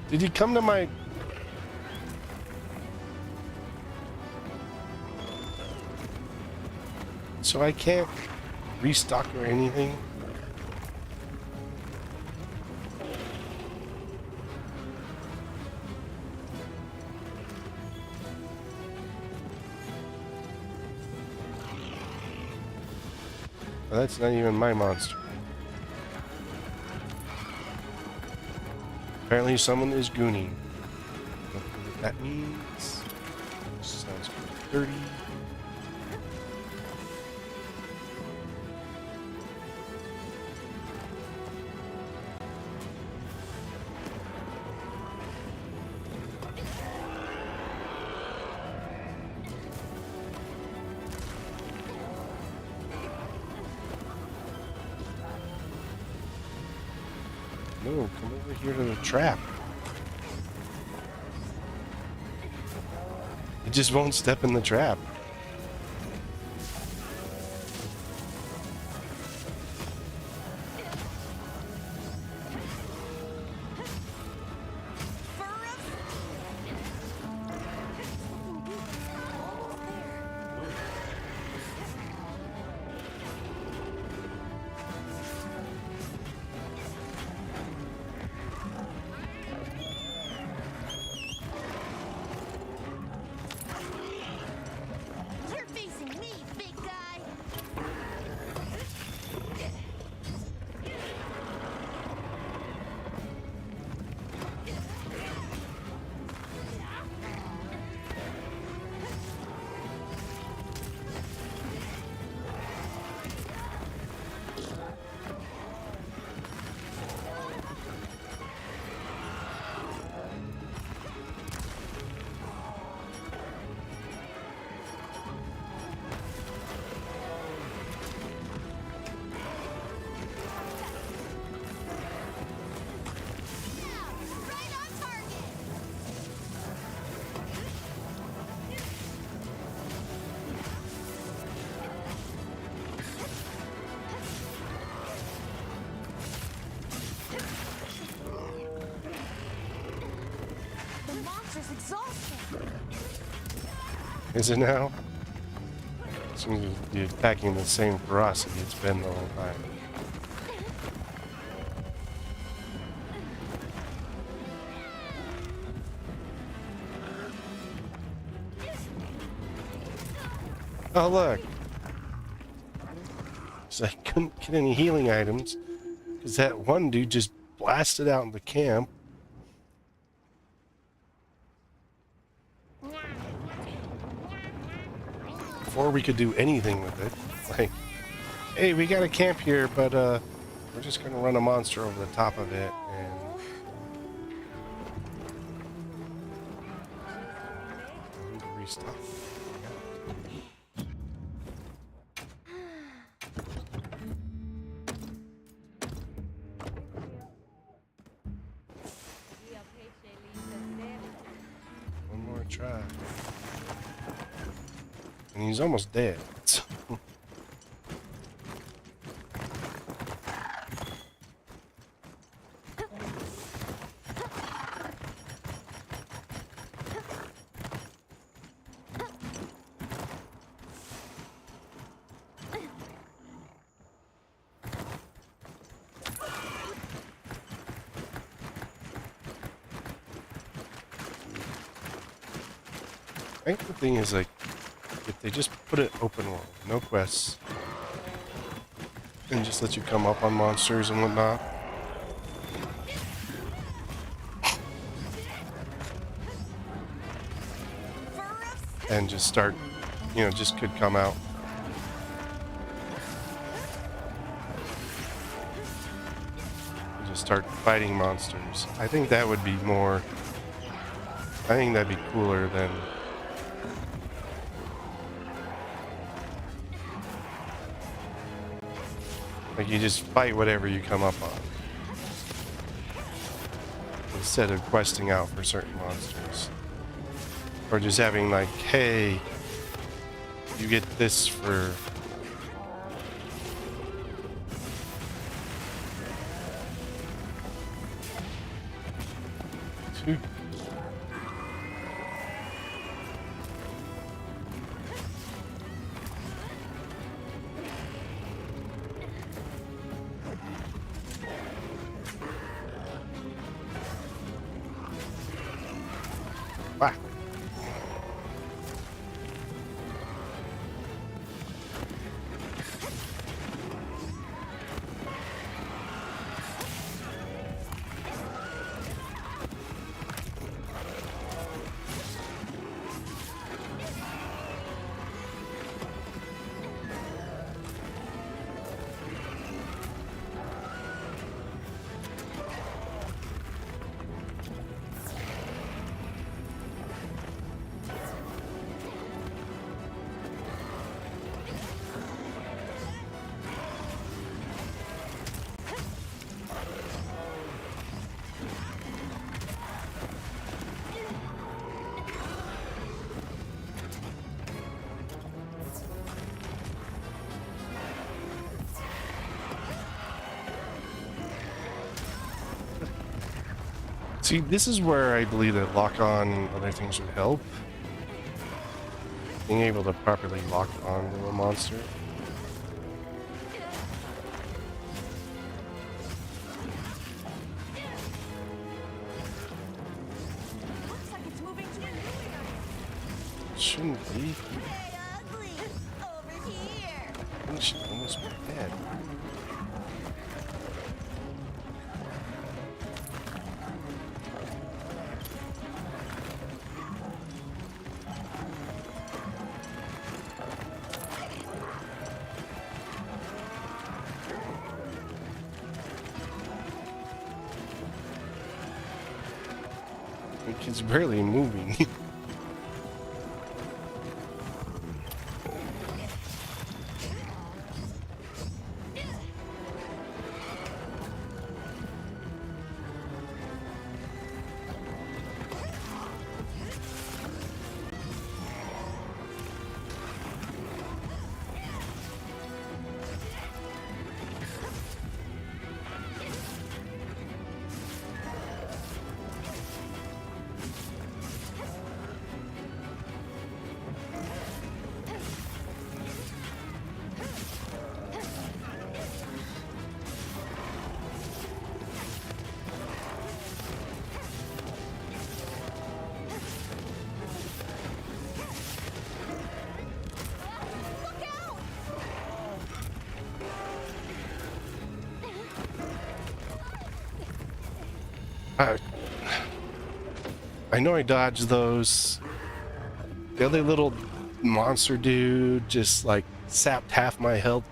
Did he come to my... so I can't restock or anything? Well, that's not even my monster. Apparently someone is gooning. Don't know what that means. Sounds dirty. No, come over here to the trap. He just won't step in the trap. You're facing me, big guy. Right on target. The monster's exhausted. Is it now? Seems to be attacking the same ferocity it's been the whole time. Oh look! So I couldn't get any healing items because that one dude just blasted out in the camp. Before we could do anything with it. Like, hey, we got a camp here, but we're just gonna run a monster over the top of it and we need to restock. One more try. And he's almost dead. So. I think the thing is, like, if they just put it open world, no quests, and just let you come up on monsters and whatnot, and just start, you know, just could come out. And just start fighting monsters. I think that would be more, I think that'd be cooler than like you just fight whatever you come up on. Instead of questing out for certain monsters. Or just having like, hey, you get this for two. See, this is where I believe that lock on and other things would help. Being able to properly lock on to a monster. Looks like it's moving to Shouldn't be. Hey, ugly! Over here! I should almost be dead. The kid's barely moving. I know I dodged those. The other little monster dude just like sapped half my health.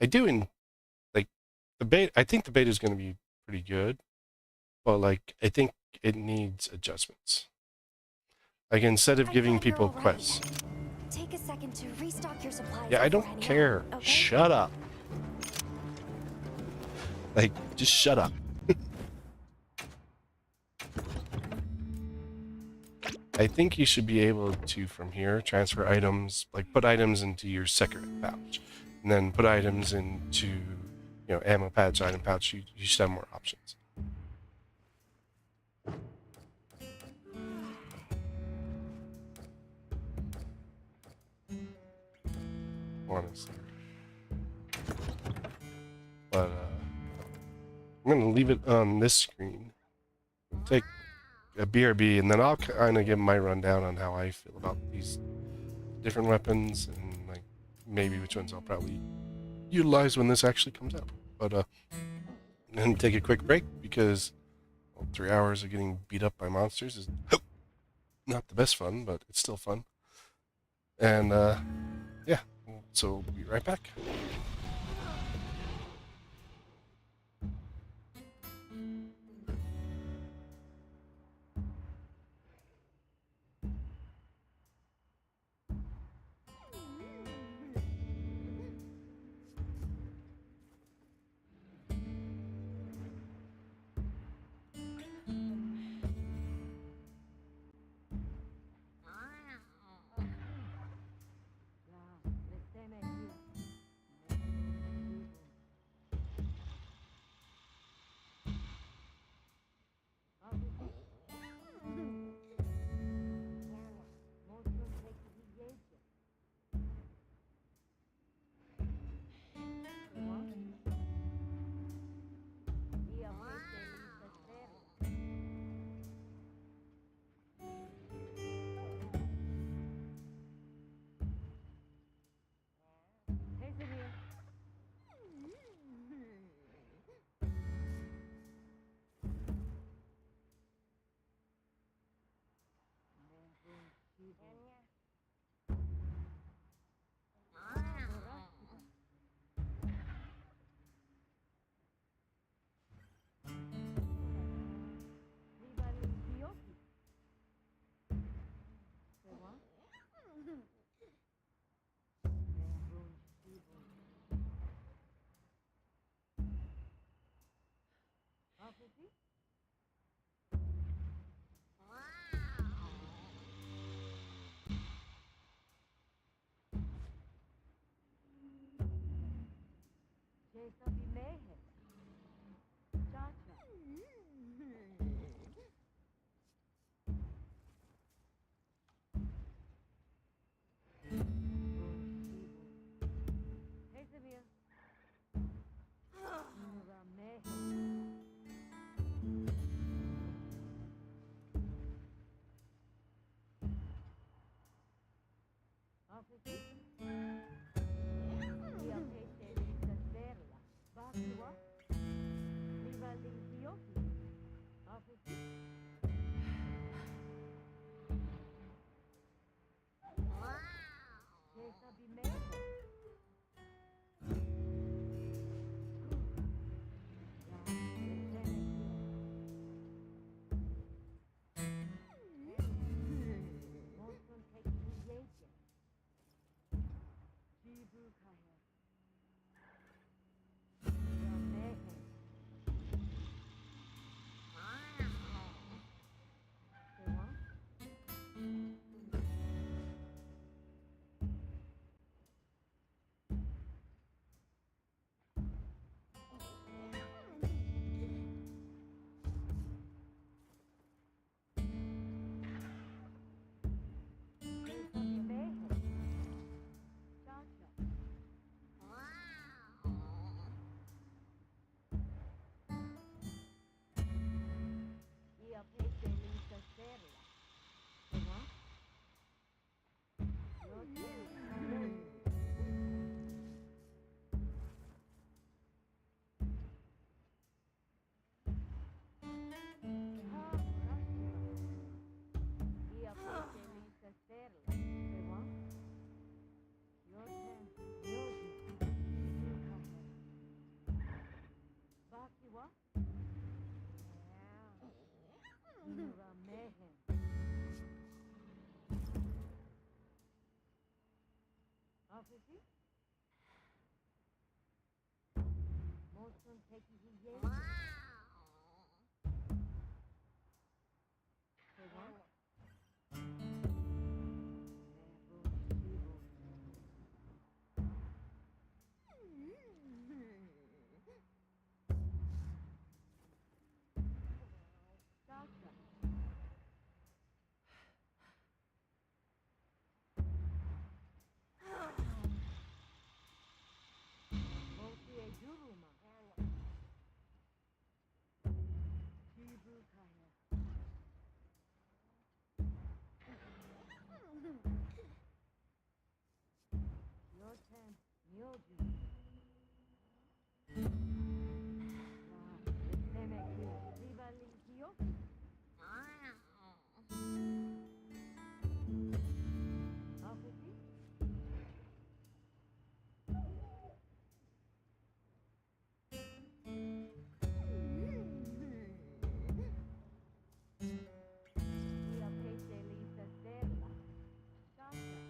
I do in like the beta. I think the beta is going to be pretty good, but like I think it needs adjustments. Like instead of I giving thought you're people all right. quests. Take a second to restock your supplies. Yeah, I before don't heading care. out, okay? Shut up. Like, just shut up. I think you should be able to, from here, transfer items, like put items into your secret pouch, and then put items into, ammo pouch, item pouch. You should have more options. Honestly. But, I'm going to leave it on this screen. Take a BRB, and then I'll kind of give my rundown on how I feel about these different weapons, and like maybe which ones I'll probably utilize when this actually comes out. But and take a quick break because 3 hours of getting beat up by monsters is not the best fun, but it's still fun. And yeah, so we'll be right back. Esa bimehe. Chacha. Hey, Samir. Ramehe. Officer. Io che te lista serla. Bakua. Rivalizioki. Officer. Esa bimehe. Officer? Motion taking his yes. Say what? Doctor. Motie Duruma. Chibu Kaya. Your turn, Myoju. Nemeki, Rivalinkyo. Officer? Io che te lista serla. Doctor.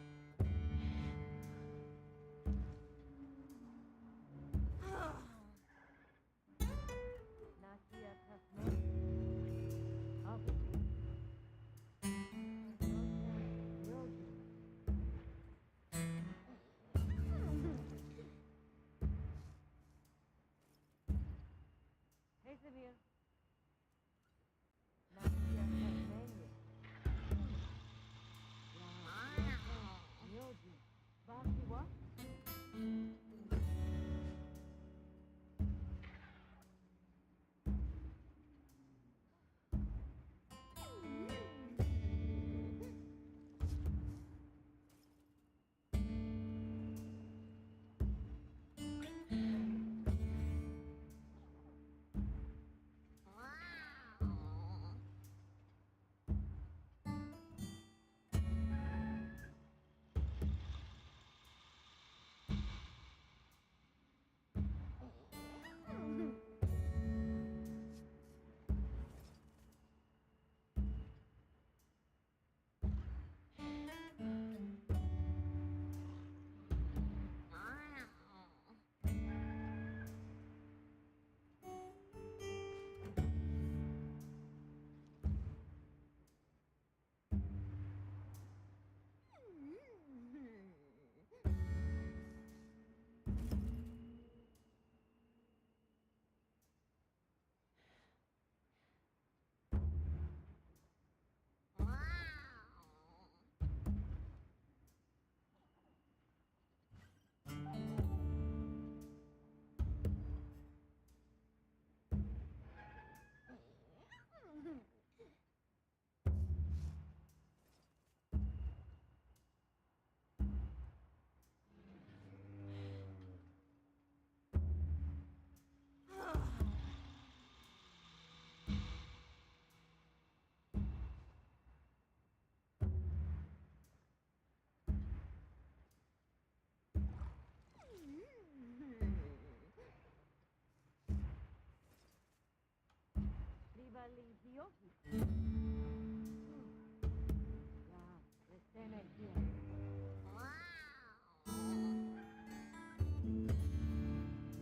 Resta energía.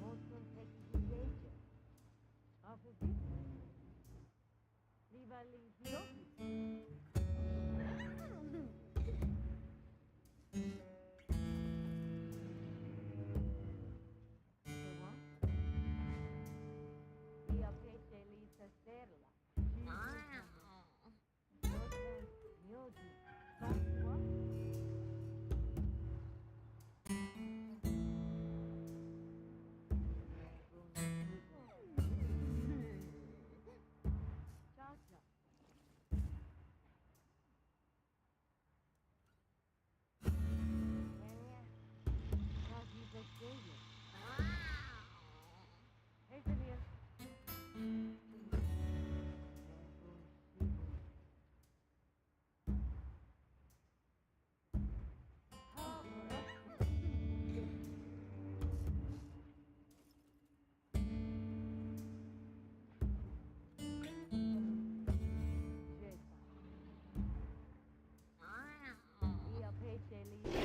Motion excitation. Opposite. Viva limpio. Io pece lisa sterla. Motion miogi. Pasqua. Ciao ciao. Quasi vecchio. Hey, Samir. Io pece lisa.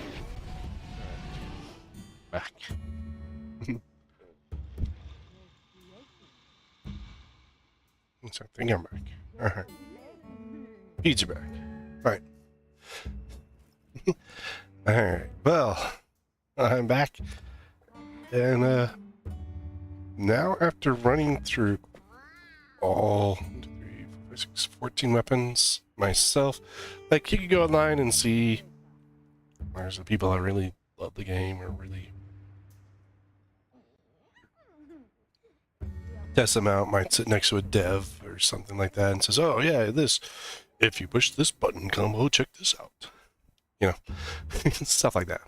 Back. So I think I'm back. Alright. Pizza back. Alright. Alright. Well, I'm back. And now after running through all 1, 2, 3, 4, 5, 6, 14 weapons myself, like you could go online and see there's the people that really love the game or really test them out, might sit next to a dev or something like that and says, oh yeah, this, if you push this button combo, check this out. You know, stuff like that.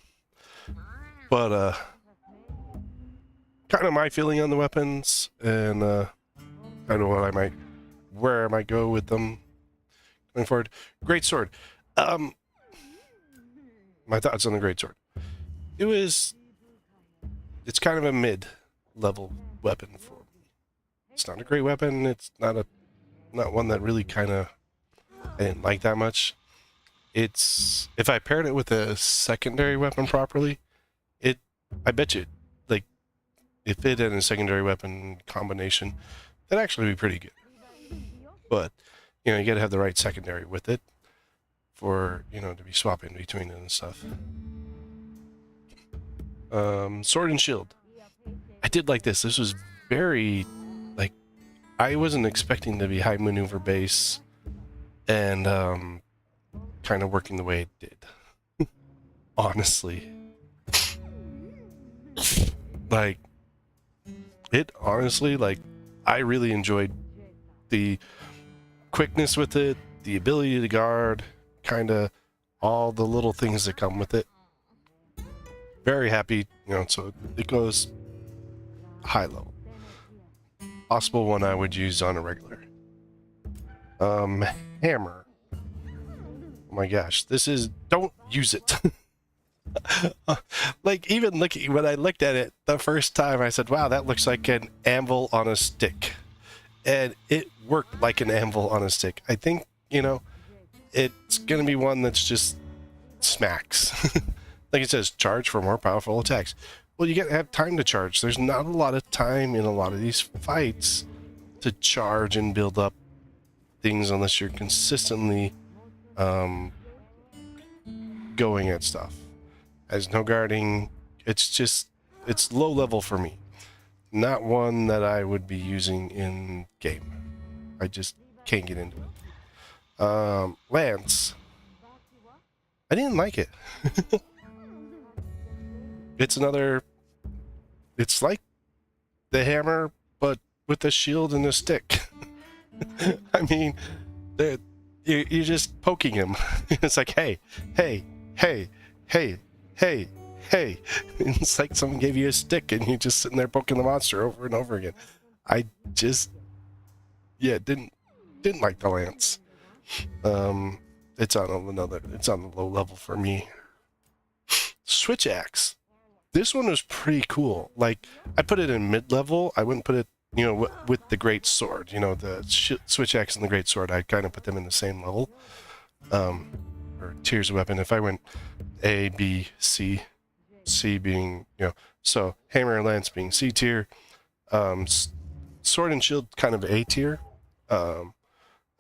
But kind of my feeling on the weapons and kind of what I might, where I might go with them going forward. Great sword. My thoughts on the great sword. It's kind of a mid-level weapon for me. It's not a great weapon. It's not one that really kind of I didn't like that much. It's, if I paired it with a secondary weapon properly, I bet you, like, if it had a secondary weapon combination, that'd actually be pretty good. But, you know, you gotta have the right secondary with it for, you know, to be swapping between it and stuff. Sword and shield. I did like this. This was very, like, I wasn't expecting to be high maneuver base and kind of working the way it did. Honestly. Like, it honestly, like, I really enjoyed the quickness with it, the ability to guard, kind of all the little things that come with it. Very happy, you know, so it goes high level. Possible one I would use on a regular. Hammer. Oh my gosh, this is, don't use it. Like, even looking, when I looked at it the first time, I said, wow, that looks like an anvil on a stick. And it worked like an anvil on a stick. I think, you know, it's going to be one that's just smacks. Like it says, charge for more powerful attacks. Well, you gotta have time to charge. There's not a lot of time in a lot of these fights to charge and build up things unless you're consistently going at stuff. Has no guarding. It's just, it's low level for me. Not one that I would be using in game. I just can't get into it. Lance. I didn't like it. It's another, it's like the hammer, but with a shield and a stick. I mean, you're just poking him. It's like, hey, hey, hey, hey, hey, hey. It's like someone gave you a stick and you're just sitting there poking the monster over and over again. I just, yeah, didn't like the Lance. It's on the low level for me. Switch axe. This one was pretty cool. Like, I put it in mid-level. I wouldn't put it you know, with the great sword, you know, the switch axe and the great sword, I kind of put them in the same level, or tiers of weapon. If I went A, B, C, C being, you know, so hammer and lance being C tier, sword and shield kind of A tier.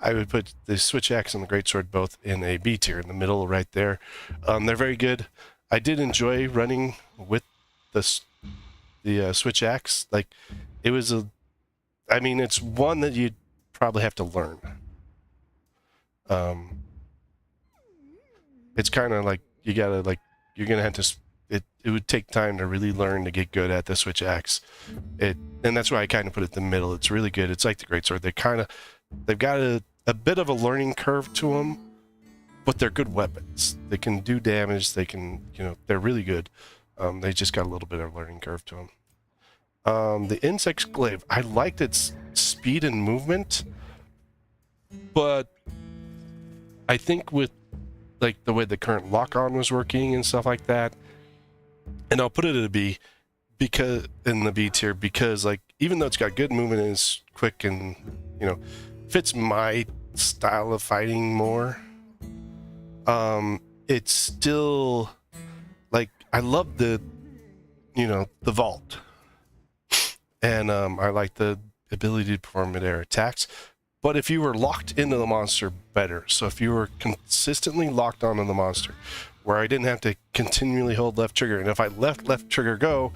I would put the switch axe and the great sword both in a B tier, in the middle right there. They're very good. I did enjoy running with the switch axe. Like, it was I mean, it's one that you'd probably have to learn. It's kind of like you're gonna have to. It would take time to really learn to get good at the switch axe. And that's why I kind of put it in the middle. It's really good. It's like the greatsword. They've got a bit of a learning curve to them, but they're good weapons. They can do damage. They can, you know, they're really good. They just got a little bit of a learning curve to them. The insect glaive, I liked its speed and movement, but I think with like the way the current lock-on was working and stuff like that, and I'll put it at a B because in the B tier, because like even though it's got good movement and is quick and, you know, fits my style of fighting more, it's still like I love the, you know, the vault, and I like the ability to perform mid-air attacks. But if you were locked into the monster, better. So if you were consistently locked onto the monster, where I didn't have to continually hold left trigger, and if I left trigger go,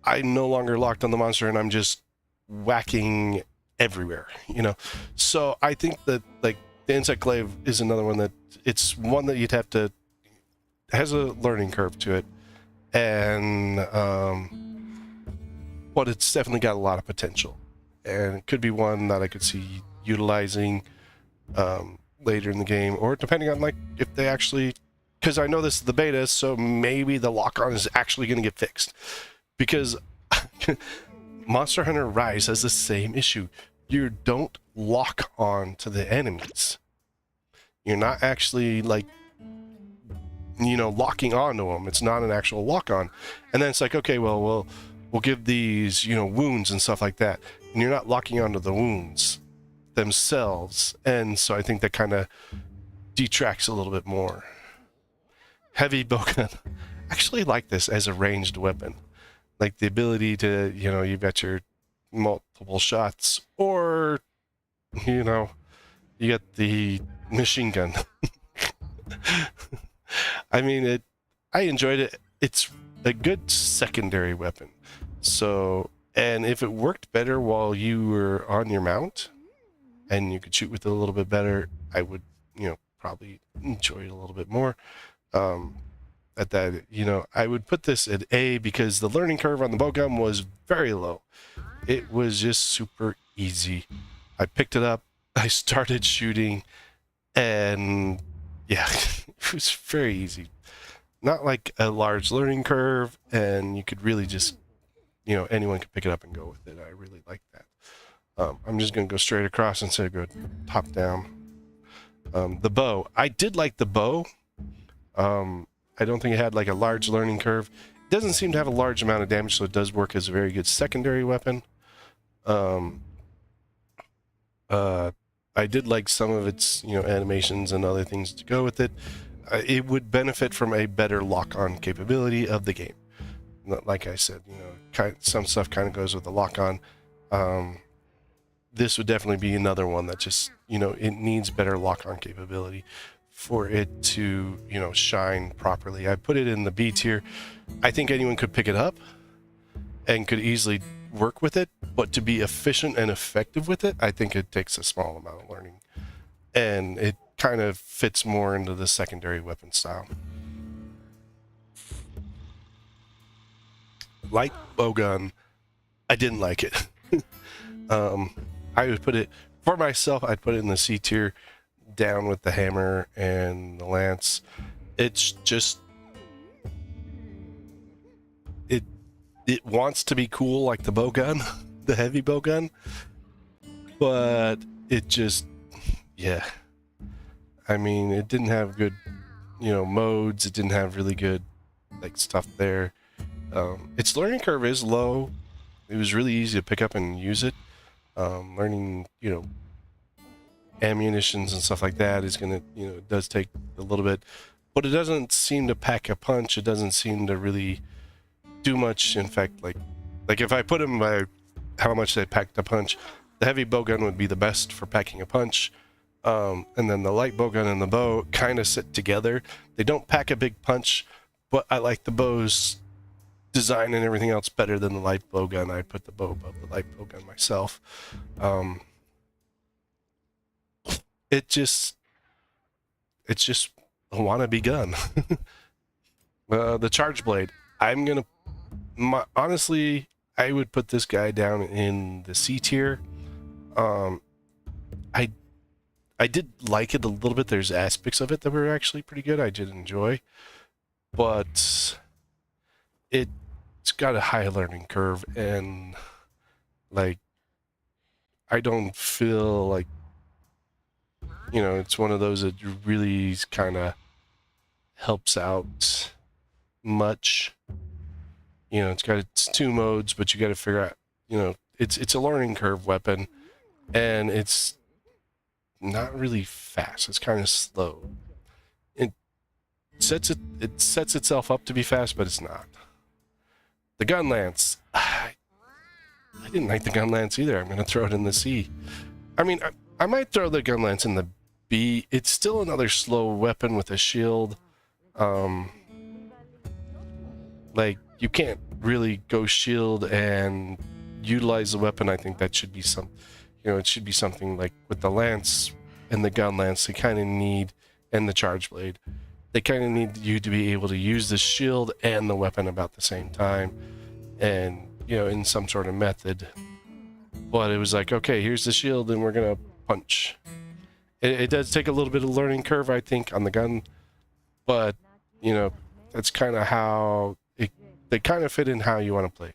I'm no longer locked on the monster and I'm just whacking everywhere, you know. So I think that like the insect glaive is another one that it's one that you'd have to, has a learning curve to it, and but it's definitely got a lot of potential, and it could be one that I could see utilizing later in the game, or depending on like if they actually, because I know this is the beta, so maybe the lock-on is actually going to get fixed, because Monster Hunter Rise has the same issue. You don't lock on to the enemies. You're not actually like, you know, locking onto them. It's not an actual lock-on. And then it's like, okay, well, we'll give these, you know, wounds and stuff like that. And you're not locking onto the wounds themselves. And so I think that kind of detracts a little bit more. Heavy bowgun. I actually like this as a ranged weapon. Like the ability to, you know, you've got your multiple shots, or, you know, you got the machine gun. I mean, I enjoyed it. It's a good secondary weapon. So, and if it worked better while you were on your mount and you could shoot with it a little bit better, I would, you know, probably enjoy it a little bit more. At that, you know, I would put this at A because the learning curve on the bowgun was very low. It was just super easy. I picked it up, I started shooting, and yeah, it was very easy. Not like a large learning curve, and you could really just, you know, anyone could pick it up and go with it. I really like that. I'm just going to go straight across instead of go top down. The bow. I did like the bow. I don't think it had like a large learning curve. It doesn't seem to have a large amount of damage, so it does work as a very good secondary weapon. I did like some of its, you know, animations and other things to go with it. It would benefit from a better lock-on capability of the game. Like I said, you know, some stuff kind of goes with the lock-on. This would definitely be another one that just, you know, it needs better lock-on capability for it to, you know, shine properly. I put it in the B tier. I think anyone could pick it up and could easily work with it, but to be efficient and effective with it, I think it takes a small amount of learning, and it kind of fits more into the secondary weapon style. Light bowgun, I didn't like it. I would put it, for myself, I'd put it in the C tier, down with the hammer and the lance. It's just, it wants to be cool like the bowgun, the heavy bowgun, but it just, yeah. I mean, it didn't have good, you know, modes. It didn't have really good like stuff there. Its learning curve is low. It was really easy to pick up and use it. Learning, ammunitions and stuff like that is gonna, it does take a little bit, but it doesn't seem to pack a punch. It doesn't seem to really do much. In fact, like if I put them by how much they packed a punch, the heavy bowgun would be the best for packing a punch. And then the light bowgun and the bow kind of sit together. They don't pack a big punch, but I like the bow's design and everything else better than the light bowgun. I put the bow above the light bowgun myself. It's just a wannabe gun. The charge blade. Honestly, I would put this guy down in the C tier. I did like it a little bit. There's aspects of it that were actually pretty good. I did enjoy, but it's got a high learning curve, and like I don't feel like it's one of those that really kind of helps out much. It's got its 2 modes, but you got to figure out, it's a learning curve weapon, and it's not really fast. It's kind of slow. It sets itself up to be fast, but it's not. The gun lance. I didn't like the gun lance either. I'm going to throw it in the C. I mean, I might throw the gun lance in the B. It's still another slow weapon with a shield. Like, you can't really go shield and utilize the weapon. I think that should be it should be something like with the lance and the gun lance, they kind of need, and the charge blade, they kind of need you to be able to use the shield and the weapon about the same time, and in some sort of method. But it was like, okay, here's the shield and we're gonna punch. It does take a little bit of learning curve, I think, on the gun, but that's kind of how they kind of fit in how you want to play.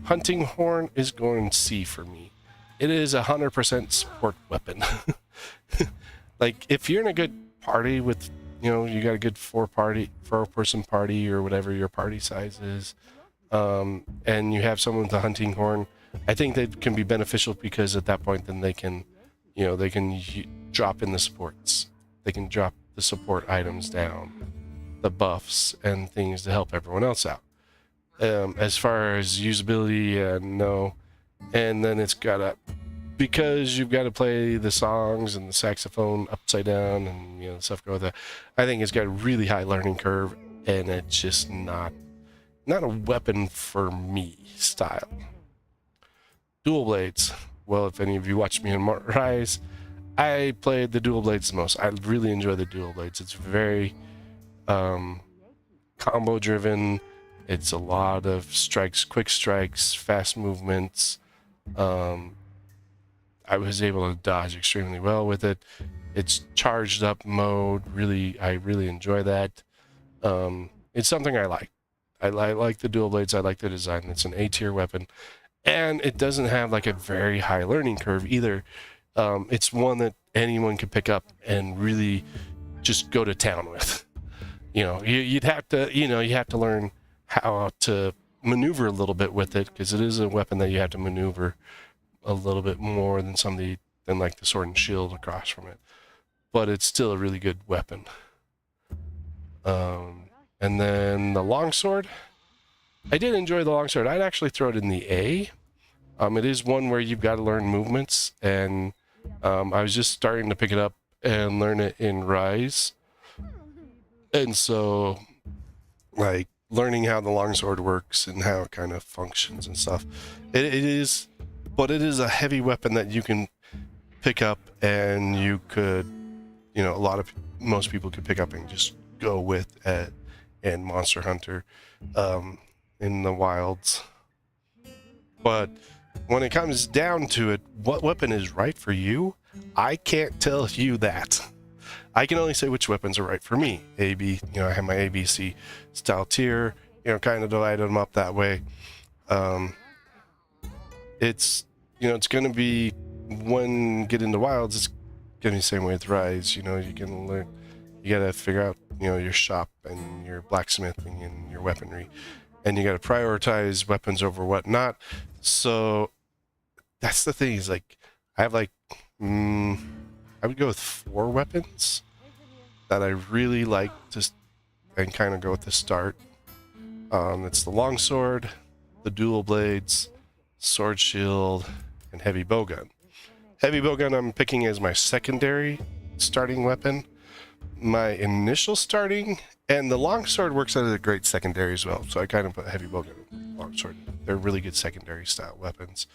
Hunting horn is going C for me. It is 100% support weapon. Like, if you're in a good party with, you got a good 4-person party or whatever your party size is, and you have someone with a hunting horn, I think that can be beneficial, because at that point, then they can, they can drop in the supports. They can drop the support items down, the buffs and things to help everyone else out. As far as usability, no. And then it's got because you've got to play the songs and the saxophone upside down and stuff go with that. I think it's got a really high learning curve, and it's just not a weapon for me style. Dual blades. Well, if any of you watched me in Rise, I played the dual blades the most. I really enjoy the dual blades. It's very combo driven. It's a lot of strikes, quick strikes, fast movements. I was able to dodge extremely well with it. It's charged up mode. I really enjoy that. It's something I like. I like the dual blades. I like the design. It's an A tier weapon, and it doesn't have like a very high learning curve either. It's one that anyone could pick up and really just go to town with. You'd have to learn how to maneuver a little bit with it, because it is a weapon that you have to maneuver a little bit more than like the sword and shield across from it. But it's still a really good weapon. And then the longsword. I did enjoy the longsword. I'd actually throw it in the A. It is one where you've got to learn movements, and I was just starting to pick it up and learn it in Rise. And so, like, learning how the longsword works and how it kind of functions and stuff. It is a heavy weapon that you can pick up, and you could, most people could pick up and just go with in Monster Hunter, in the wilds. But when it comes down to it, what weapon is right for you? I can't tell you that. I can only say which weapons are right for me. I have my ABC style tier, kind of divide them up that way. It's going to be, when you get into wilds, it's going to be the same way with Rise. You can learn, you got to figure out, your shop and your blacksmithing and your weaponry. And you got to prioritize weapons over whatnot. So that's the thing is like I have like I would go with 4 weapons that I really like to and kind of go with the start. It's the longsword, the dual blades, sword shield, and heavy bowgun. Heavy bowgun I'm picking as my secondary starting weapon. My initial starting, and the longsword works as a great secondary as well. So I kind of put heavy bowgun and longsword. They're really good secondary style weapons.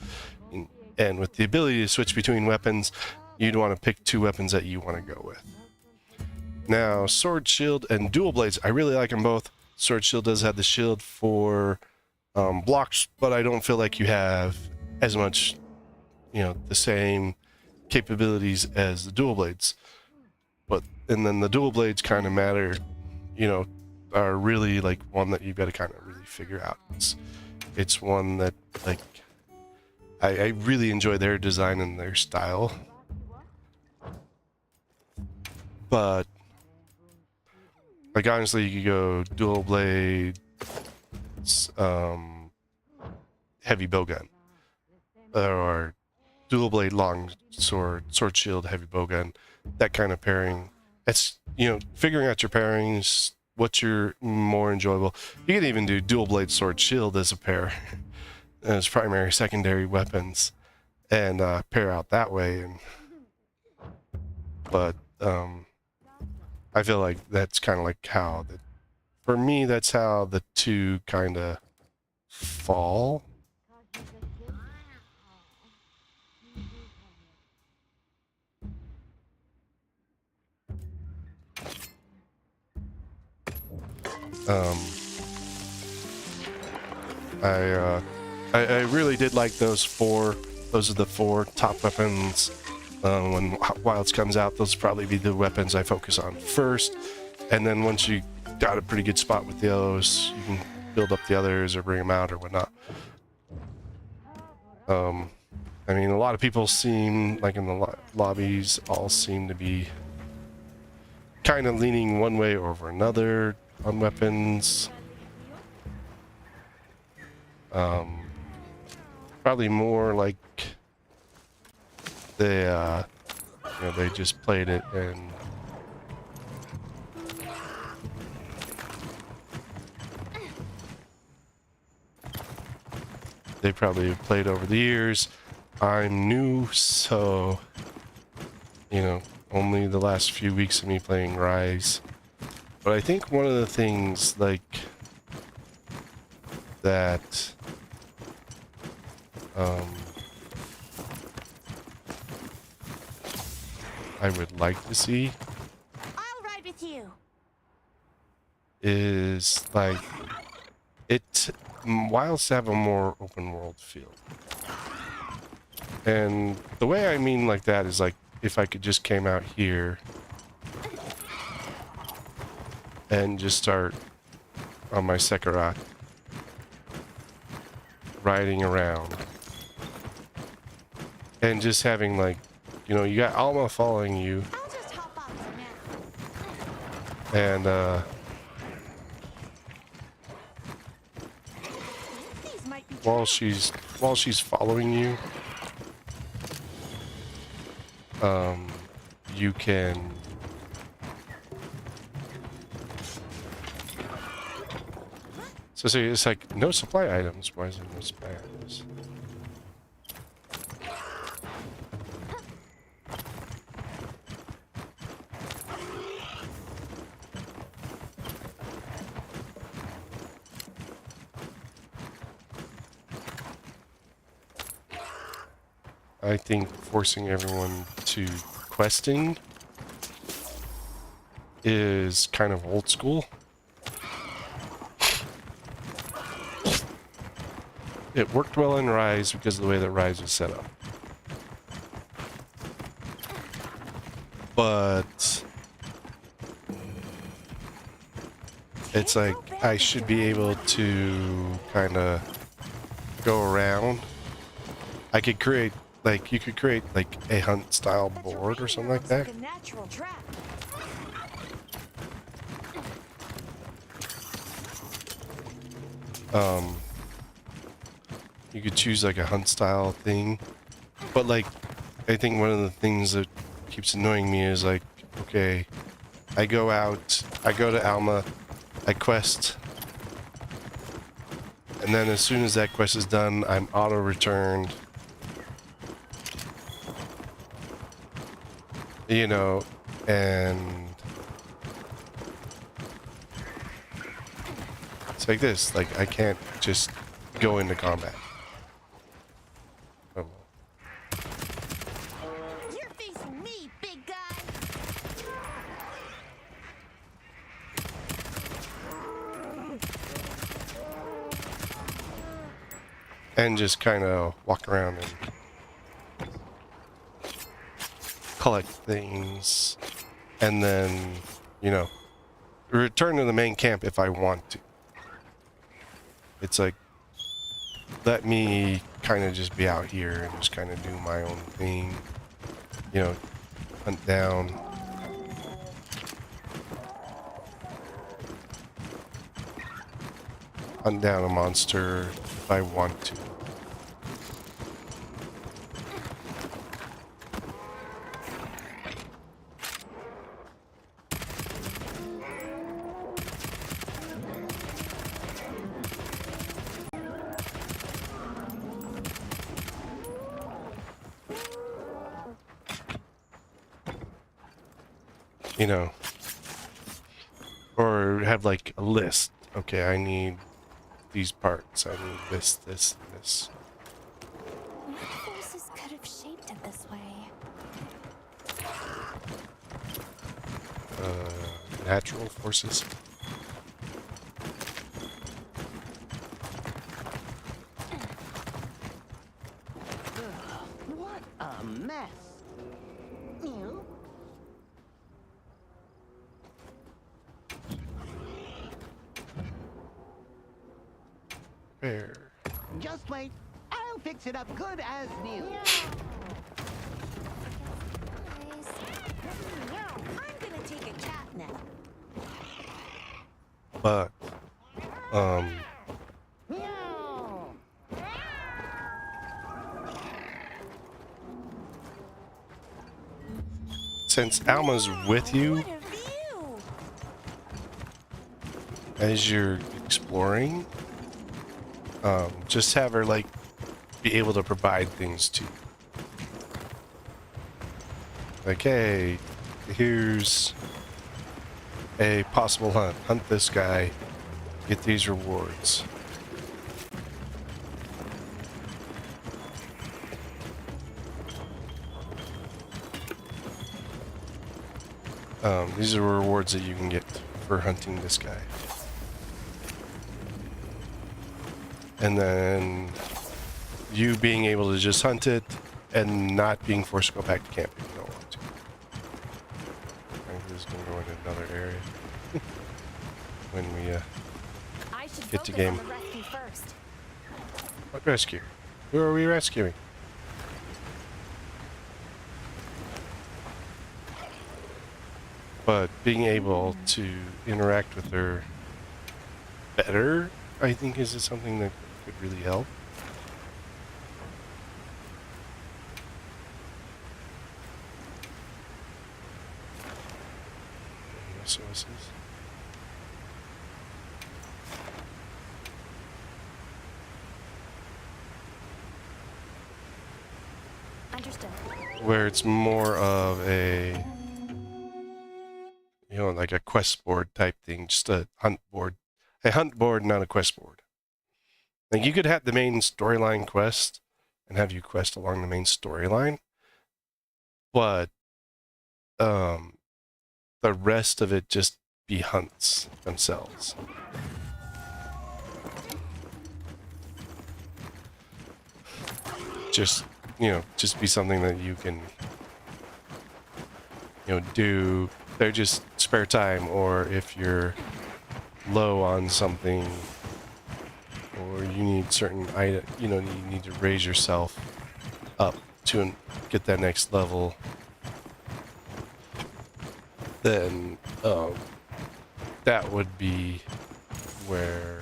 And with the ability to switch between weapons, you'd want to pick 2 weapons that you want to go with. Now, sword, shield, and dual blades, I really like them both. Sword shield does have the shield for blocks, but I don't feel like you have as much, the same capabilities as the dual blades. And then the dual blades kind of matter, are really like one that you've got to kind of really figure out. It's one that like I really enjoy their design and their style, but like honestly, you could go dual blade, heavy bowgun, or dual blade long sword shield, heavy bowgun. That kind of pairing. It's figuring out your pairings, what's your more enjoyable. You can even do dual blade sword shield as a pair, as primary secondary weapons, and pair out that way. But I feel like that's kind of like how for me that's how the 2 kind of fall. I really did like those 4. Those are the 4 top weapons. When Wilds comes out, those will probably be the weapons I focus on first. And then once you got a pretty good spot with those, you can build up the others or bring them out or whatnot. I mean, a lot of people seem, like in the lobbies, all seem to be kind of leaning one way over another on weapons. Probably more like they just played it and they probably played over the years. I'm new, so only the last few weeks of me playing Rise. But I think one of the things like that I would like to see I'll ride with you. is like Wilds have a more open world feel. And the way I mean like that is like if I could just came out here and just start on my Sekirot riding around and just having like, you got Alma following you I'll just hop on for now. and These might be while she's following you, you can so it's like no supply items. Why is there no supply items? I think forcing everyone to questing is kind of old school. It worked well in Rise because of the way that Rise was set up. But it's like I should be able to kind of go around. I could create like you could create like a hunt style board or something like that. A natural trap. You could choose like a hunt style thing. But like, I think one of the things that keeps annoying me is like, okay, I go out, I go to Alma, I quest, and then as soon as that quest is done, I'm auto-returned. You know, and it's like this, like I can't just go into combat. Oh. You're facing me, big guy. And just kind of walk around and collect things, and then, you know, return to the main camp if I want to. It's like, let me kind of just be out here and just kind of do my own thing, you know, hunt down. Hunt down a monster if I want to. You know, or have like a list. Okay, I need these parts. I need this, this, and this. What forces could have shaped it this way? Natural forces. What a mess. Mew. Fair. Just wait. I'll fix it up good as new. Guys, I'm gonna take a cat nap. But, since Alma's with you What a view! as you're exploring, just have her like be able to provide things to you. Like, hey, here's a possible hunt. Hunt this guy. Get these rewards. These are rewards that you can get for hunting this guy. And then you being able to just hunt it and not being forced to go back to camp if you don't want to. I think this is going to go into another area when we I should Get to focus game. on the rescue first. what rescue? Who are we rescuing? But being able to interact with her better, I think, is something that could really help. Resources. Understood. Where it's more of a, you know, like a quest board type thing, just a hunt board. A hunt board, not a quest board. Like, you could have the main storyline quest and have you quest along the main storyline, but the rest of it just be hunts themselves. Just, you know, just be something that you can, you know, do. They're just spare time, or if you're low on something, or you need certain item, you know, you need to raise yourself up to get that next level, then that would be where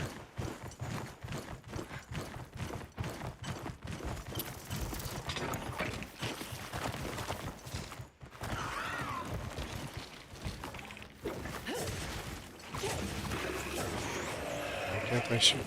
I should.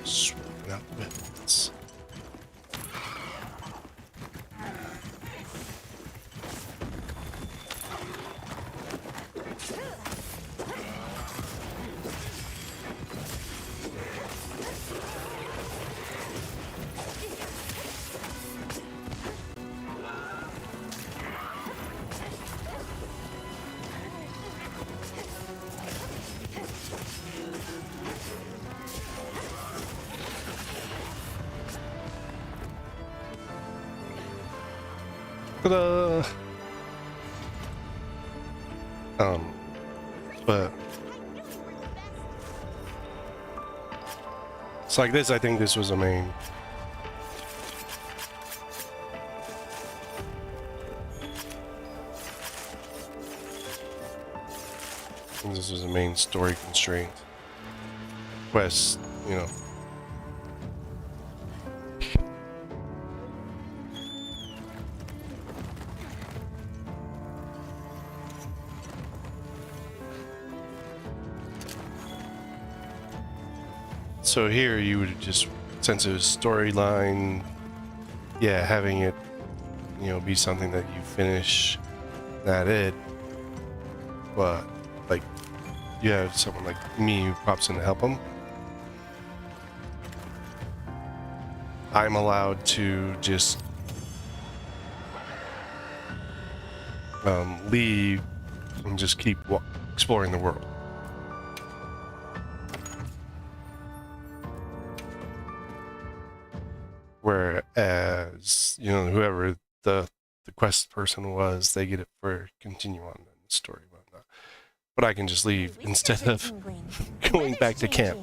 Swapping out weapons. Ta-da! But it's like this. I think this was a main. I think this was a main story constraint. Quest, you know. So here you would just, since it was storyline, yeah, having it, you know, be something that you finish, that it. But like, you have someone like me who pops in to help them. I'm allowed to just leave and just keep exploring the world. Whereas, you know, whoever the quest person was, they get it for continue on in the story. But I can just leave instead of going back to camp.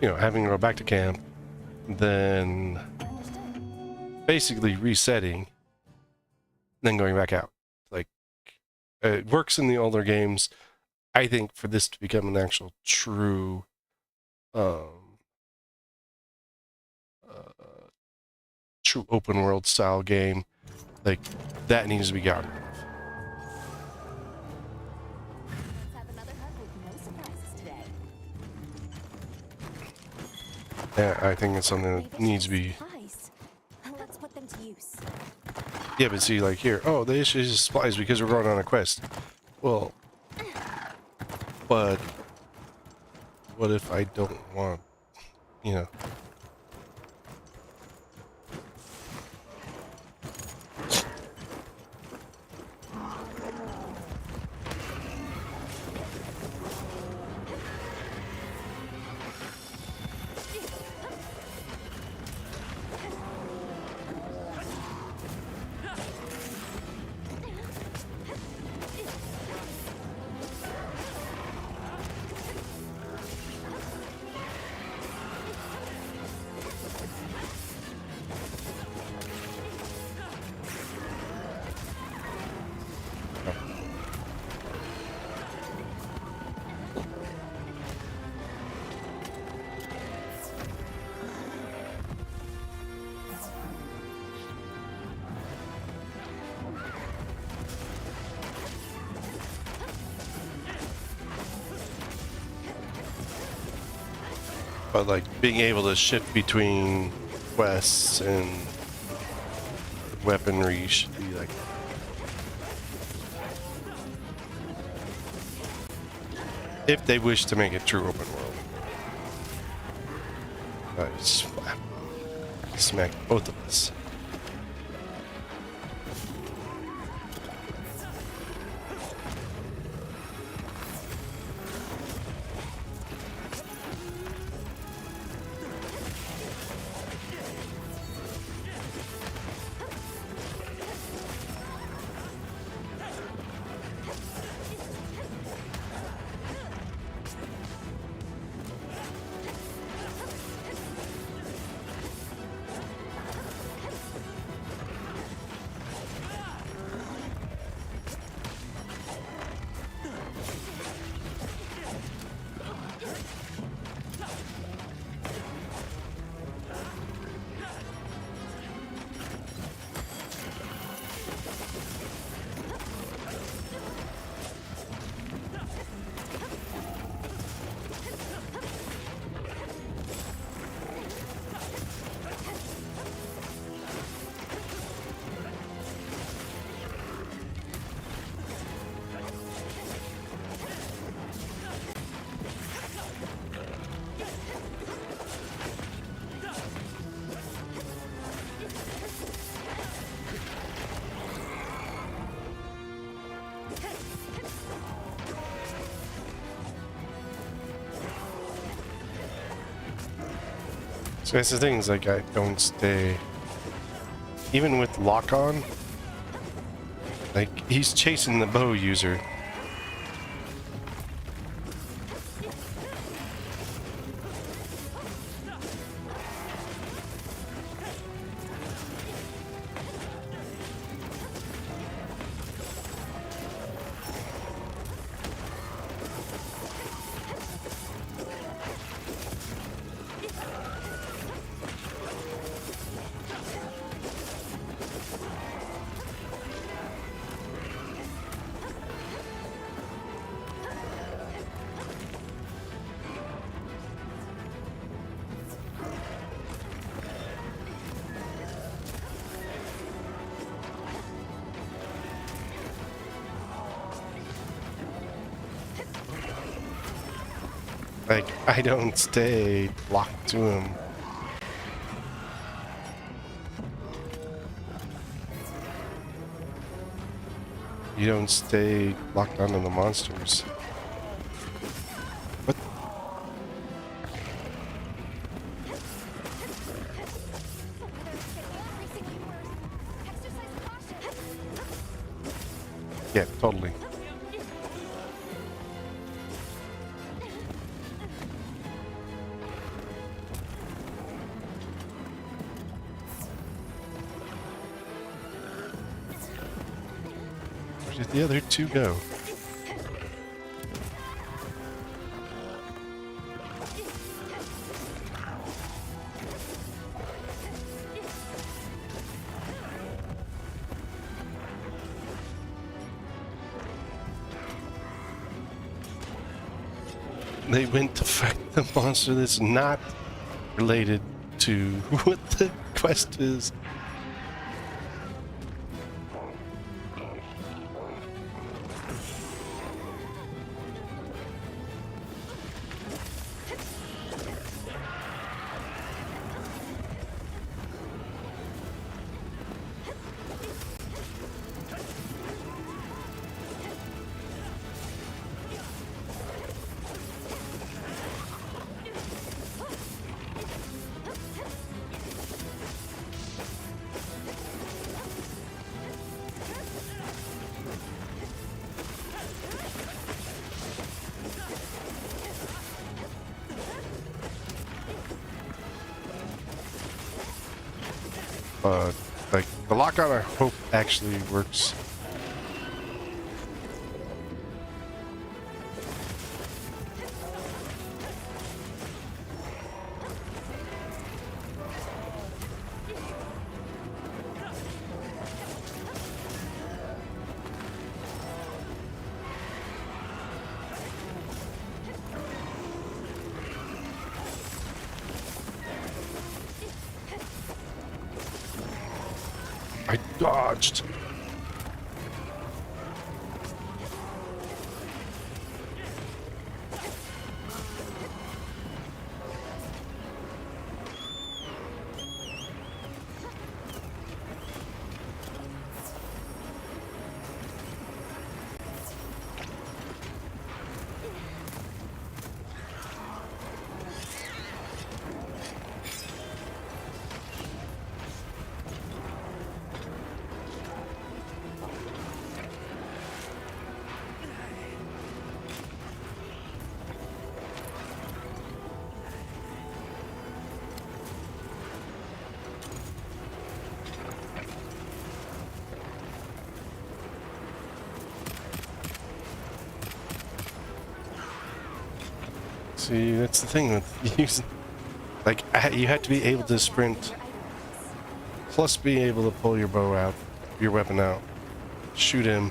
You know, having to go back to camp, then basically resetting, then going back out. Like, it works in the older games. I think for this to become an actual true true open world style game, like, that needs to be gotten rid of. Let's have another hug with no surprises today. Yeah, I think it's something that needs to be. Supplies. Let's put them to use. Yeah, but see, like here, oh, the issue is supplies because we're going on a quest. Well, but what if I don't want, you know? But like being able to shift between quests and weaponry should be like if they wish to make it true open world. Smack both of us. So that's the thing, is like I don't stay even with lock on, like he's chasing the bow user. Like, I don't stay locked to him. You don't stay locked onto the monsters. What? Yeah, totally. Where did the other two go? They went to fight the monster that's not related to what the quest is. Like, the lockout, I hope, actually works. Dodged. See, that's the thing with using, like, you have to be able to sprint, plus being able to pull your bow out, your weapon out, shoot him.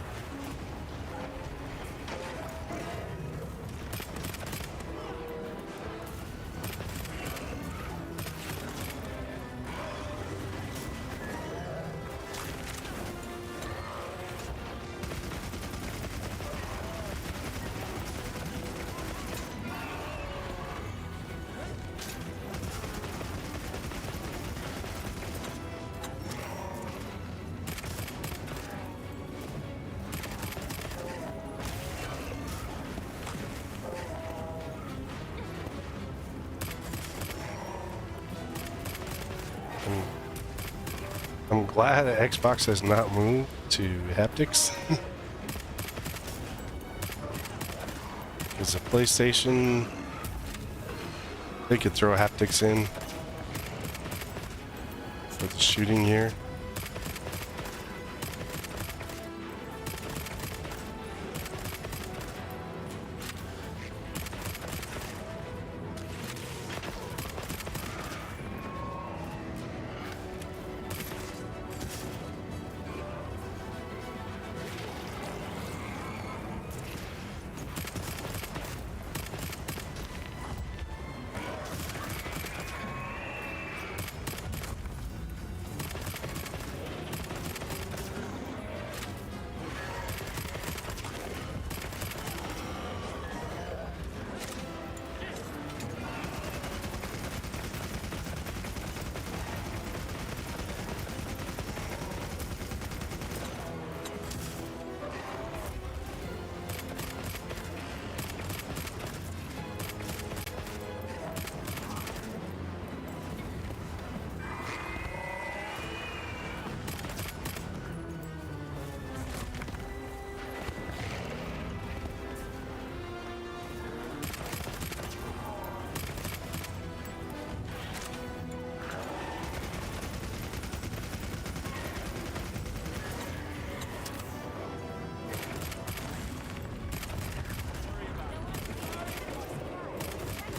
I'm glad that Xbox has not moved to haptics. Because the PlayStation, they could throw haptics in for the shooting here.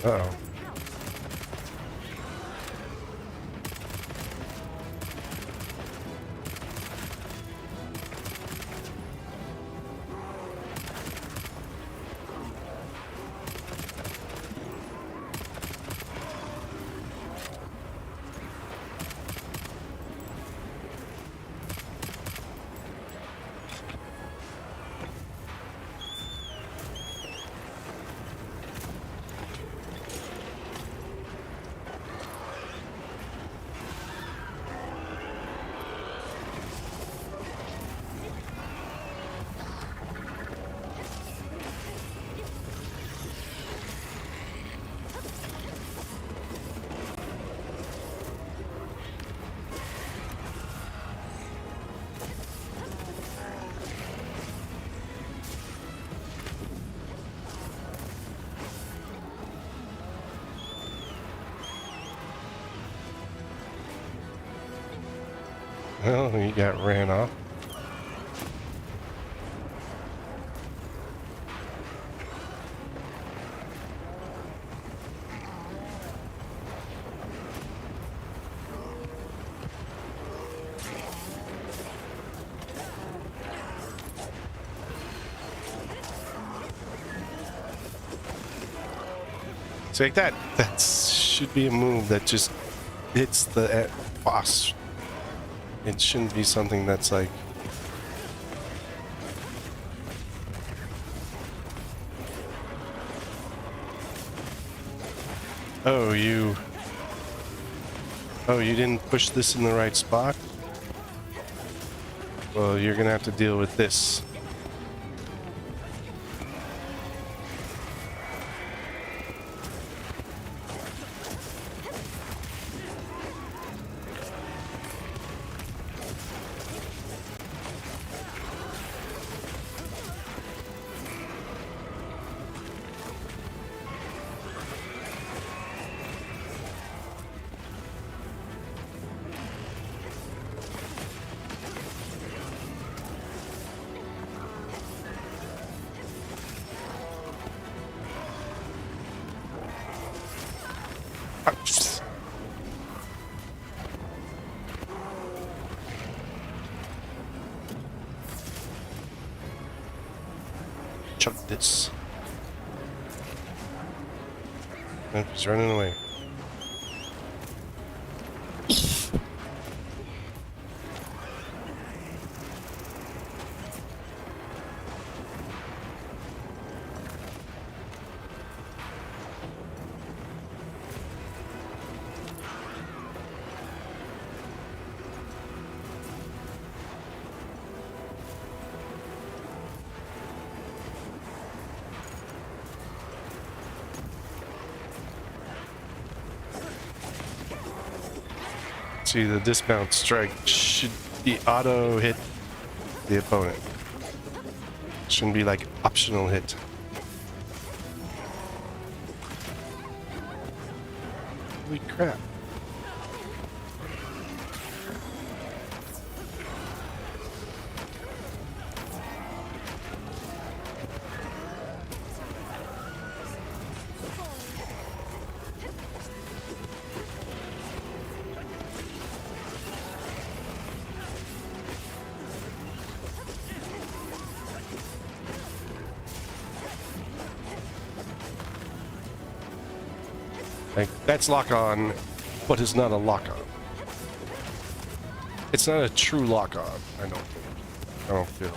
Uh-oh. Well, he got ran off. So like that should be a move that just hits the boss It shouldn't be something that's like, oh, you didn't push this in the right spot? Well, you're gonna have to deal with this. Chuck this. Oh, he's running away. See, the dismount strike should be auto hit the opponent. Shouldn't be like optional hit. Holy crap. Like, that's lock on, but it's not a lock on. It's not a true lock on, I don't think. I don't feel.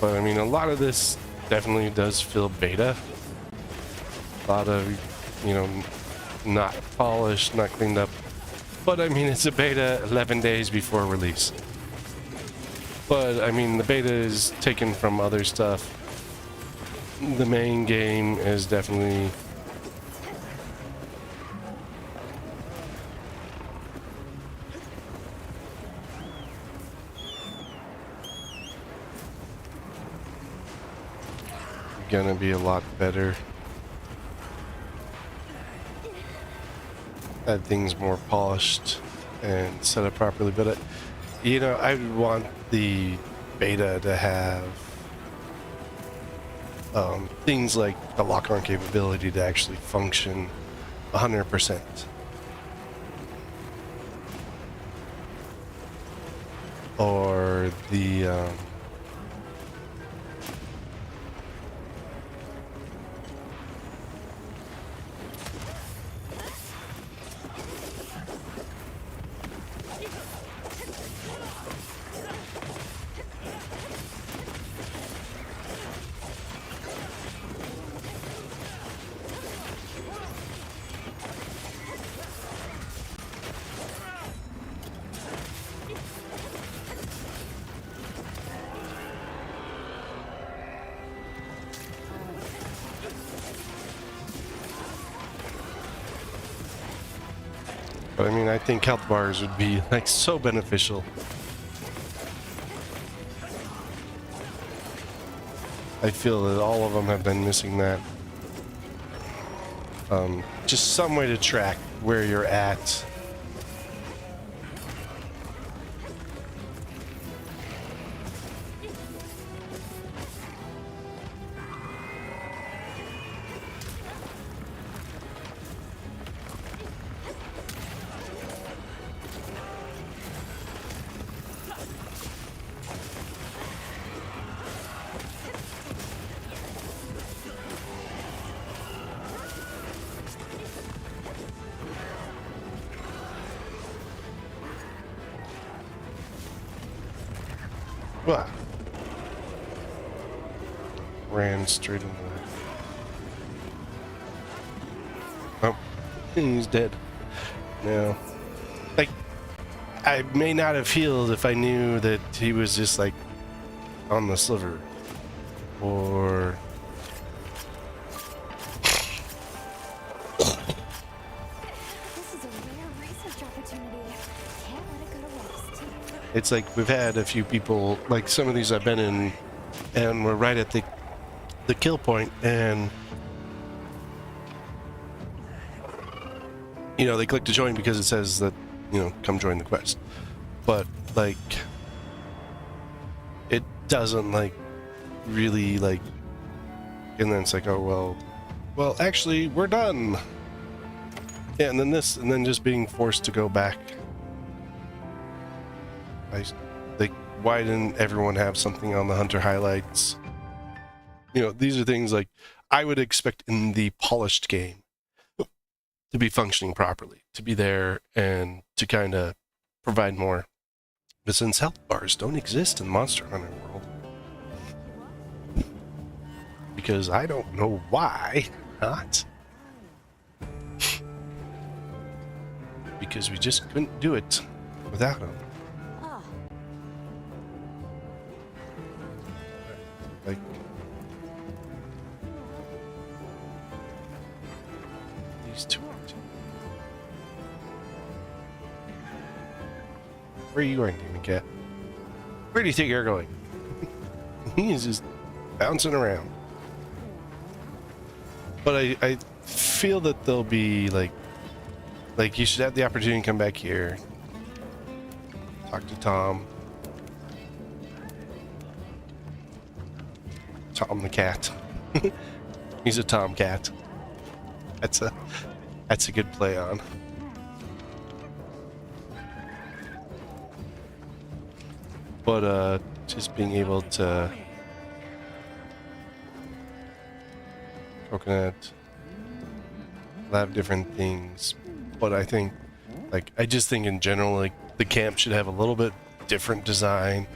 But I mean, a lot of this definitely does feel beta. A lot of, you know, not polished, not cleaned up. But I mean, it's a beta 11 days before release. But I mean, the beta is taken from other stuff. The main game is definitely gonna be a lot better. Had things more polished and set up properly, but you know, I would want the beta to have things like the lock-on capability to actually function 100%. Or the but I mean, I think health bars would be like so beneficial. I feel that all of them have been missing that. Just some way to track where you're at. Well, ran straight into that. Oh, he's dead. Now, like, I may not have healed if I knew that he was just like on the sliver, or This is a rare research opportunity. Can't let it go to waste. it's like we've had a few people, like some of these I've been in, and we're right at the kill point, and you know, they click to join because it says that, you know, come join the quest, but like it doesn't like really like, and then it's like, oh well actually we're done. Yeah, and then this, and then just being forced to go back. Like, why didn't everyone have something on the hunter highlights? You know, these are things like I would expect in the polished game to be functioning properly, to be there and to kind of provide more. But since health bars don't exist in Monster Hunter World, because I don't know why not. Because we just couldn't do it without them. Oh, Like, these two. Where are you going, Demon Cat? Where do you think you're going? He's just bouncing around. But I feel that there'll be like you should have the opportunity to come back here, talk to Tom. Tom the cat. He's a Tom cat. That's a good play on. But just being able to coconut, a lot of different things. But I think, like, I just think in general, like, the camp should have a little bit different design.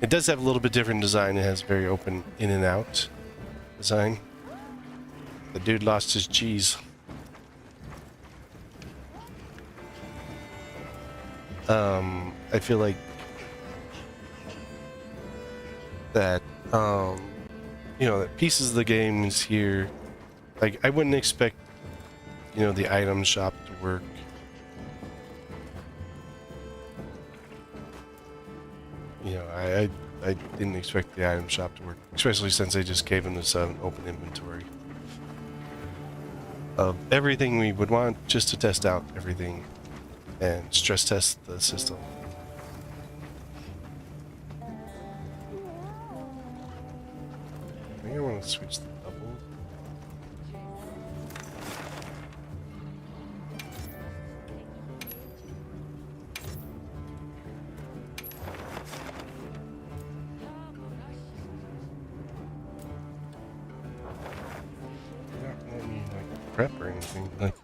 It does have a little bit different design. It has very open in and out design. The dude lost his cheese. I feel like that, you know, that pieces of the game is here. Like, I wouldn't expect, you know, the item shop to work. You know, I didn't expect the item shop to work, especially since they just gave us an open inventory of everything we would want, just to test out everything and stress test the system. I think I want to switch the double. They're not letting me like prep or anything. Like,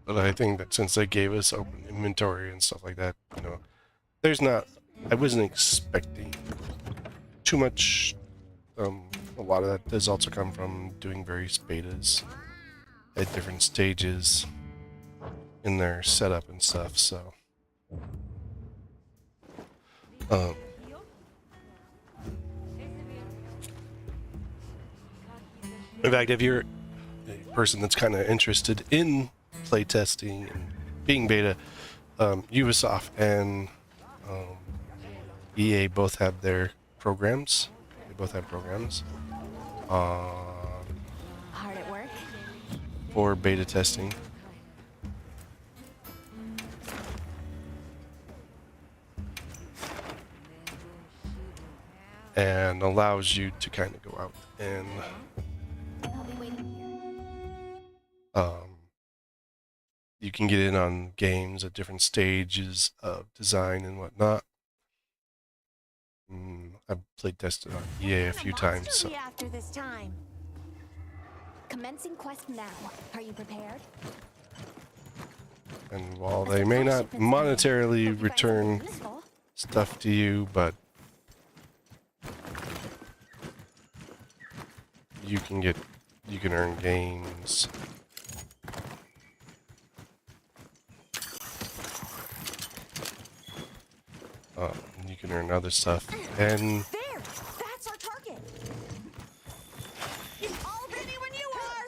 but I think that since they gave us open inventory and stuff like that, you know, there's not, I wasn't expecting too much. A lot of that does also come from doing various betas at different stages in their setup and stuff, so. In fact, if you're a person that's kind of interested in playtesting and being beta, Ubisoft and EA both have their programs. They both have programs hard at work? for beta testing. And allows you to kind of go out and I'll be waiting here. you can get in on games at different stages of design and whatnot. I've played tested on EA a few times. So. After this time. Commencing quest now. Are you prepared? And while they may not monetarily return stuff to you, but you can earn games. You can earn other stuff, and There! That's our target! All ready when you are!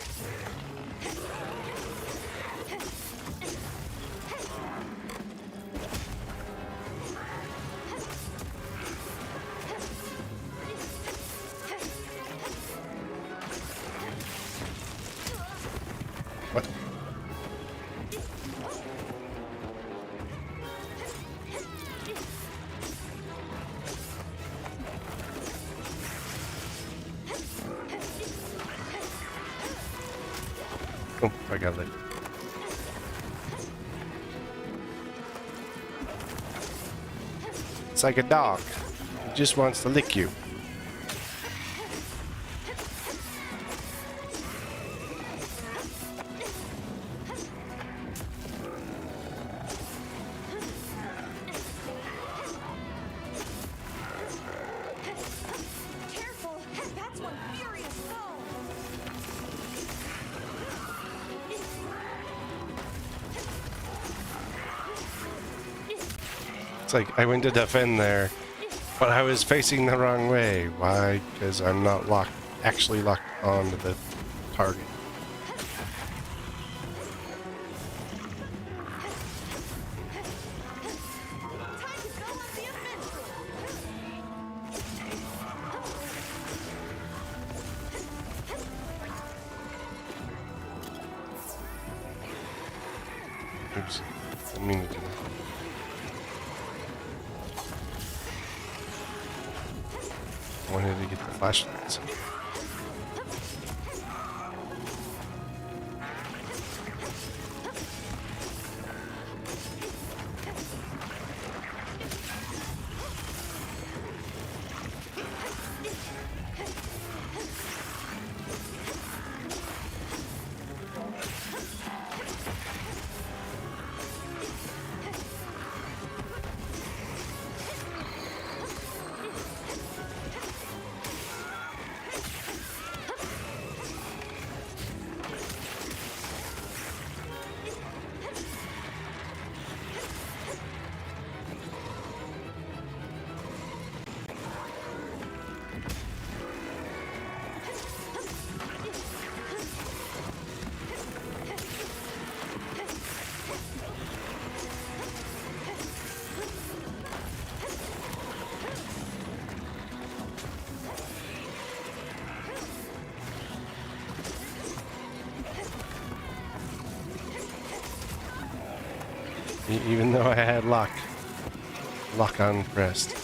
what? Oh, I got it. It's like a dog. It just wants to lick you. Careful! That's one furious foe! It's like I went to defend there, but I was facing the wrong way. Why? Because I'm not actually locked onto the target. Time to go on the adventure! Oops. Didn't mean to do that. I wanted to get the flashlights. Even though I had lock on pressed.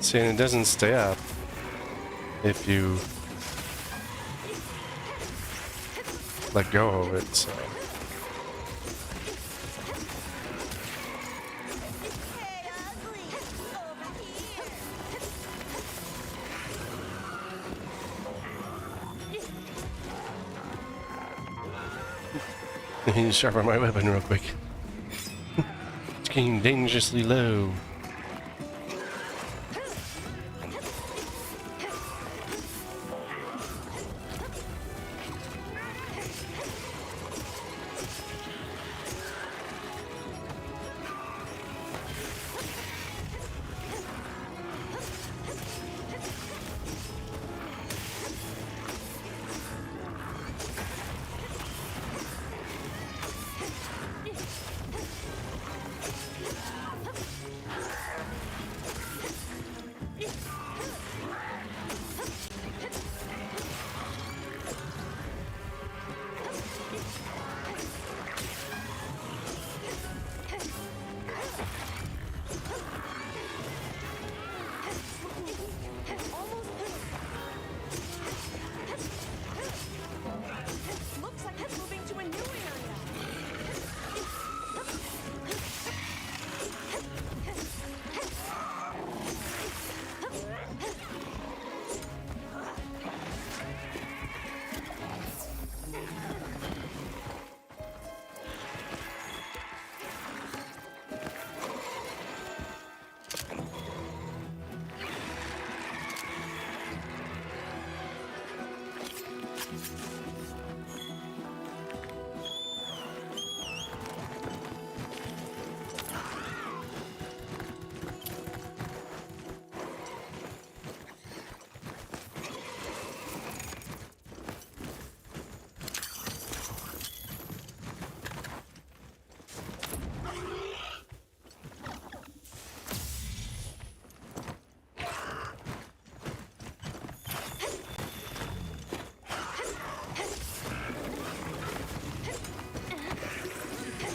See, and it doesn't stay up if you let go of it, so. Hey, ugly! Over here! I need to sharpen my weapon real quick. It's getting dangerously low.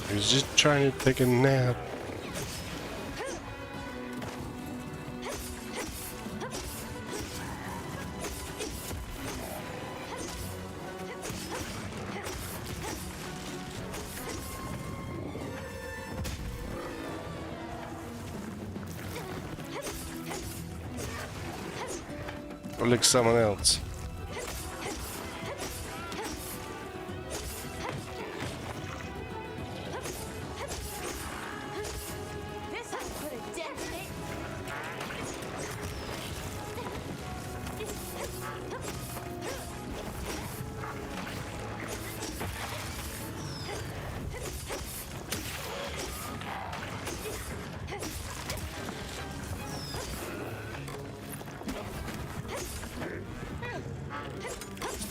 He was just trying to take a nap. Or like someone else. This has put a dent in it.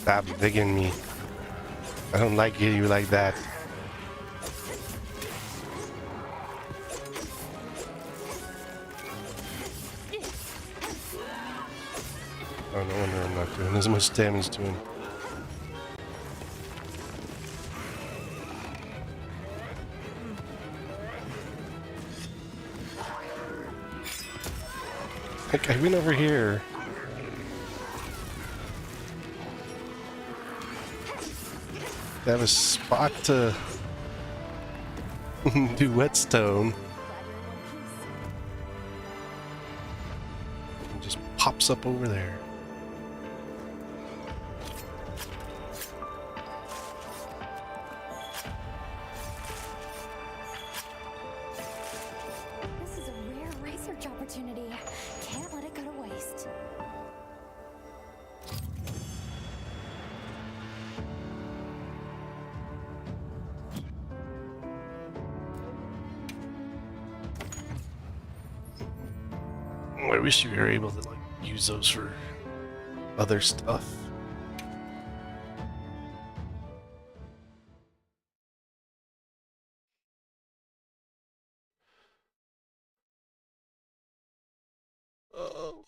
Stop digging me. I don't like you like that. Oh, no wonder I'm not doing as much damage to him. Like, I went over here. They have a spot to do whetstone. It just pops up over there. This is a rare research opportunity. Can't let it go to waste. I wish you were able to like use those for other stuff. Oh.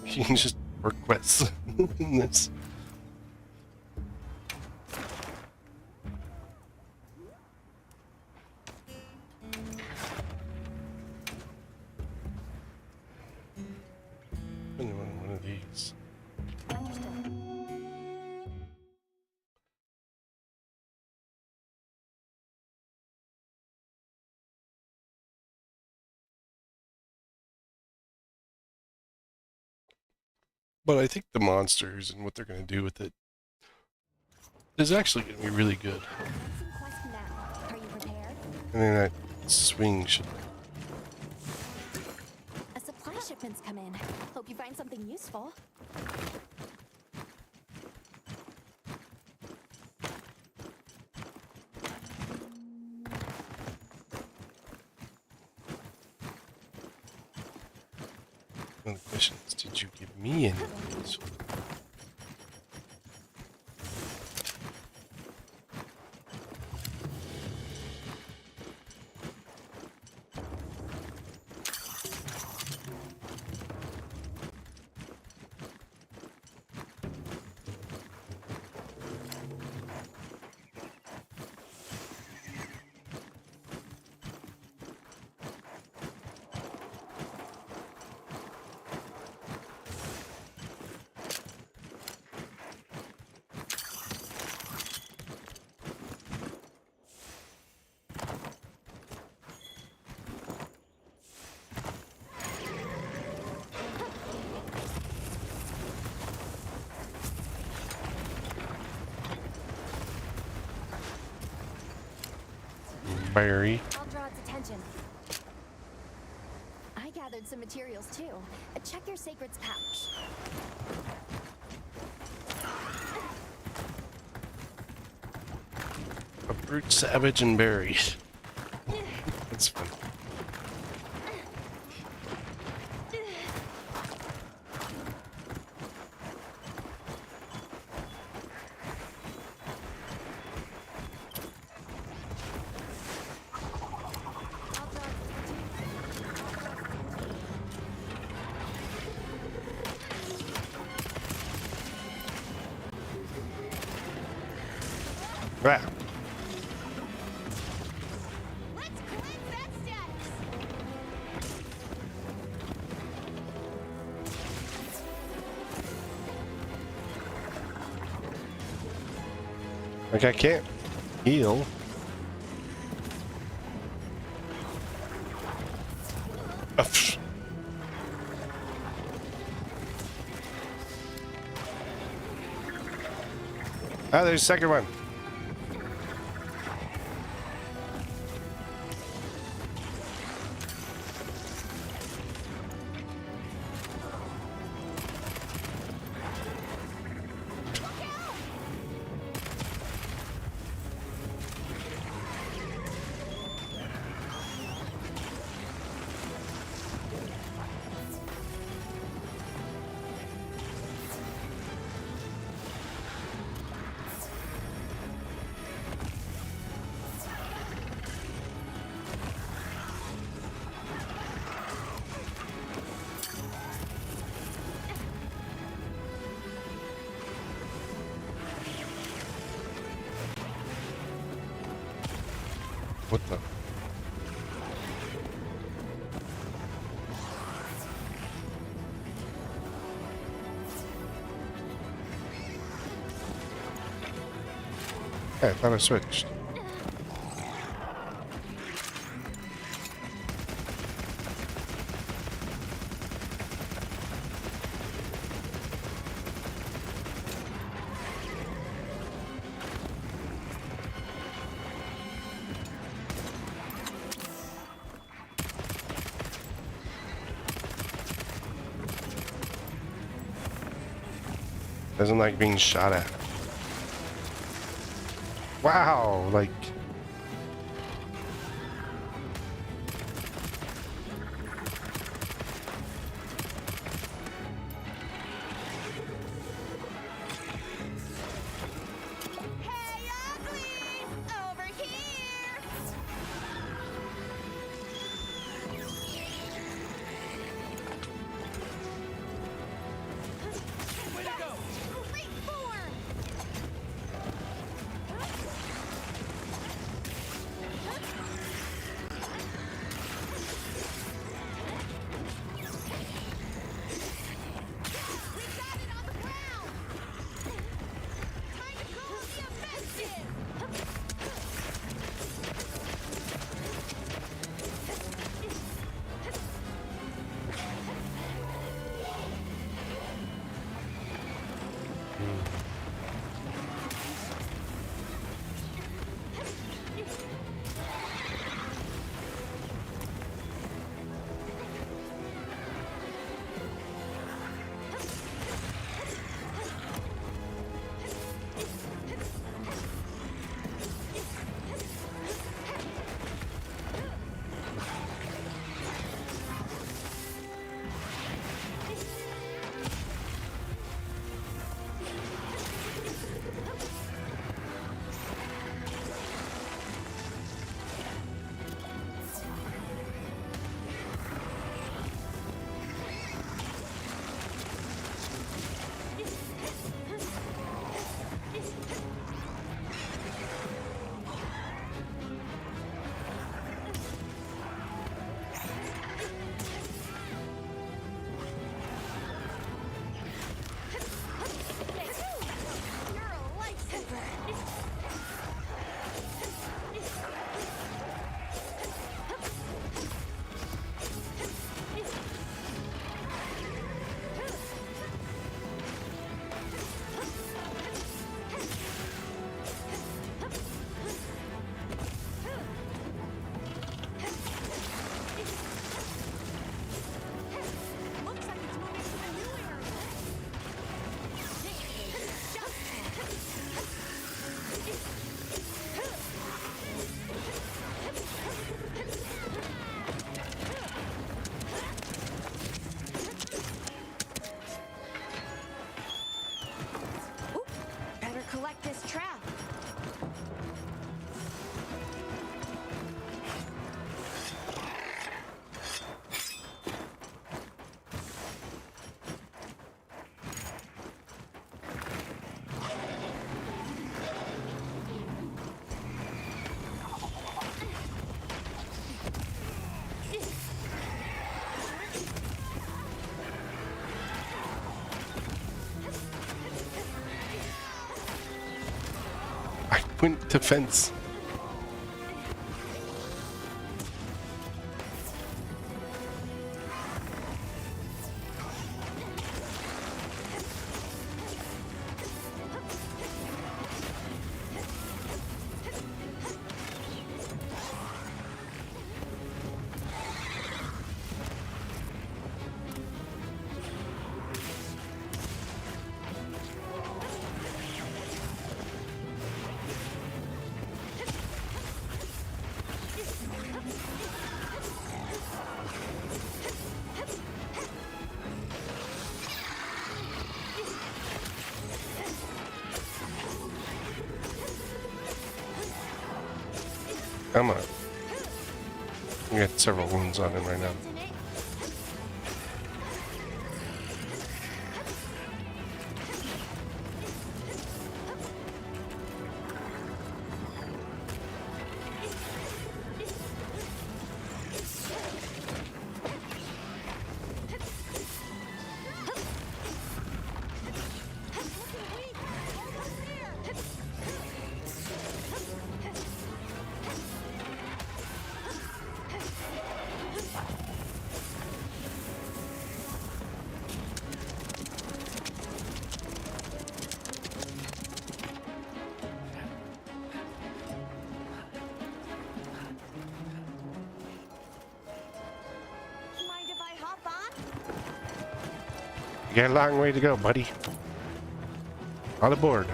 You can just request this. One of these. But I think the monsters and what they're going to do with it is actually going to be really good. Some quest now. Are you prepared? And then that swing should... A supply shipment's come in. Hope you find something useful. One of the questions, did you give me any of these? Barry. I'll draw its attention. gathered some materials too. Check your sacred's pouch. A brute, savage, and berry. That's fun. Right. Let's cleanse that status. Like I can't heal. Ah, pff. Ah, there's a second one. What the? Hey, I thought I switched. Doesn't like being shot at. Wow, like. Hey, ugly! Over here! Way to go! Great form! Went to fence. Come on. We got several wounds on him right now. Mind if I hop on? You got a long way to go, buddy. All aboard.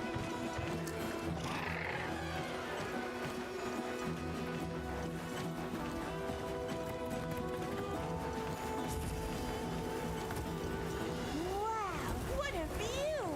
Wow, what a view!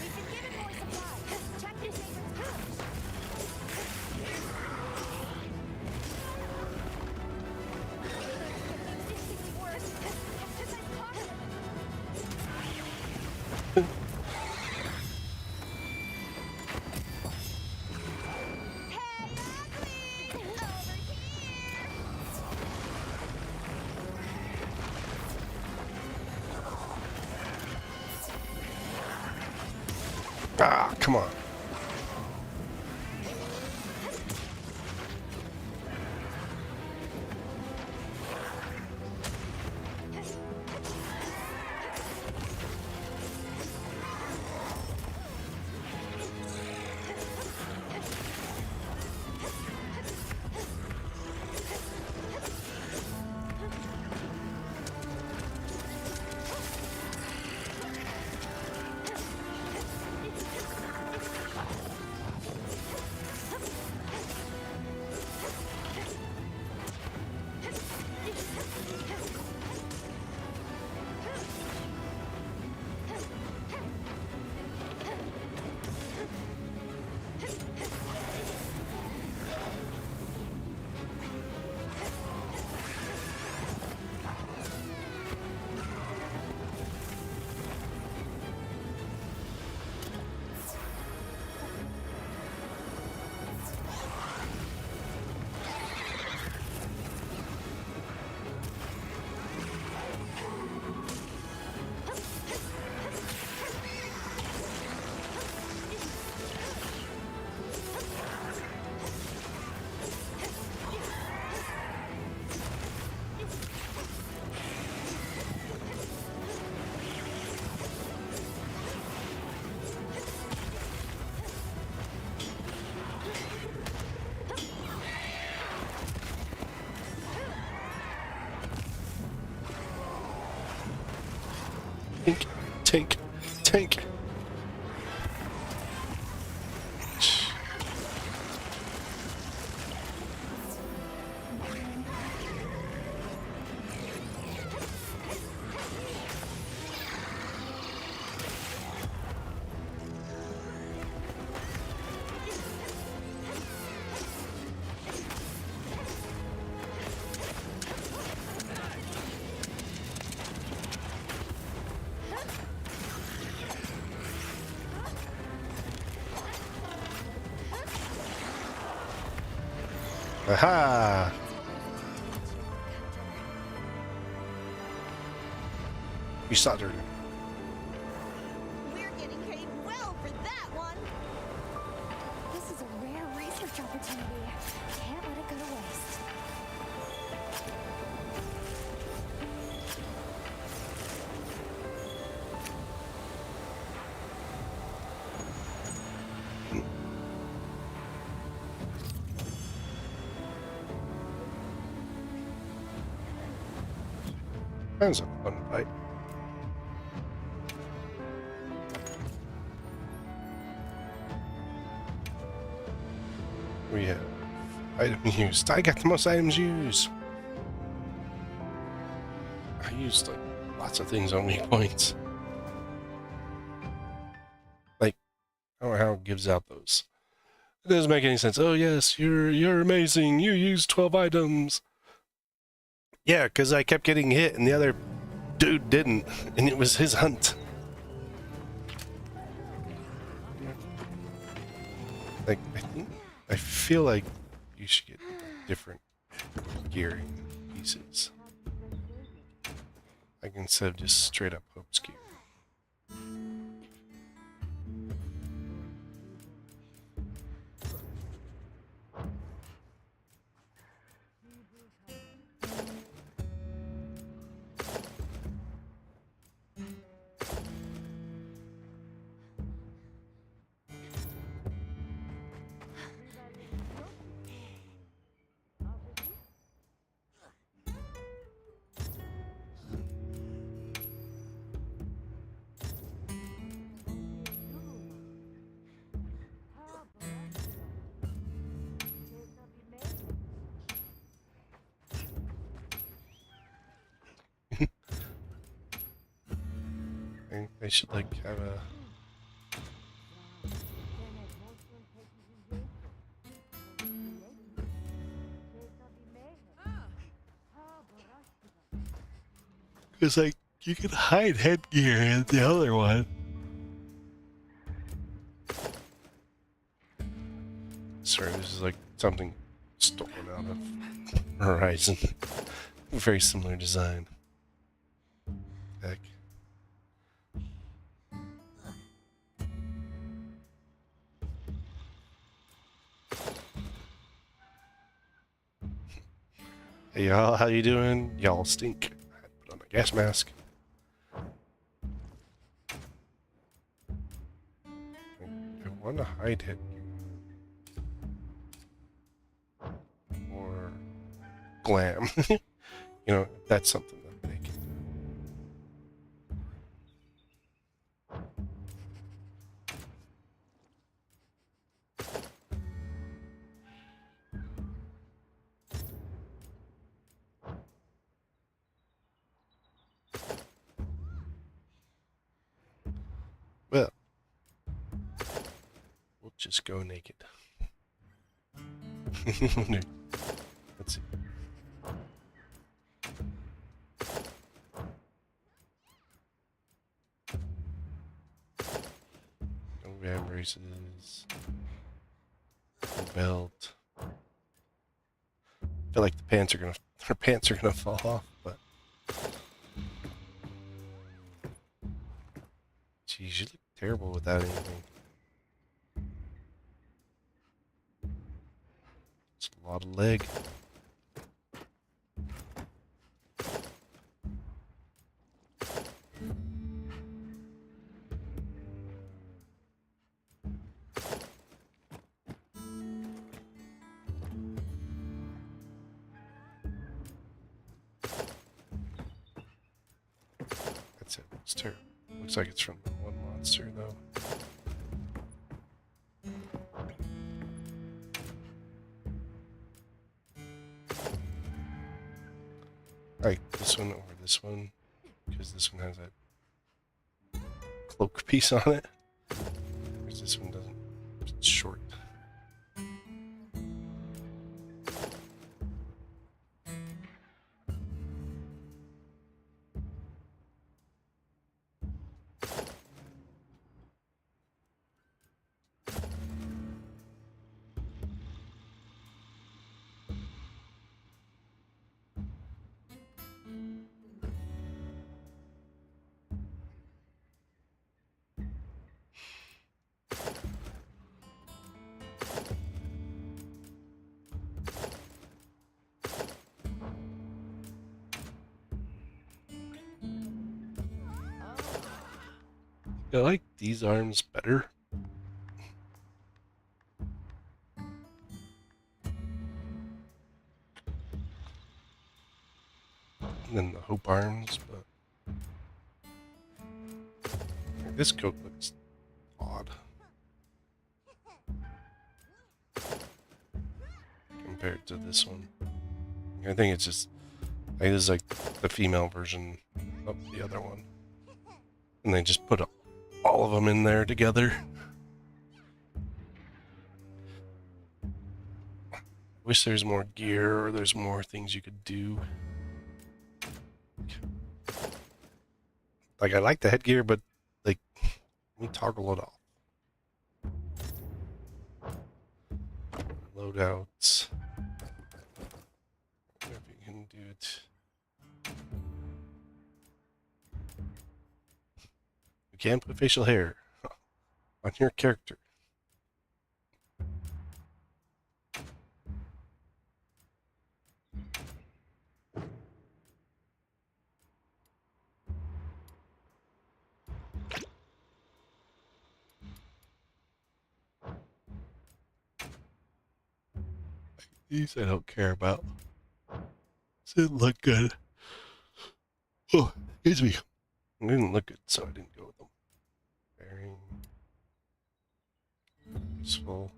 We've been given more supplies. Check this worse. Emphasize caution. Hey, ugly! Over here! Ah, come on. Tank, tank, tank. Aha! You soldered. We're getting paid well for that one. This is a rare research opportunity. Can't let it go to waste. That was a fun fight. We have item used. I got the most items used. I used like lots of things on weak points. Like, I don't know how it gives out those. It doesn't make any sense. Oh yes, you're amazing. You used 12 items. Yeah, because I kept getting hit and the other dude didn't, and it was his hunt. Like, I feel like you should get different gearing pieces. Like instead of just straight up Hope's gear. They should like have a because like you can hide headgear in the other one. Sorry, this is like something stolen out of Horizon. Very similar design. Heck. Hey y'all, how you doing? Y'all stink. I had to put on my gas mask. I want to hide it. Or glam. You know, that's something that they can well, we'll just go naked. Let's see. No ram races. No belt. I feel like the pants are gonna her pants are gonna fall off, but geez, you look terrible without anything. It's a lot of leg. That's it. It's terrible. Looks like it's from the one monster, though. I like this one over this one, because this one has that cloak piece on it. Whereas this one doesn't. It's short. I like these arms better. Than the Hope arms, but this coat looks odd compared to this one. I think it's just, I think this is like the female version of the other one, and they just put all of them in there together. Wish there's more gear or there's more things you could do. Like, I like the headgear, but like, let me toggle it off. Loadouts. If you can do it. You can't put facial hair on your character. These I don't care about. Didn't look good. Oh, excuse me. It didn't look good, so I didn't go with them. Bearing. Graceful.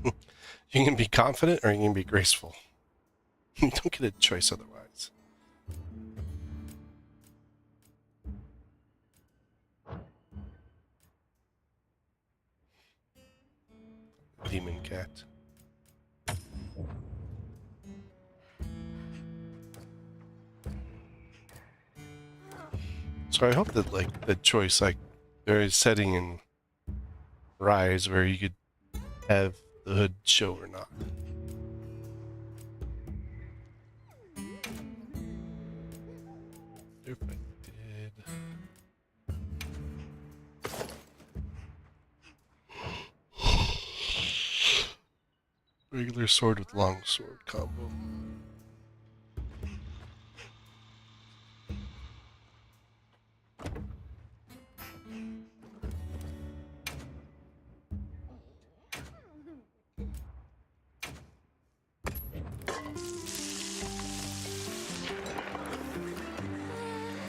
You can be confident or you can be graceful. You don't get a choice otherwise. Demon cat. So I hope that, like, the choice, like, there is setting in Rise where you could have the hood show or not. If I did. Regular sword with long sword combo.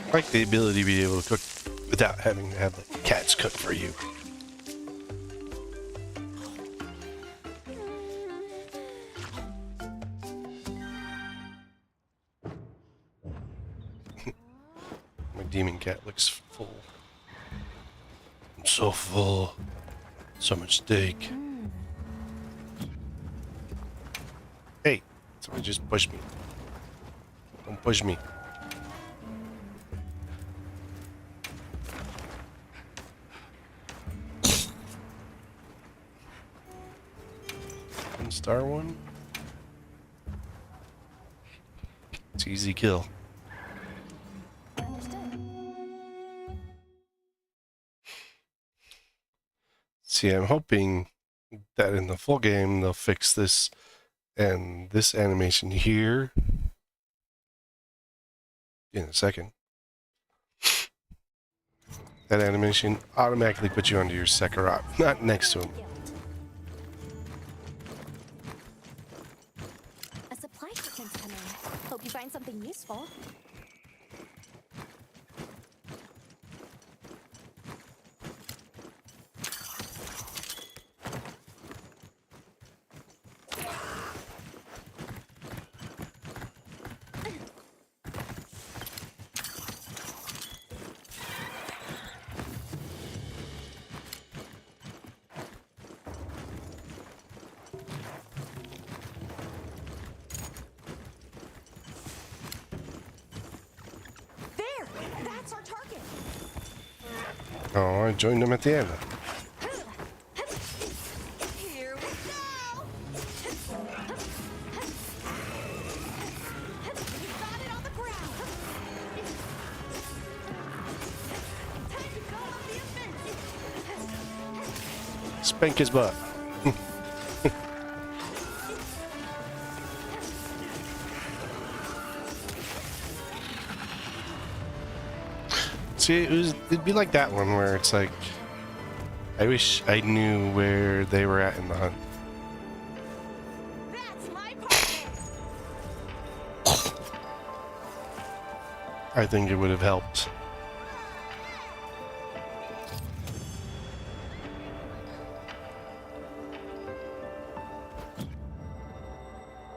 I like the ability to be able to cook without having to have the cats cook for you. My demon cat looks full. I'm so full. So much steak. Hey, somebody just pushed me. Don't push me. Star one. It's easy kill. See, I'm hoping that in the full game they'll fix this and this animation here in a second. That animation automatically puts you onto your Sekirot, not next to him. A supply shipment's coming. Hope you find something useful. Oh, I joined them at the end. Here we go! We got it on the ground! Time to go on the offensive! Spank his butt. See, it'd be like that one where it's like, I wish I knew where they were at in the hunt. That's my part! I think it would have helped.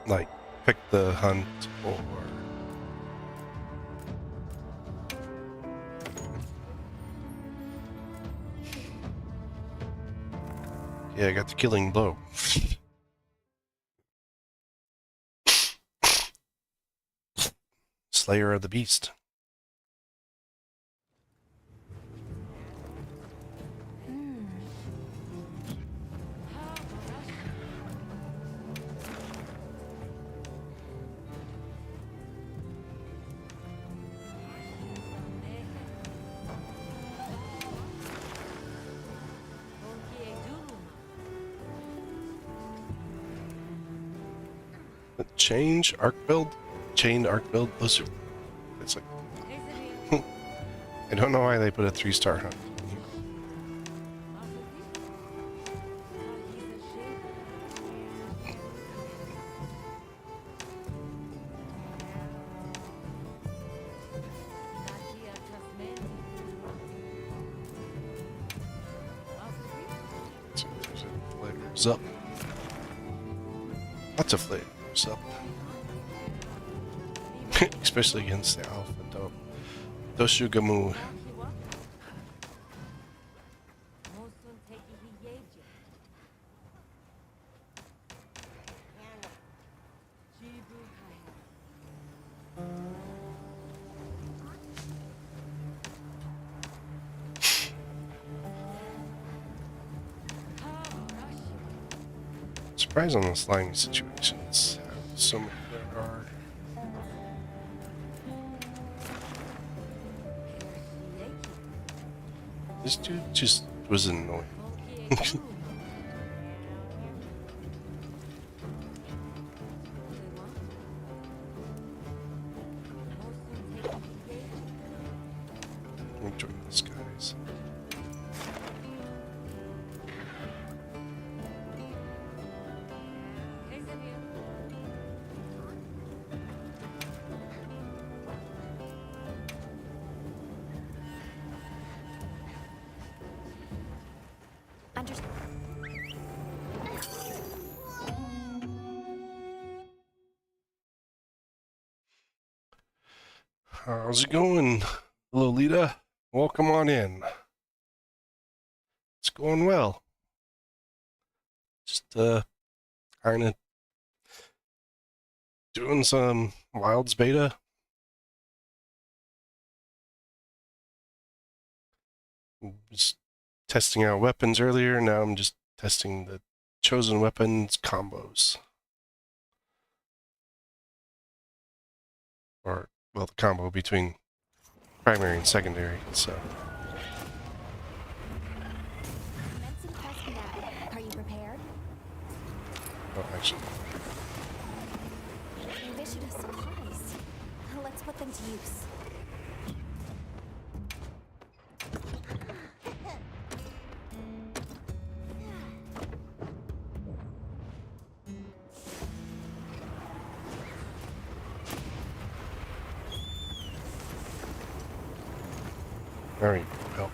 Like, pick the hunt or... Yeah, I got the killing blow. Slayer of the Beast. Change arc build, chained arc build. Those are. It's like I don't know why they put a 3-star hunt. So there's a flavors up. Lots of flavors up. Especially against the Alpha Doshugamu. Surprised on the slimy situations. How so many there are. This dude just was annoying. Let me join this guys. How's it going, Lolita? Welcome on in. It's going well. Just kind of doing some Wilds beta. Just testing out weapons earlier. Now I'm just testing the chosen weapons combos. Or, well, the combo between primary and secondary, so. Commencing quest now. Are you prepared? Oh, actually. You've issued us supplies. Let's put them to use. There you go.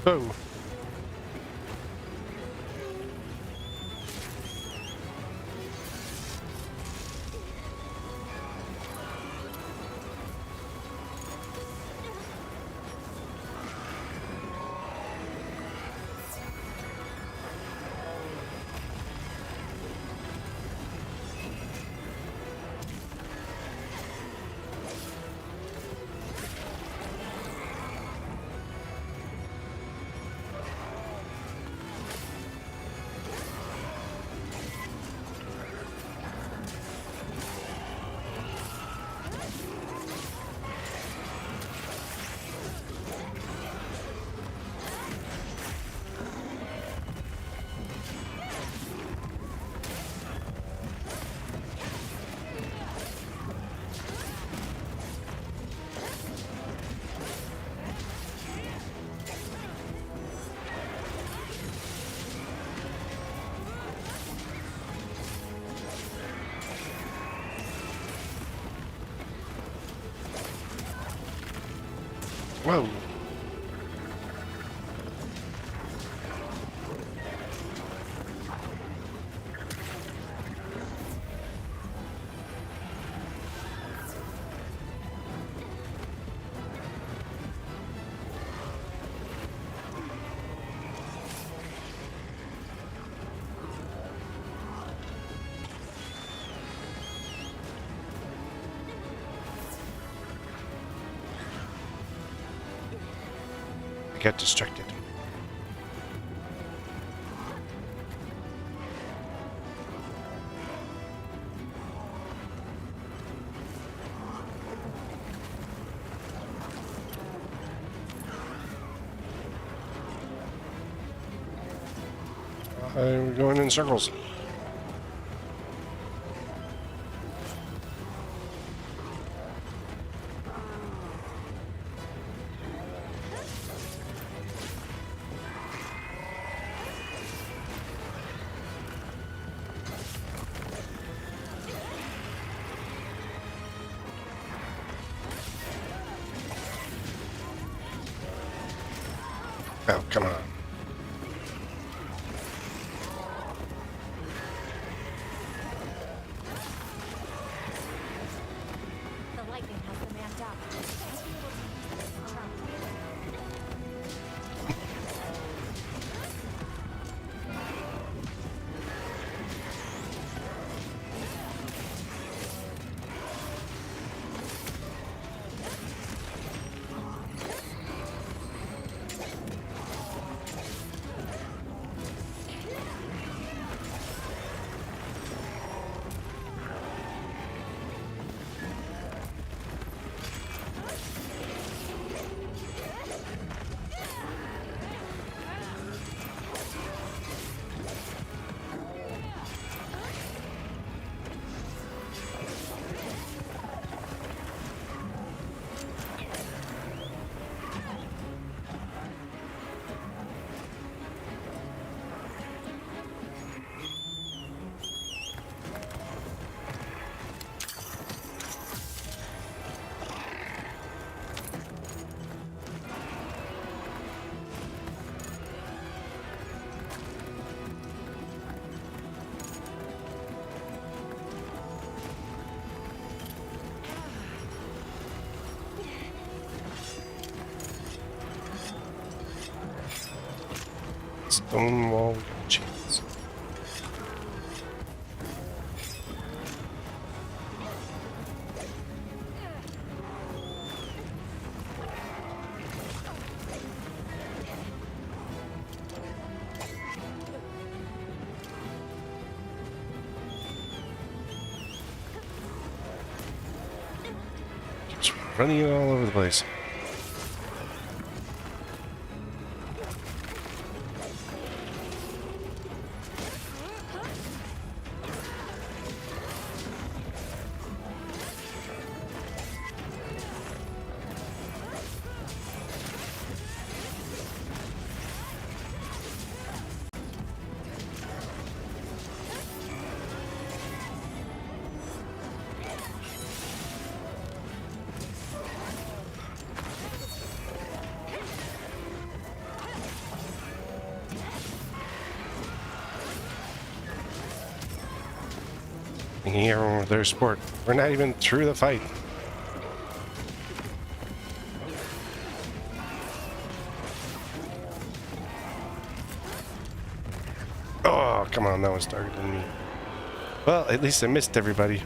Oh. Whoa. I got distracted. We're going in circles. Oh, come on. The lightning has them amped up. I'll be able to use this to trap Stonewall chains. Keeps running it all over the place. Here, there's sport. We're not even through the fight. Oh, come on, that was targeting me. Well, at least I missed everybody.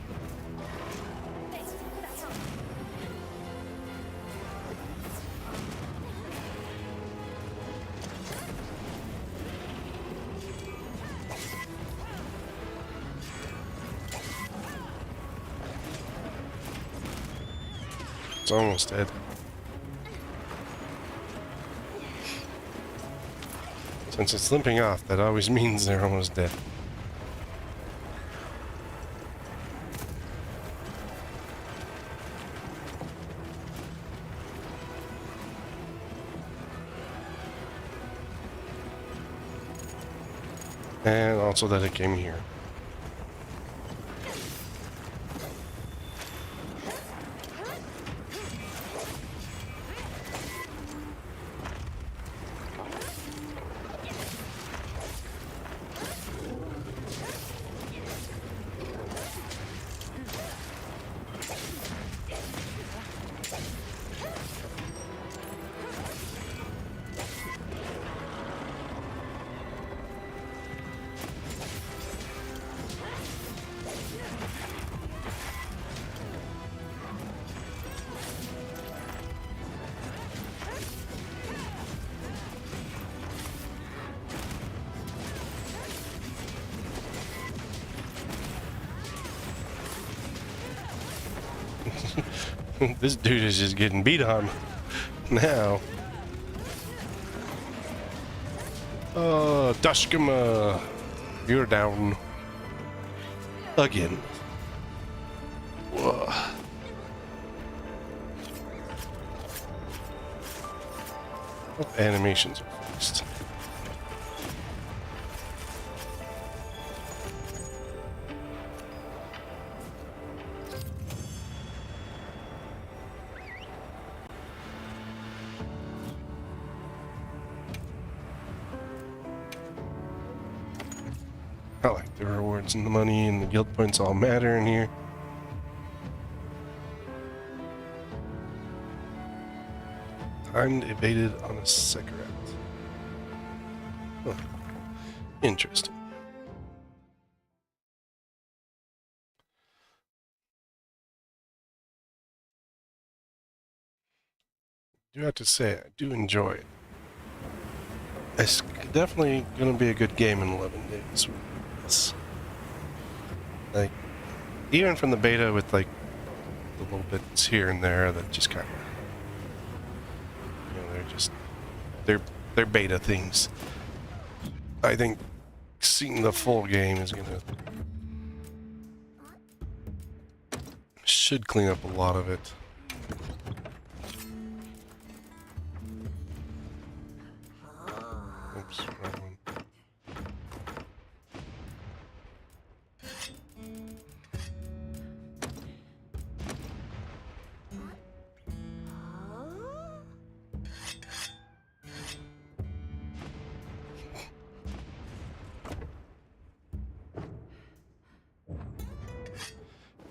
It's almost dead. Since it's limping off, that always means they're almost dead. And also that it came here. This dude is just getting beat on now. Oh, Dashkima, you're down again. Whoa. Hope animations are fixed. I like the rewards and the money and the guild points all matter in here. Timed evaded on a cigarette. Huh. Interesting. I do have to say, I do enjoy it. It's definitely going to be a good game in 11 days. It's like, even from the beta with like the little bits here and there that just kind of, you know, they're beta things. I think seeing the full game is gonna should clean up a lot of it. Oops, wrong one.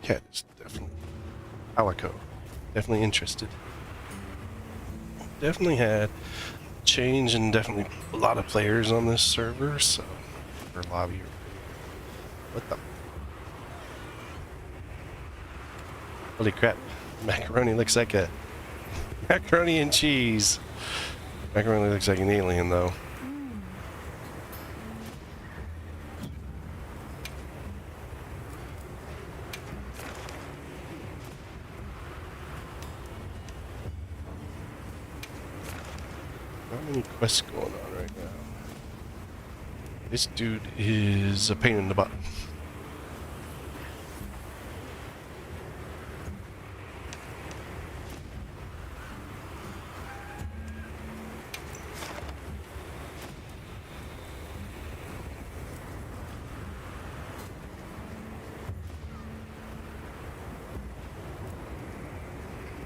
Cat is definitely Alico. Definitely interested. Definitely had change and definitely a lot of players on this server, so or lobby. What the? Holy crap! Macaroni looks like a macaroni and cheese. Macaroni looks like an alien, though. Not many quests going on right now. This dude is a pain in the butt.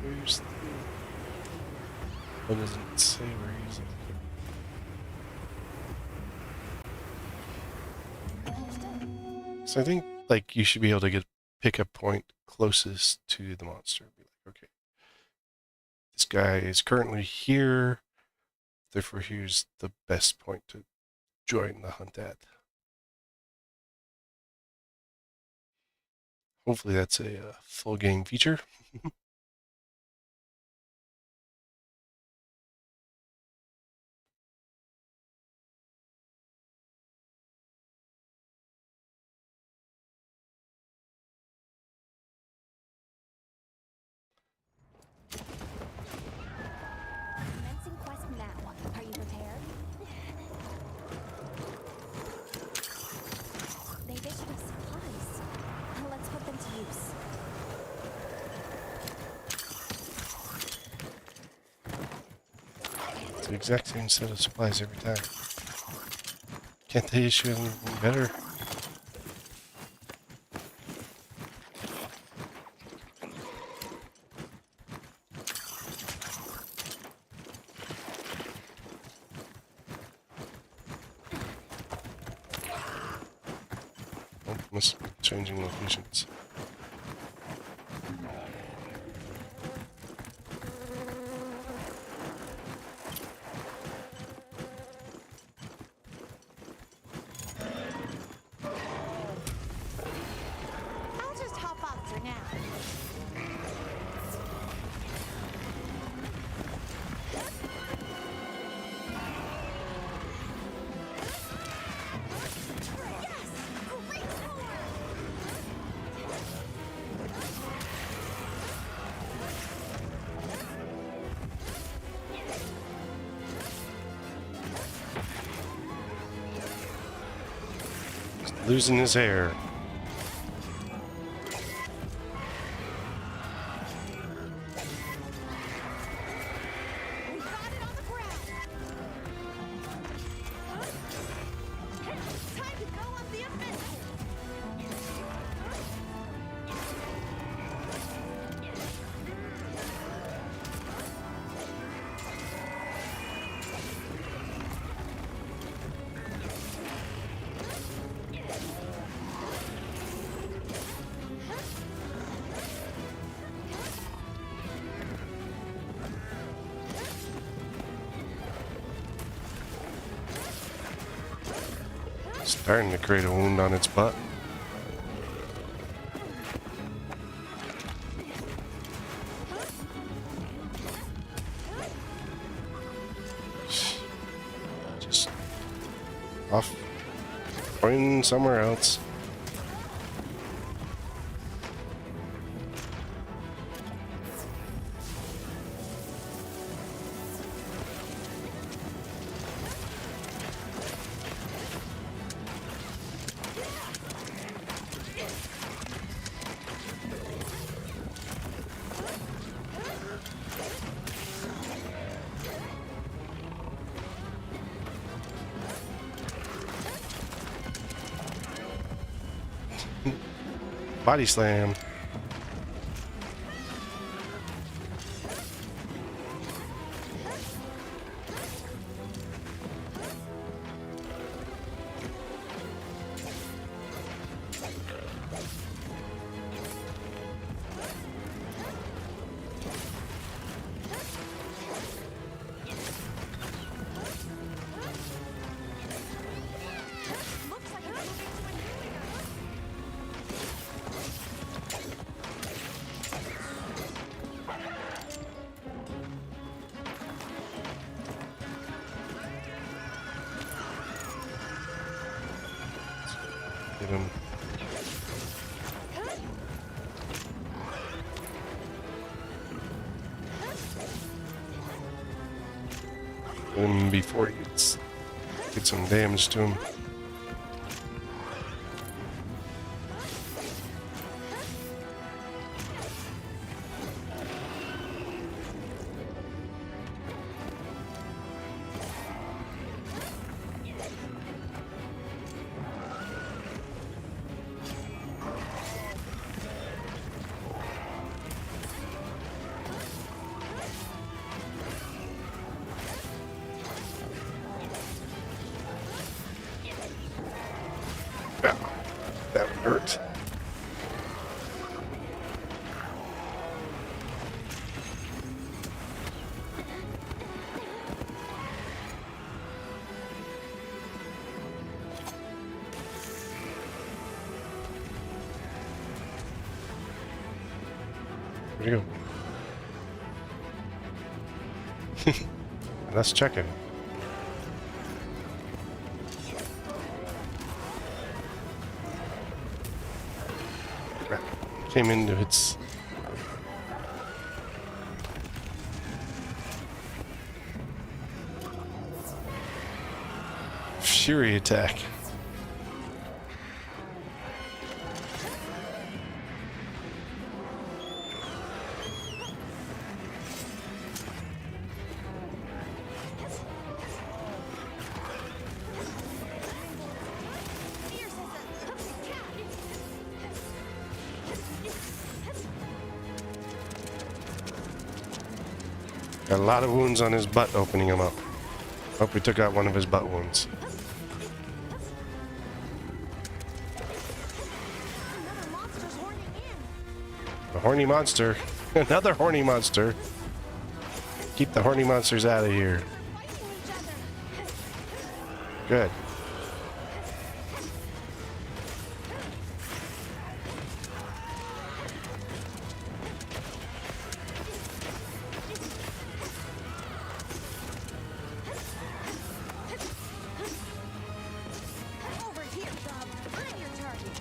Where's the... What does it say where he's at? So I think, like, you should be able to get pickup point closest to the monster. Be like, okay, this guy is currently here, therefore here's the best point to join the hunt at. Hopefully that's a full game feature. Commencing quest now. Are you prepared? They've issued us supplies. Let's put them to use. It's the exact same set of supplies every time. Can't they issue anything better? Oh, must be changing locations. I'll just hop off for now. Yes! Great score! He's losing his hair. We got it on the ground. Time to go on the offensive. Starting to create a wound on its butt. Just off, going somewhere else. Body slam. Looks like it's moving to a new area. Get him. Get him before he gets some damage to him. That would hurt. Where'd he go? Let's check it. Came into its... Fury attack. Fierce as a cat. Got a lot of wounds on his butt opening him up. Hope we took out one of his butt wounds. Another monster's horning in. A horny monster. Another horny monster. Keep the horny monsters out of here. Fighting each other. Good. Over here, Bob. I'm your target.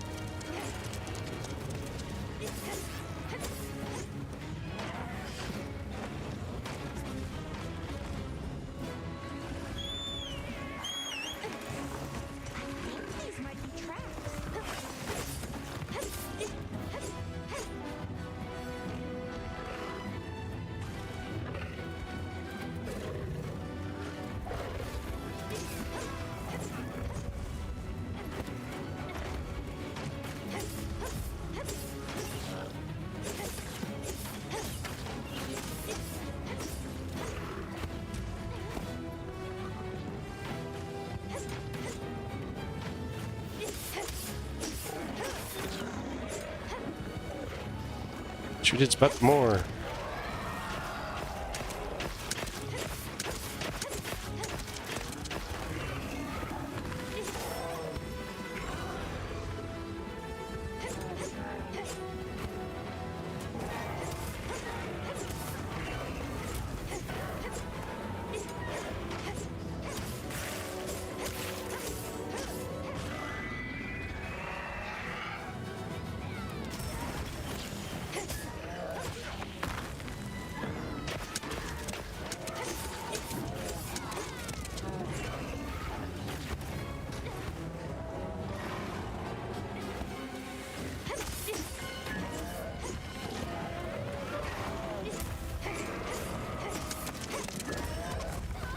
These might be traps. Shoot its butt more.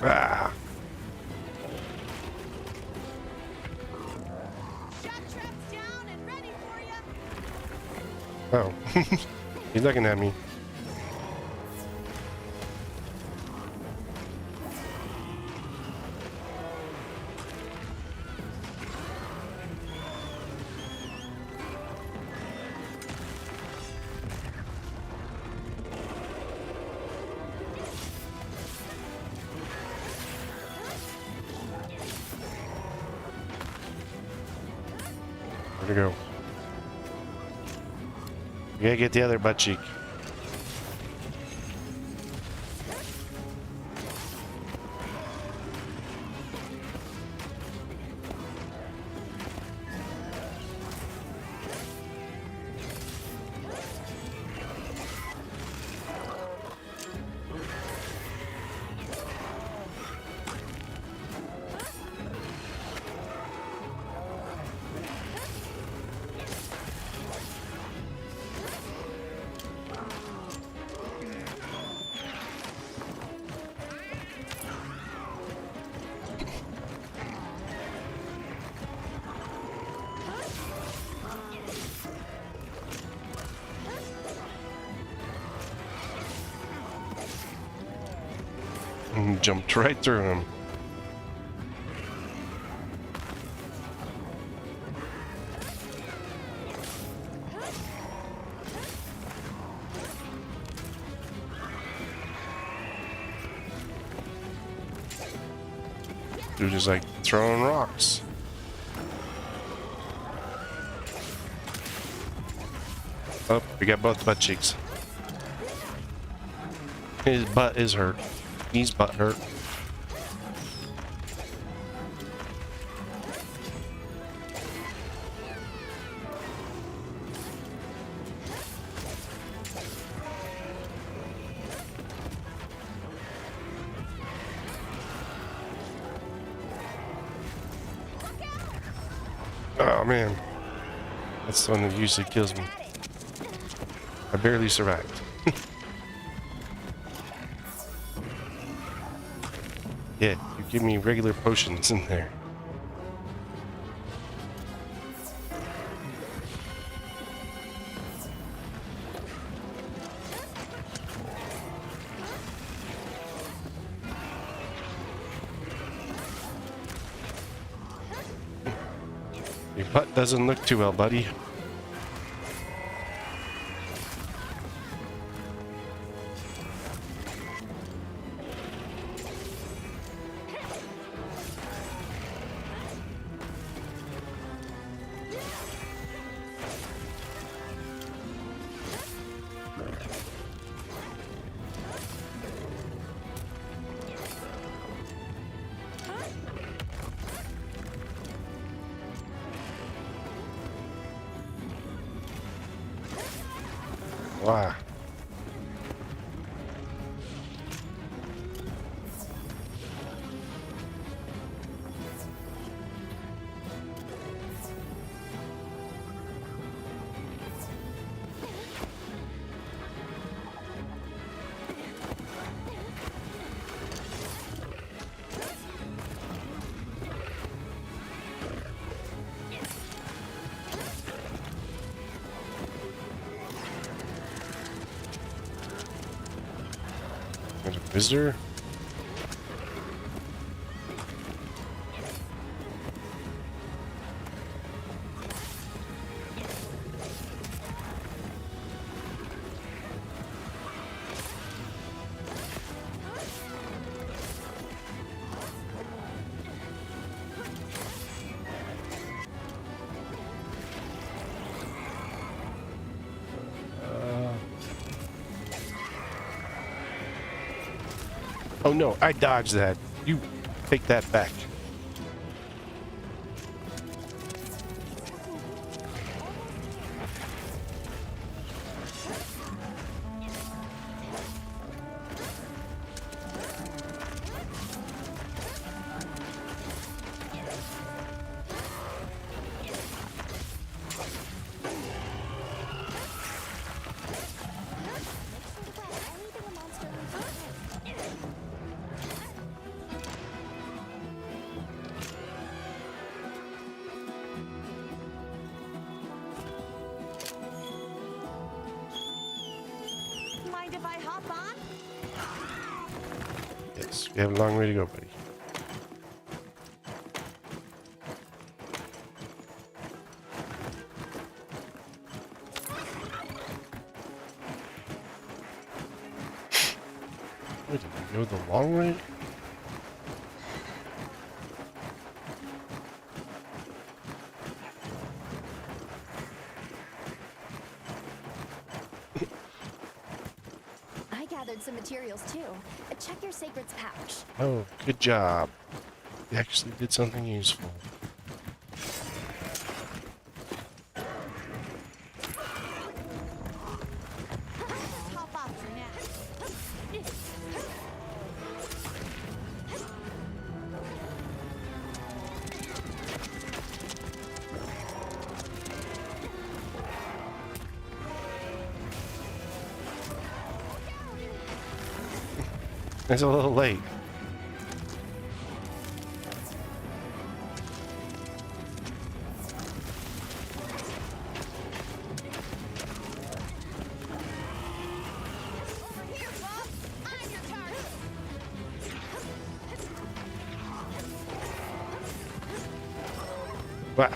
Ah. Shock traps down and ready for you. Oh. He's looking at me. Where'd it go? We gotta get the other butt cheek. And jumped right through him. Dude is like throwing rocks. Oh, we got both butt cheeks. His butt is hurt. He's butt hurt. Oh man, that's the one that usually kills me. I barely survived. Yeah, you give me regular potions in there. Your butt doesn't look too well, buddy. Wow. There's a visitor. Oh no, I dodged that. You take that back. Mind if I hop on? Yes, we have a long way to go, buddy. Wait, did we go the long way? I gathered some materials too. Check your sacred's pouch. Oh, good job. You actually did something useful. Hop off for now. It's a little late. Over here, Bob. I'm your target. Wow.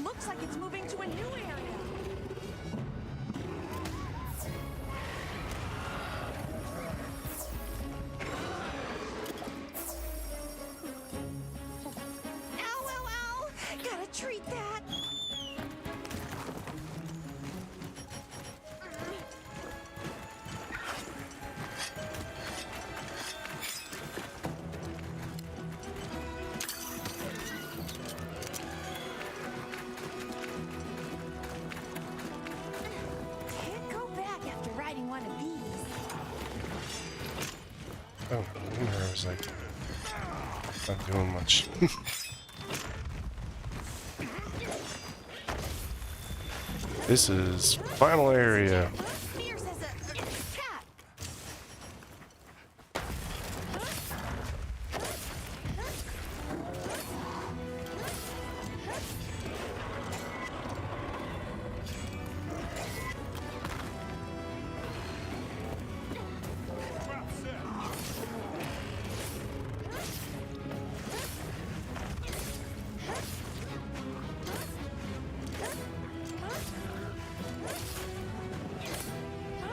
Looks like it's moving to a new area. Ow, ow, ow! Gotta treat that. Can't go back after riding one of these. Oh, I was like, not doing much. This is final area. Fierce as a cat.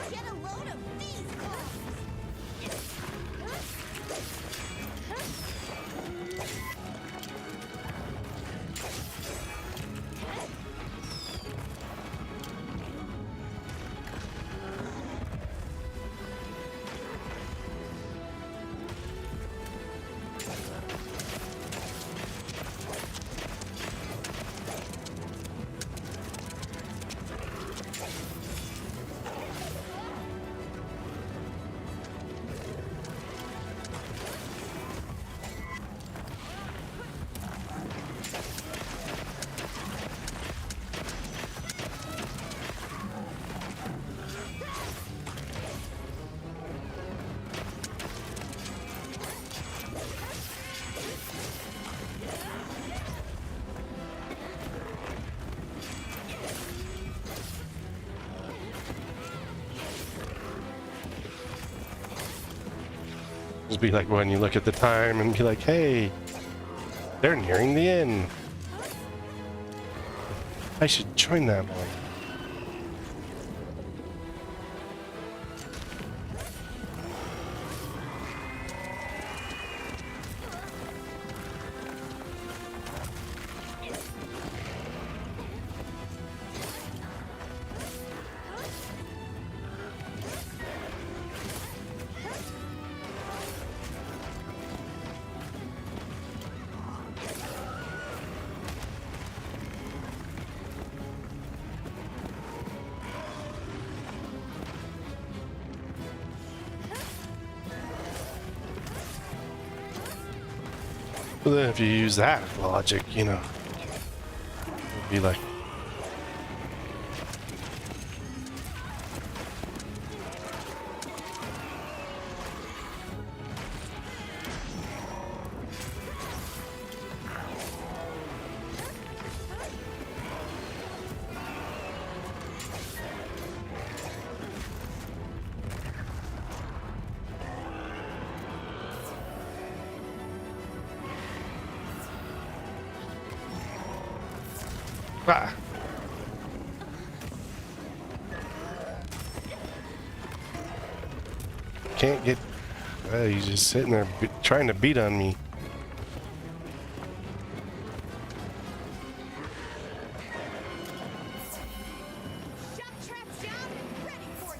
Get a load of these claws. Just be like when you look at the time and be like, hey, they're nearing the end. I should join that one. Well, then if you use that logic, you know, it'd be like, ah. Can't get. He's just sitting there trying to beat on me. Shock trap's down and ready for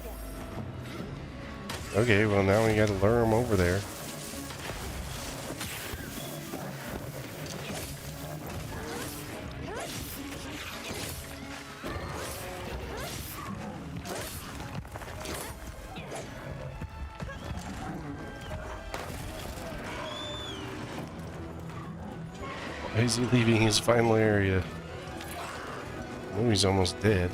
you. Okay, well now we gotta lure him over there. Why is he leaving his final area? Oh, he's almost dead.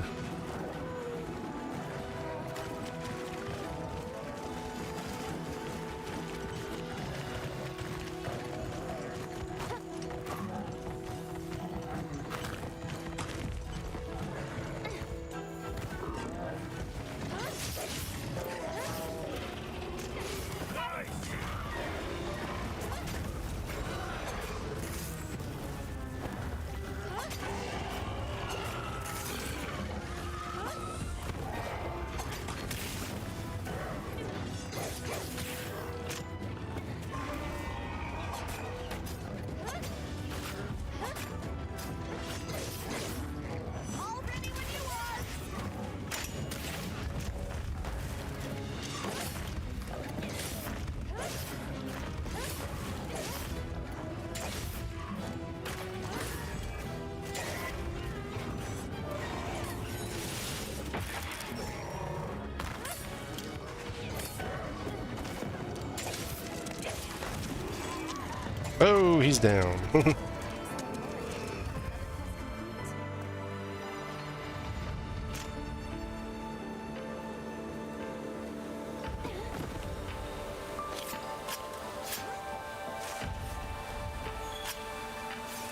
Oh, he's down.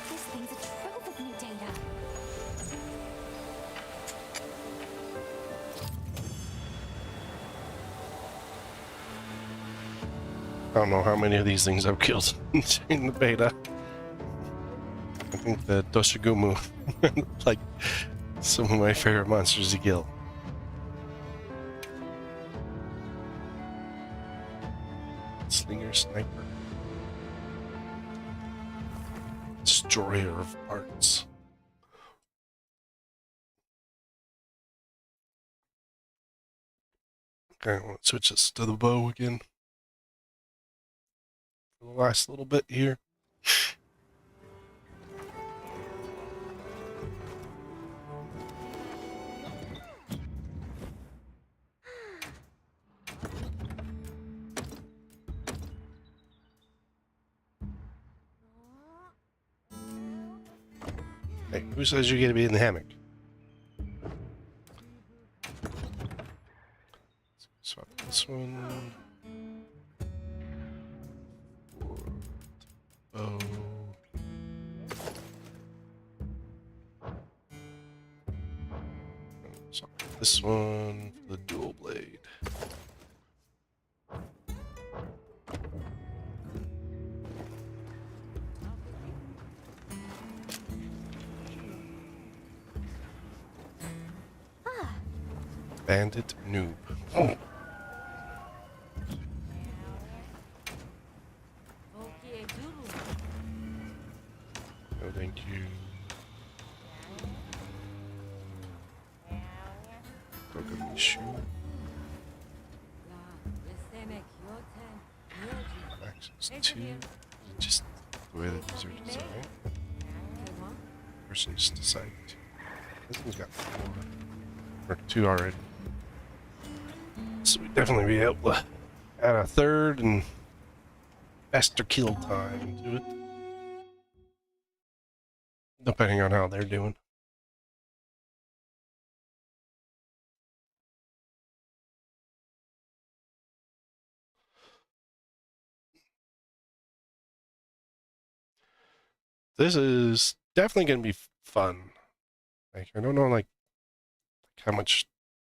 This thing's a trove of new data. I don't know how many of these things I've killed in the beta. I think the Doshigomu like some of my favorite monsters to kill. Slinger Sniper. Destroyer of parts. Okay, I want to switch this to the bow again. For the last little bit here. Hey, who says you get to be in the hammock? Swap this one. Oh. Swap this one for the dual blade. Bandit noob. Oh. Okay, Dulu. No, thank you. Kokomishu. Access to. Just the way that these are designed. Person just decided to. This one's got 4. Or 2 already. So we'd definitely be able to add a third and faster kill time to it. Depending on how they're doing. This is definitely going to be fun. Like, I don't know, like how much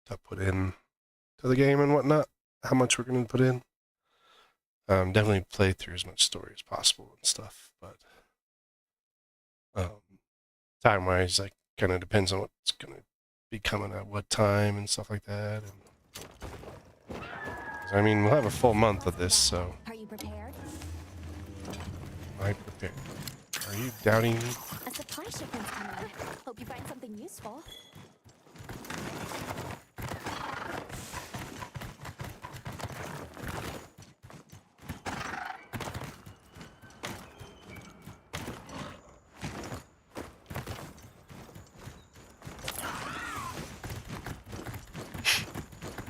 to put in to the game and whatnot. How much we're going to put in. Definitely play through as much story as possible and stuff, but time-wise, like, kind of depends on what's going to be coming at what time and stuff like that. And, I mean, we'll have a full month of this, so Are you prepared? I'm prepared. Are you doubting me? A supply shipment's coming. Hope you find something useful.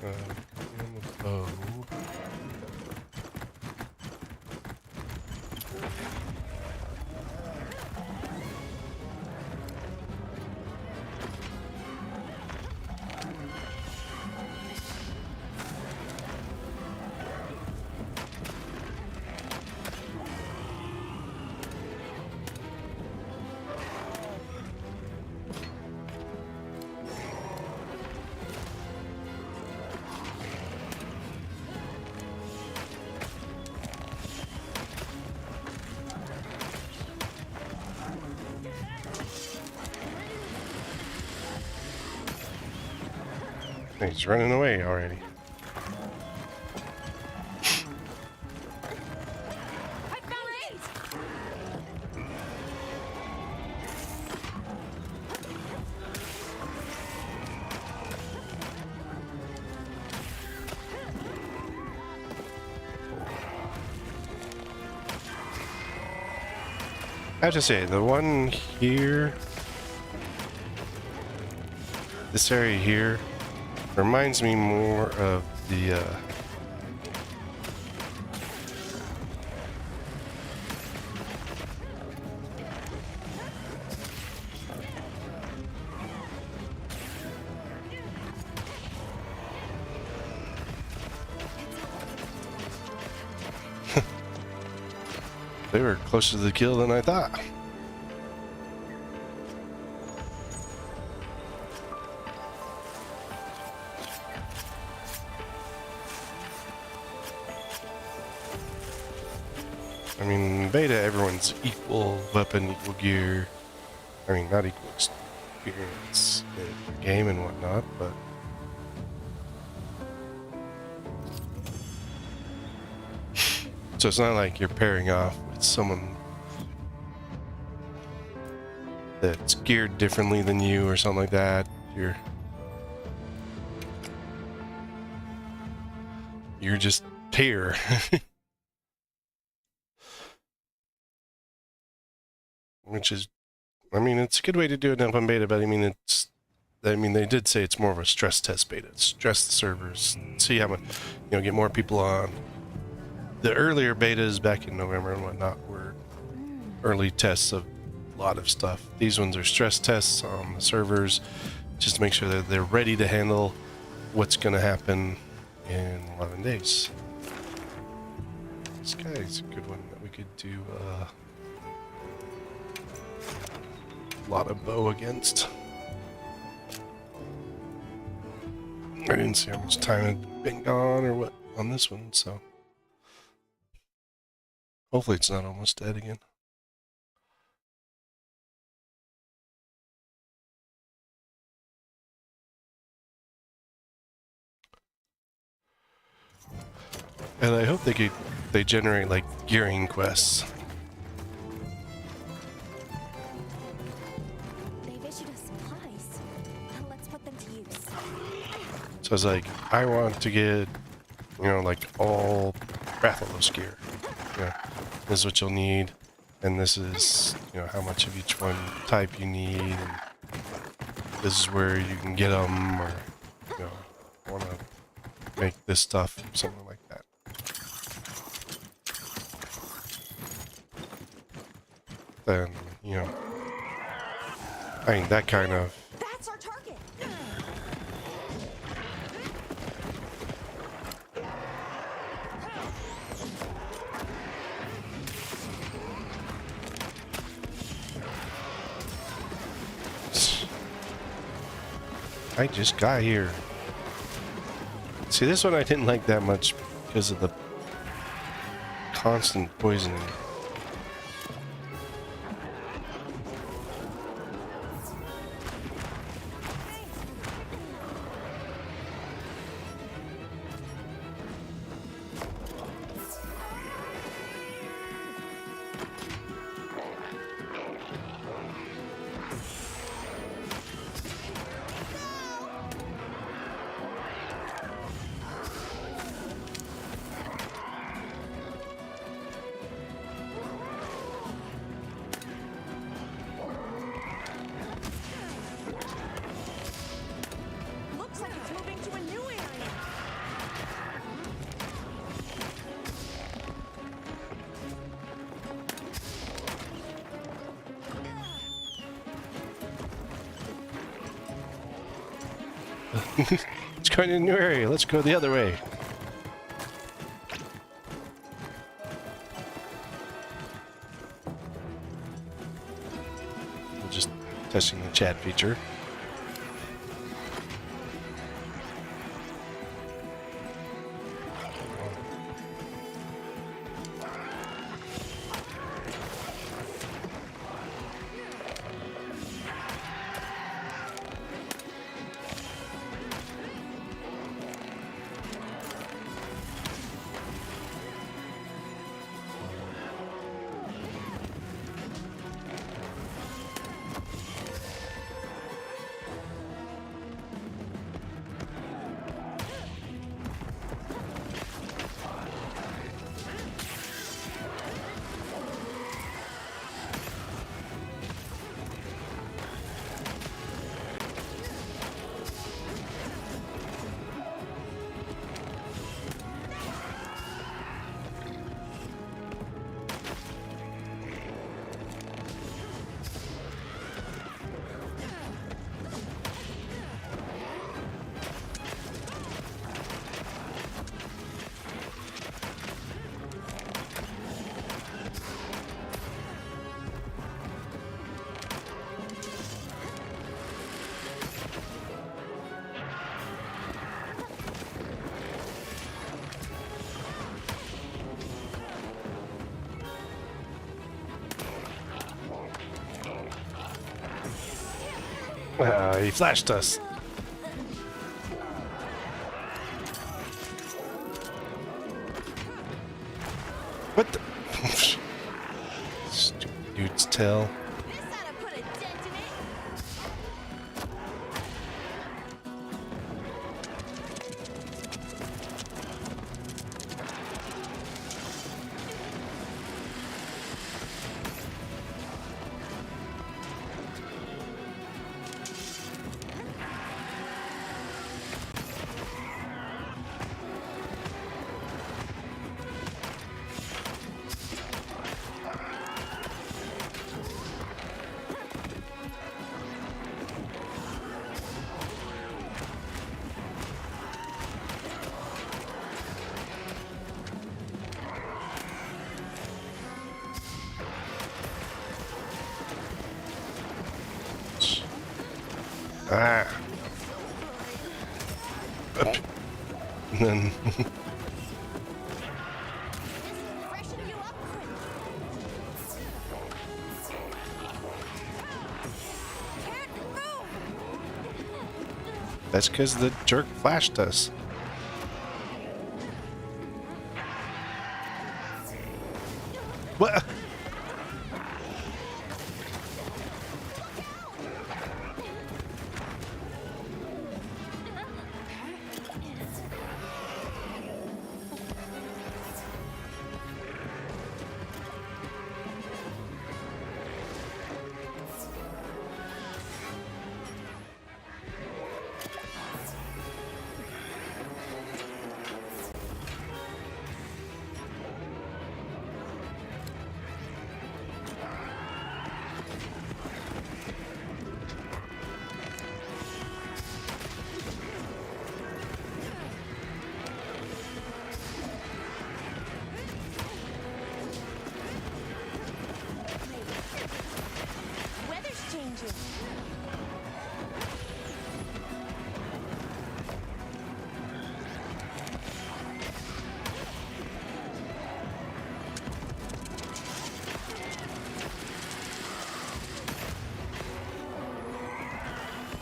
On the bow. He's running away already. I found it! I have to say, the one here, this area here, reminds me more of the They were closer to the kill than I thought. I mean, beta, everyone's equal weapon, equal gear. I mean, not equal experience in the game and whatnot, but so it's not like you're pairing off with someone that's geared differently than you or something like that. You're just pair. Which is, I mean, it's a good way to do an open beta, but I mean, they did say it's more of a stress test beta. Stress the servers, see how much, get more people on. The earlier betas back in November and whatnot were early tests of a lot of stuff. These ones are stress tests on the servers, just to make sure that they're ready to handle what's going to happen in 11 days. This guy's a good one that we could do a lot of bow against. I didn't see how much time had been gone or what on this one, so hopefully it's not almost dead again. And I hope they generate like gearing quests. They've issued us supplies. Let's put them to use. So I was like, I want to get, like all Rathalos gear. This is what you'll need, and this is, how much of each one type you need, and this is where you can get them, or, want to make this stuff, something like that. Then, I mean, that kind of. That's our target. I just got here. See, this one I didn't like that much because of the constant poisoning. Looks like it's moving to a new area. It's going to a new area. Let's go the other way. We're just testing the chat feature. He flashed us. What the? Stupid dude's tail. This ought to put a dent in it. Ah. And then Freshen you up quick. Can't move. that's because the jerk flashed us. What? Weather's changing.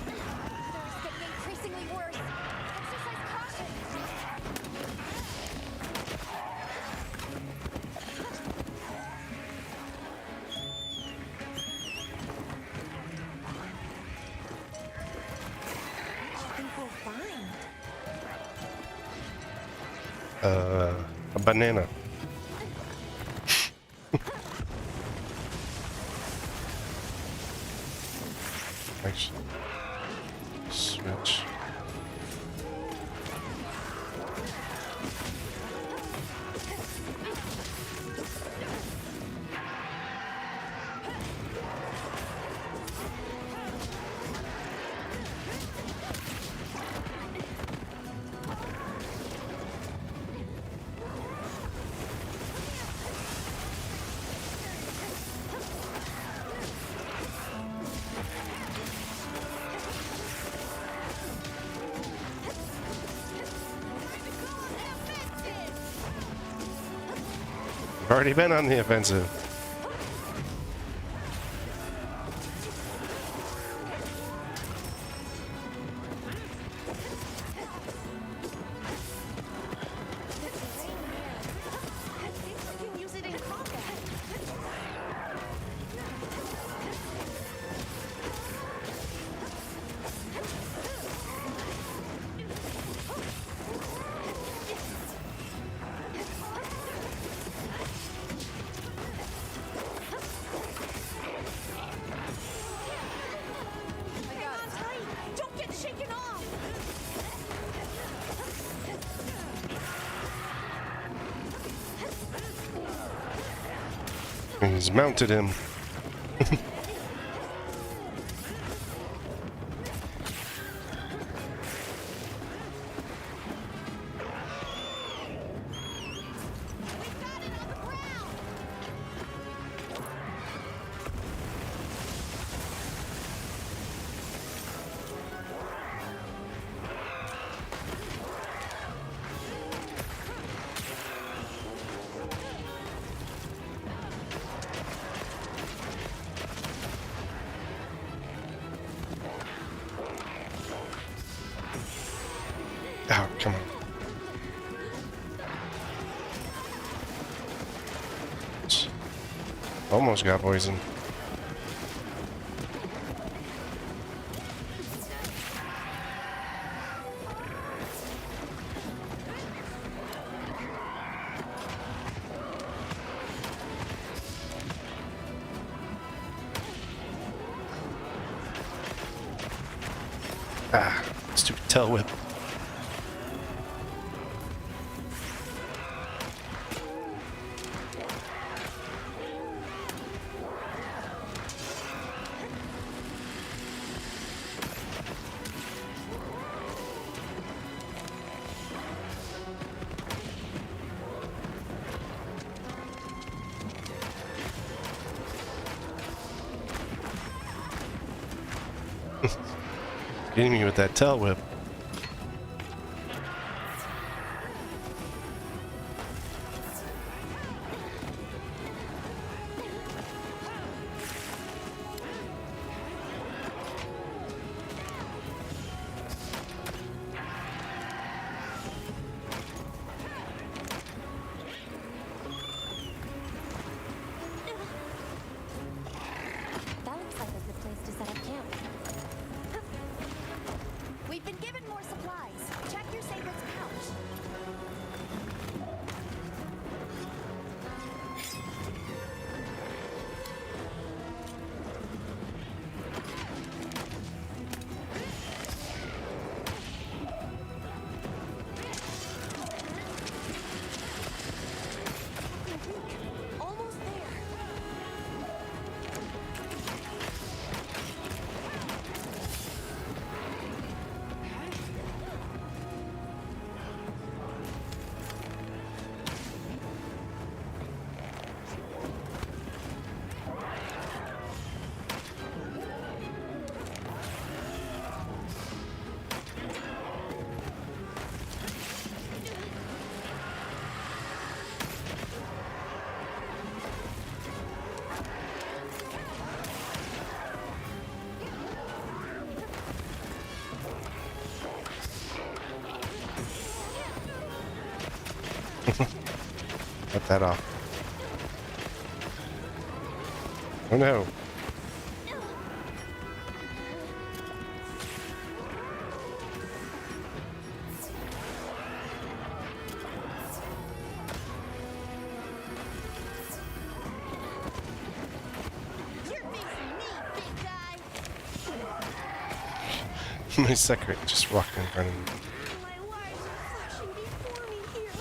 Weather is getting increasingly worse. Exercise caution. I think we'll find. A banana. Actually, switch. We've already been on the offensive. I think we can use it in combat. Hang on tight. Don't get shaken off. He's mounted him. We've got it on the ground. Oh, come on. Almost got poisoned. Ah, stupid tail whip. Getting me with that tail whip. That looks like a good place to set up camp. We've been given more supplies. Check your Sabret's pouch. Almost there. Cut that off. Oh no. You're facing me, big guy. My secret just walked in front of me. My lives are flashing before me here.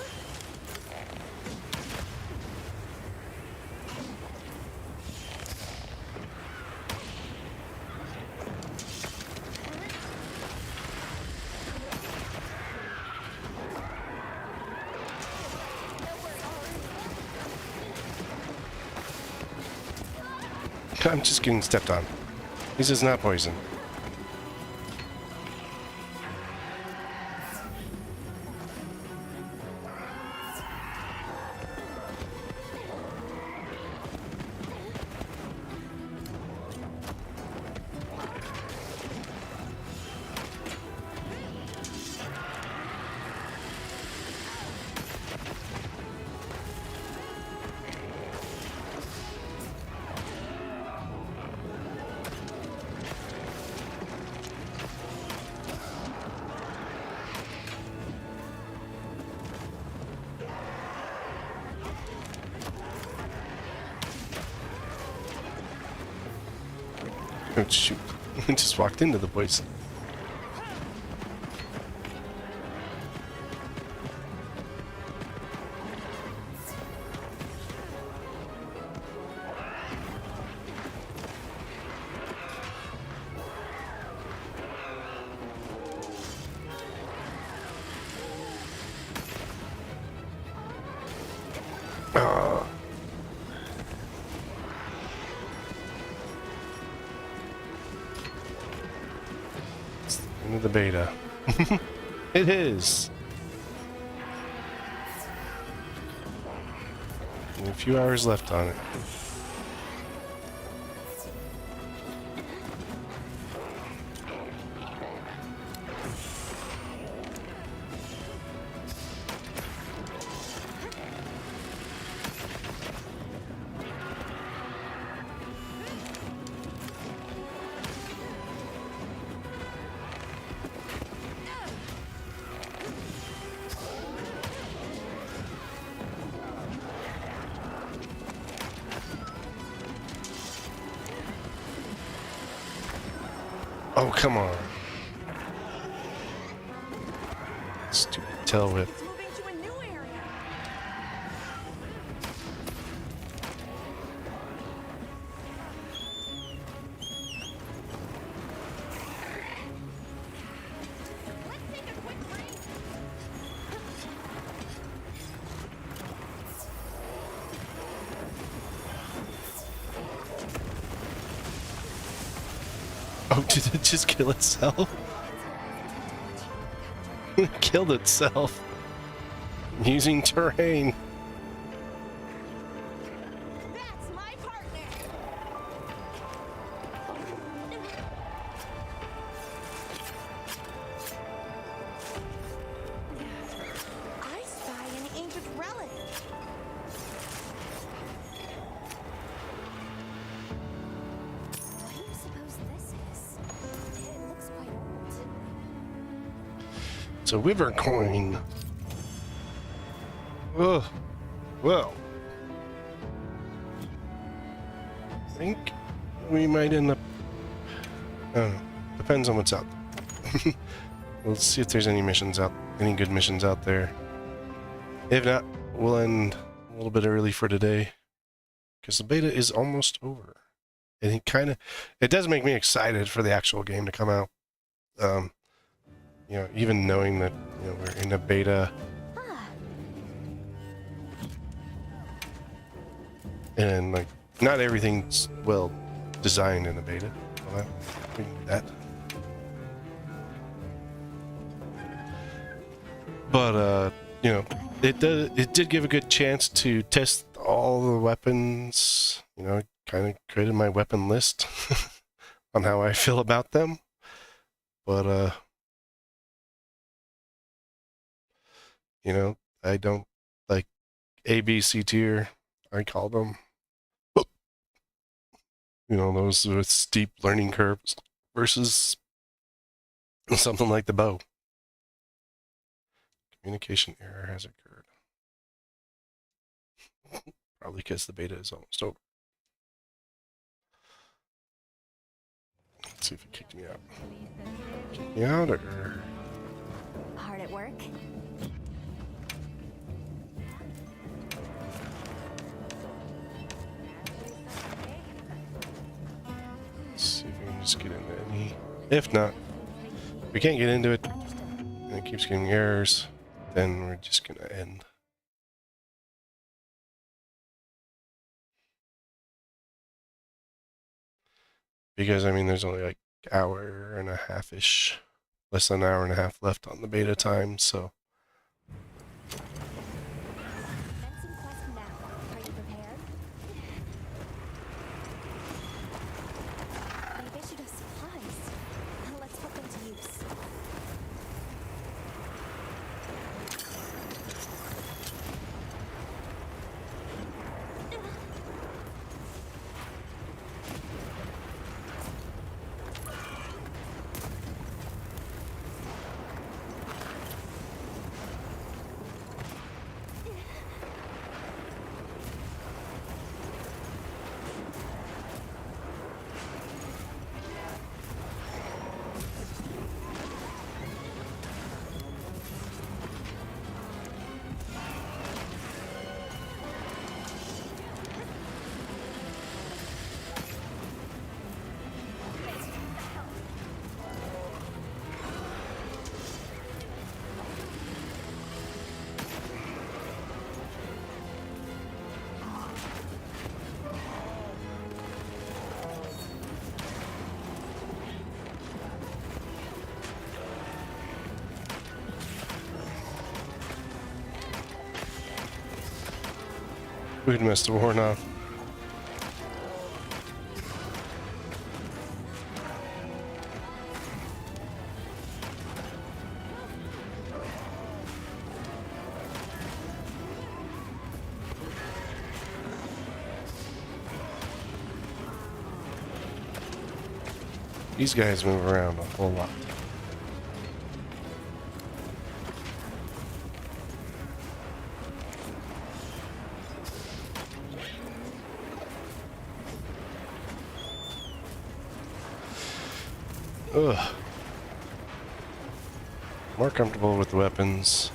I'm just getting stepped on. This is not poison. Oh, shoot. I just walked into the place. Ah. It's the end of the beta. It is. Only a few hours left on it. Oh, come on. Stupid tail whip. It's moving to a new area. Let's take a quick break. Oh, did it just kill itself? It killed itself. Using terrain. That's my partner. I spy an ancient relic. What do you suppose this is? It looks quite old. It's a Wyvern coin. Ugh. Well. I think we might end up... I don't know. Depends on what's out there. Let's see if there's any missions out... Any good missions out there. If not, we'll end a little bit early for today. Because the beta is almost over. And it does make me excited for the actual game to come out. You know, even knowing that, you know, we're in a beta and like not everything's well designed in a beta. Well, we can do that. But you know, it did give a good chance to test all the weapons, you know, kind of created my weapon list on how I feel about them. But you know, I don't like A, B, C tier, I call them. You know, those with steep learning curves versus something like the bow. Communication error has occurred. Probably because the beta is almost over. Let's see if it kicked me out. Kicked me out or... Hard at work? Let's see if we can just get into any... If not, if we can't get into it, and it keeps getting errors, then we're just gonna end. Because, I mean, there's only like hour and a half-ish, less than an hour and a half left on the beta time, so... Fencing quest now. Are you prepared? They've issued us supplies. Let's put them to use. Food must have worn off. These guys move around a whole lot. Ugh. More comfortable with the weapons.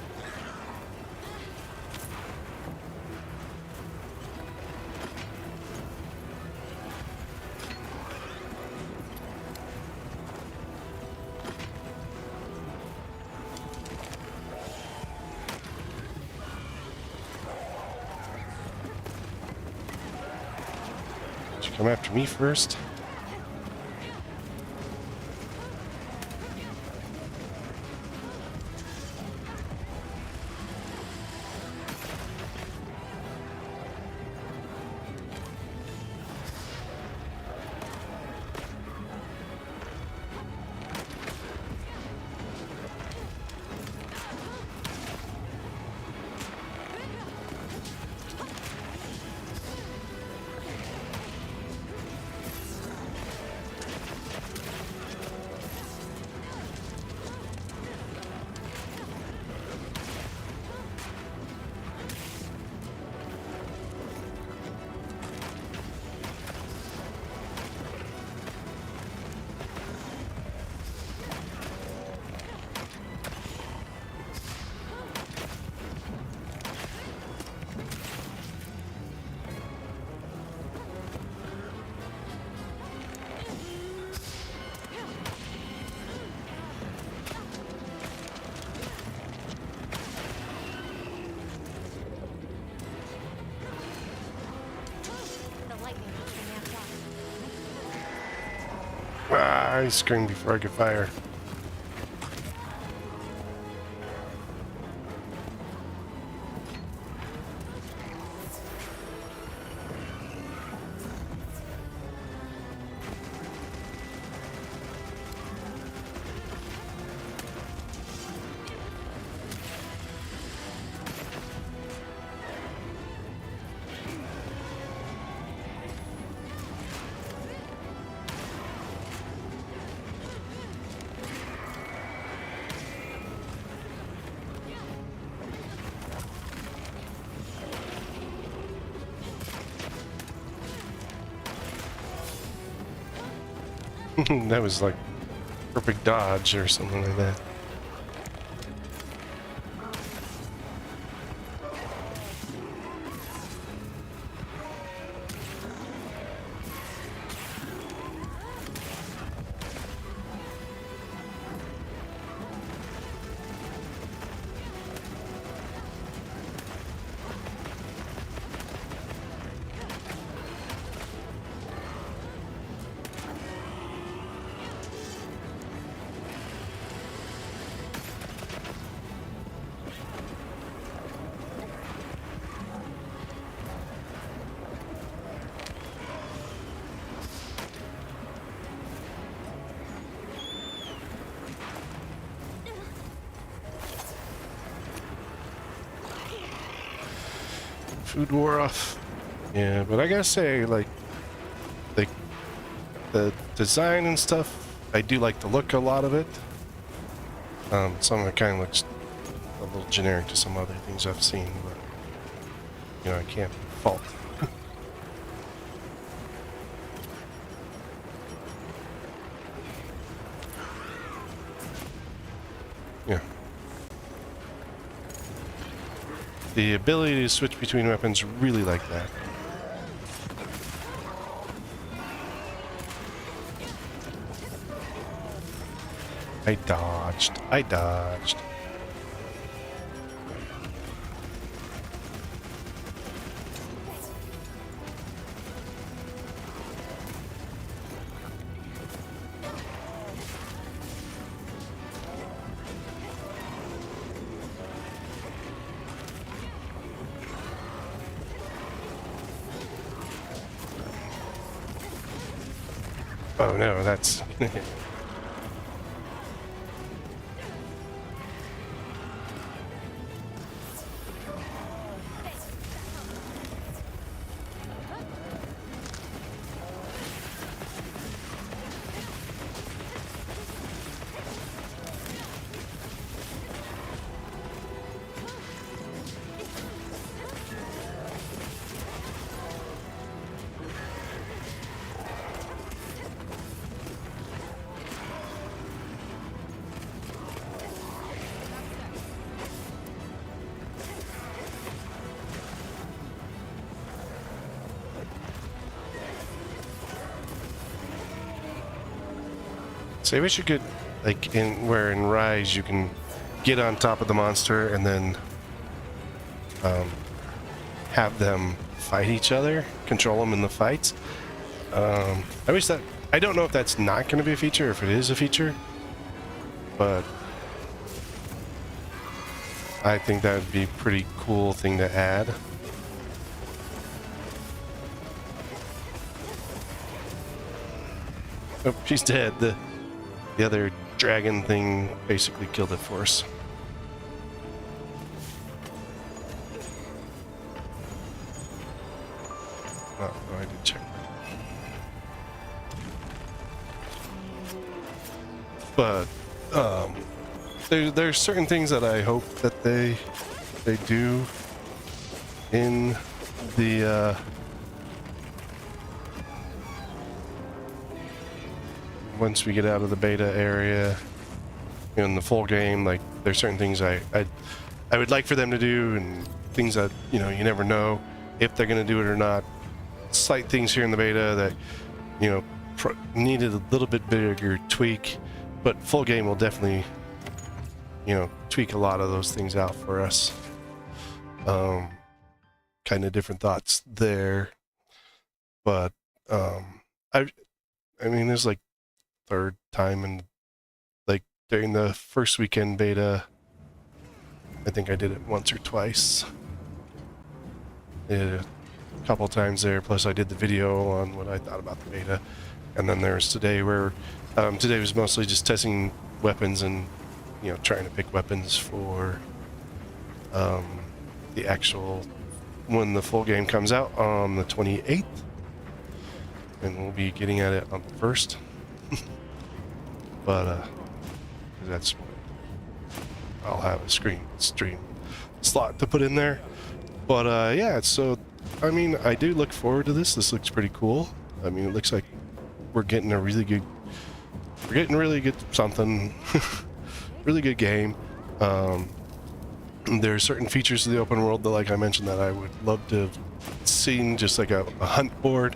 Did you come after me first? The lightning makes me amped up. Ah, he screamed before I could fire. That was like perfect dodge or something like that. Food wore off. Yeah, but I gotta say, like the design and stuff, I do like the look a lot of it. Some of it kind of looks a little generic to some other things I've seen, but you know, I can't fault. Yeah. The ability to switch between weapons, really like that. I dodged. I dodged. Oh no, that's... So I wish you could, like, in Rise, you can get on top of the monster and then have them fight each other, control them in the fights. I wish that, I don't know if that's not going to be a feature or if it is a feature, but I think that would be a pretty cool thing to add. Oh, she's dead. The other dragon thing basically killed it for us. Oh, I did check. But there's certain things that I hope that they do in the once we get out of the beta area in the full game. Like, there's certain things I would like for them to do, and things that, you know, you never know if they're going to do it or not. Slight things here in the beta that, you know, needed a little bit bigger tweak, but full game will definitely, you know, tweak a lot of those things out for us. Kind of different thoughts there, but I mean, there's like third time, and like during the first weekend beta, I think I did it once or twice. A couple times there, plus I did the video on what I thought about the beta, and then there's today where today was mostly just testing weapons and, you know, trying to pick weapons for the actual, when the full game comes out on the 28th, and we'll be getting at it on the 1st. But that's, I'll have a stream slot to put in there. But yeah, so I mean, I do look forward to this. This looks pretty cool. I mean, it looks like we're getting a really good, something, really good game. There are certain features of the open world that, like I mentioned, that I would love to have seen, just like a hunt board,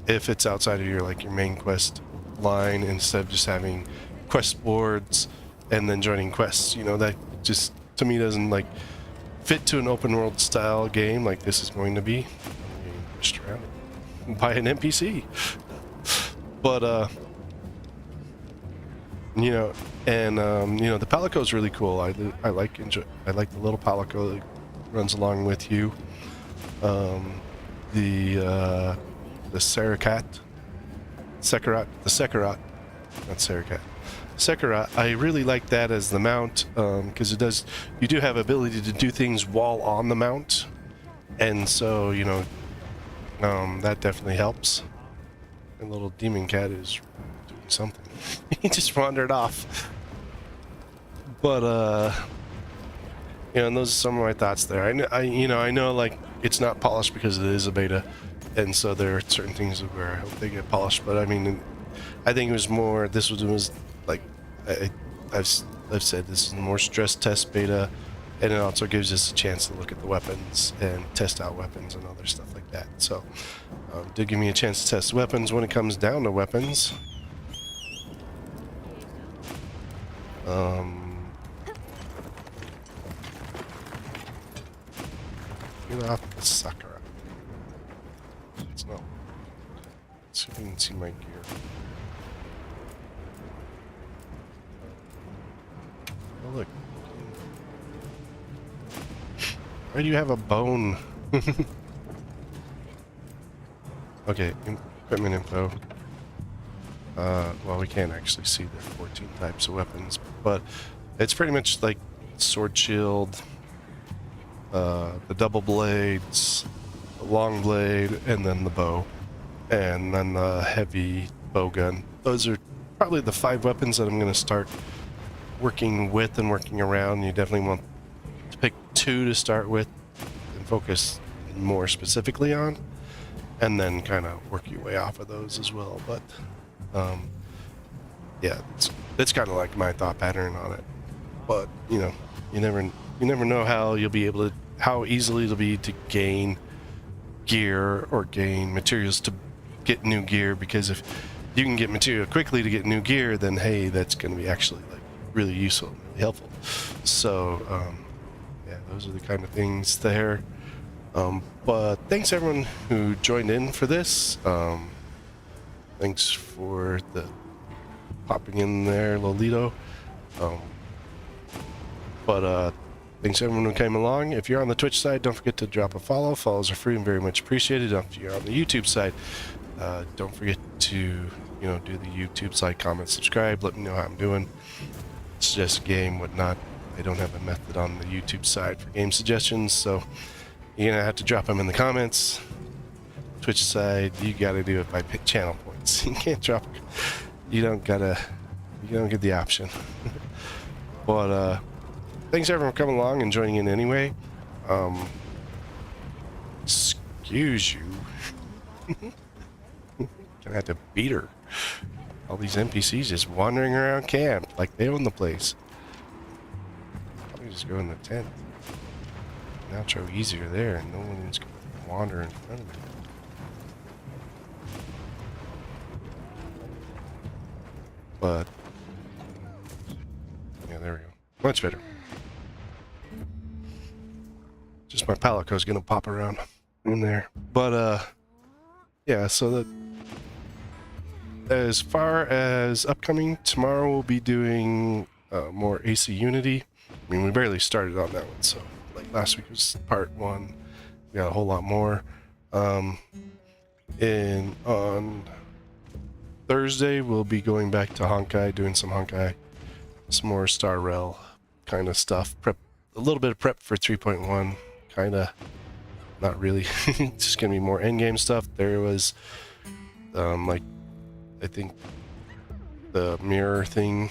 if it's outside of your, like, your main quest line, instead of just having quest boards and then joining quests. You know, that just, to me, doesn't, like, fit to an open world style game like this is going to be. Getting pushed around by an NPC. But you know, and you know, the Palico is really cool. I like the little Palico that runs along with you. The Sekarat, not Sarakat. Sekarat, I really like that as the mount, because you do have ability to do things while on the mount, and so, you know, that definitely helps. And little demon cat is doing something. He just wandered off. But you know, and those are some of my thoughts there. I know, like, it's not polished because it is a beta, and so there are certain things where I hope they get polished. But I mean, I think it was more. This was like, I've said, this is a more stress test beta, and it also gives us a chance to look at the weapons and test out weapons and other stuff like that. So, did give me a chance to test weapons when it comes down to weapons. Get off the Sakura. It's no. Let's see if you can see my gear. Oh, look. Why do you have a bone? Okay, equipment info. Well, we can't actually see the 14 types of weapons, but it's pretty much like sword shield, the double blades, the long blade, and then the bow, and then the heavy bow gun. Those are probably the 5 weapons that I'm going to start working with and working around. You definitely want to pick 2 to start with and focus more specifically on, and then kind of work your way off of those as well. But yeah, it's kind of like my thought pattern on it. But you know, you never know how easily it'll be to gain gear or gain materials to get new gear, because if you can get material quickly to get new gear, then hey, that's going to be actually like really useful, and really helpful. So yeah, those are the kind of things there. But thanks everyone who joined in for this. Thanks for the popping in there, Lolito. Thanks everyone who came along. If you're on the Twitch side, don't forget to drop a follow. Follows are free and very much appreciated. If you're on the YouTube side, don't forget to do the YouTube side, comment, subscribe, let me know how I'm doing. Suggest a game, whatnot. I don't have a method on the YouTube side for game suggestions, so you're gonna have to drop them in the comments. Twitch side, you gotta do it by channel points. You can't drop. You don't get the option. But thanks everyone for coming along and joining in anyway. Excuse you. Gonna have to beat her. All these NPCs just wandering around camp like they own the place. Probably just go in the tent. Outro easier there, and no one is gonna wander in front of me. But yeah, there we go. Much better. Just my Palico's gonna pop around in there. But yeah, so that as far as upcoming, tomorrow we'll be doing more AC Unity. I mean, we barely started on that one, so like last week was part 1. We got a whole lot more. And on Thursday we'll be going back to Honkai, doing some Honkai, some more Star Rail kind of stuff. Prep, a little bit of prep for 3.1, kind of, not really. It's just gonna be more endgame stuff. There was like, I think the mirror thing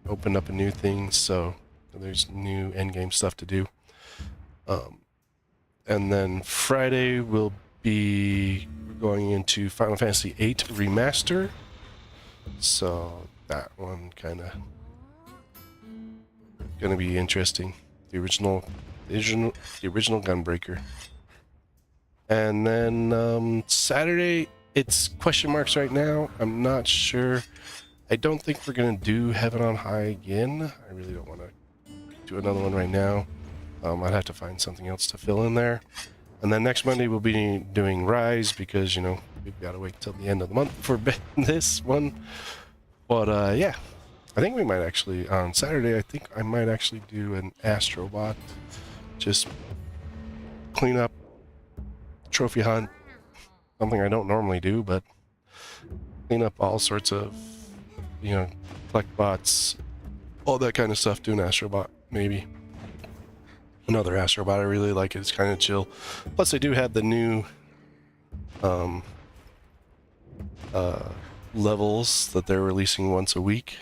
opened up a new thing, so there's new endgame stuff to do. And then Friday we'll be going into Final Fantasy VIII Remaster. So that one kind of gonna be interesting. The original Gunbreaker. And then Saturday, it's question marks right now. I'm not sure. I don't think we're gonna do Heaven on High again. I really don't want to do another one right now. I'd have to find something else to fill in there. And then next Monday we'll be doing Rise, because we've got to wait till the end of the month for this one. But yeah, I think we might actually on Saturday. I think I might actually do an Astrobot, just clean up, trophy hunt, something I don't normally do, but clean up all sorts of collect bots, all that kind of stuff. Do an Astrobot, maybe another Astrobot. I really like it. It's kind of chill. Plus, they do have the new levels that they're releasing once a week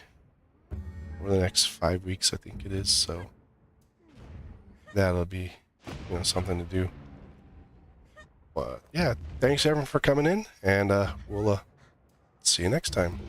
over the next 5 weeks, I think it is. So that'll be something to do. But yeah, thanks everyone for coming in, and we'll see you next time.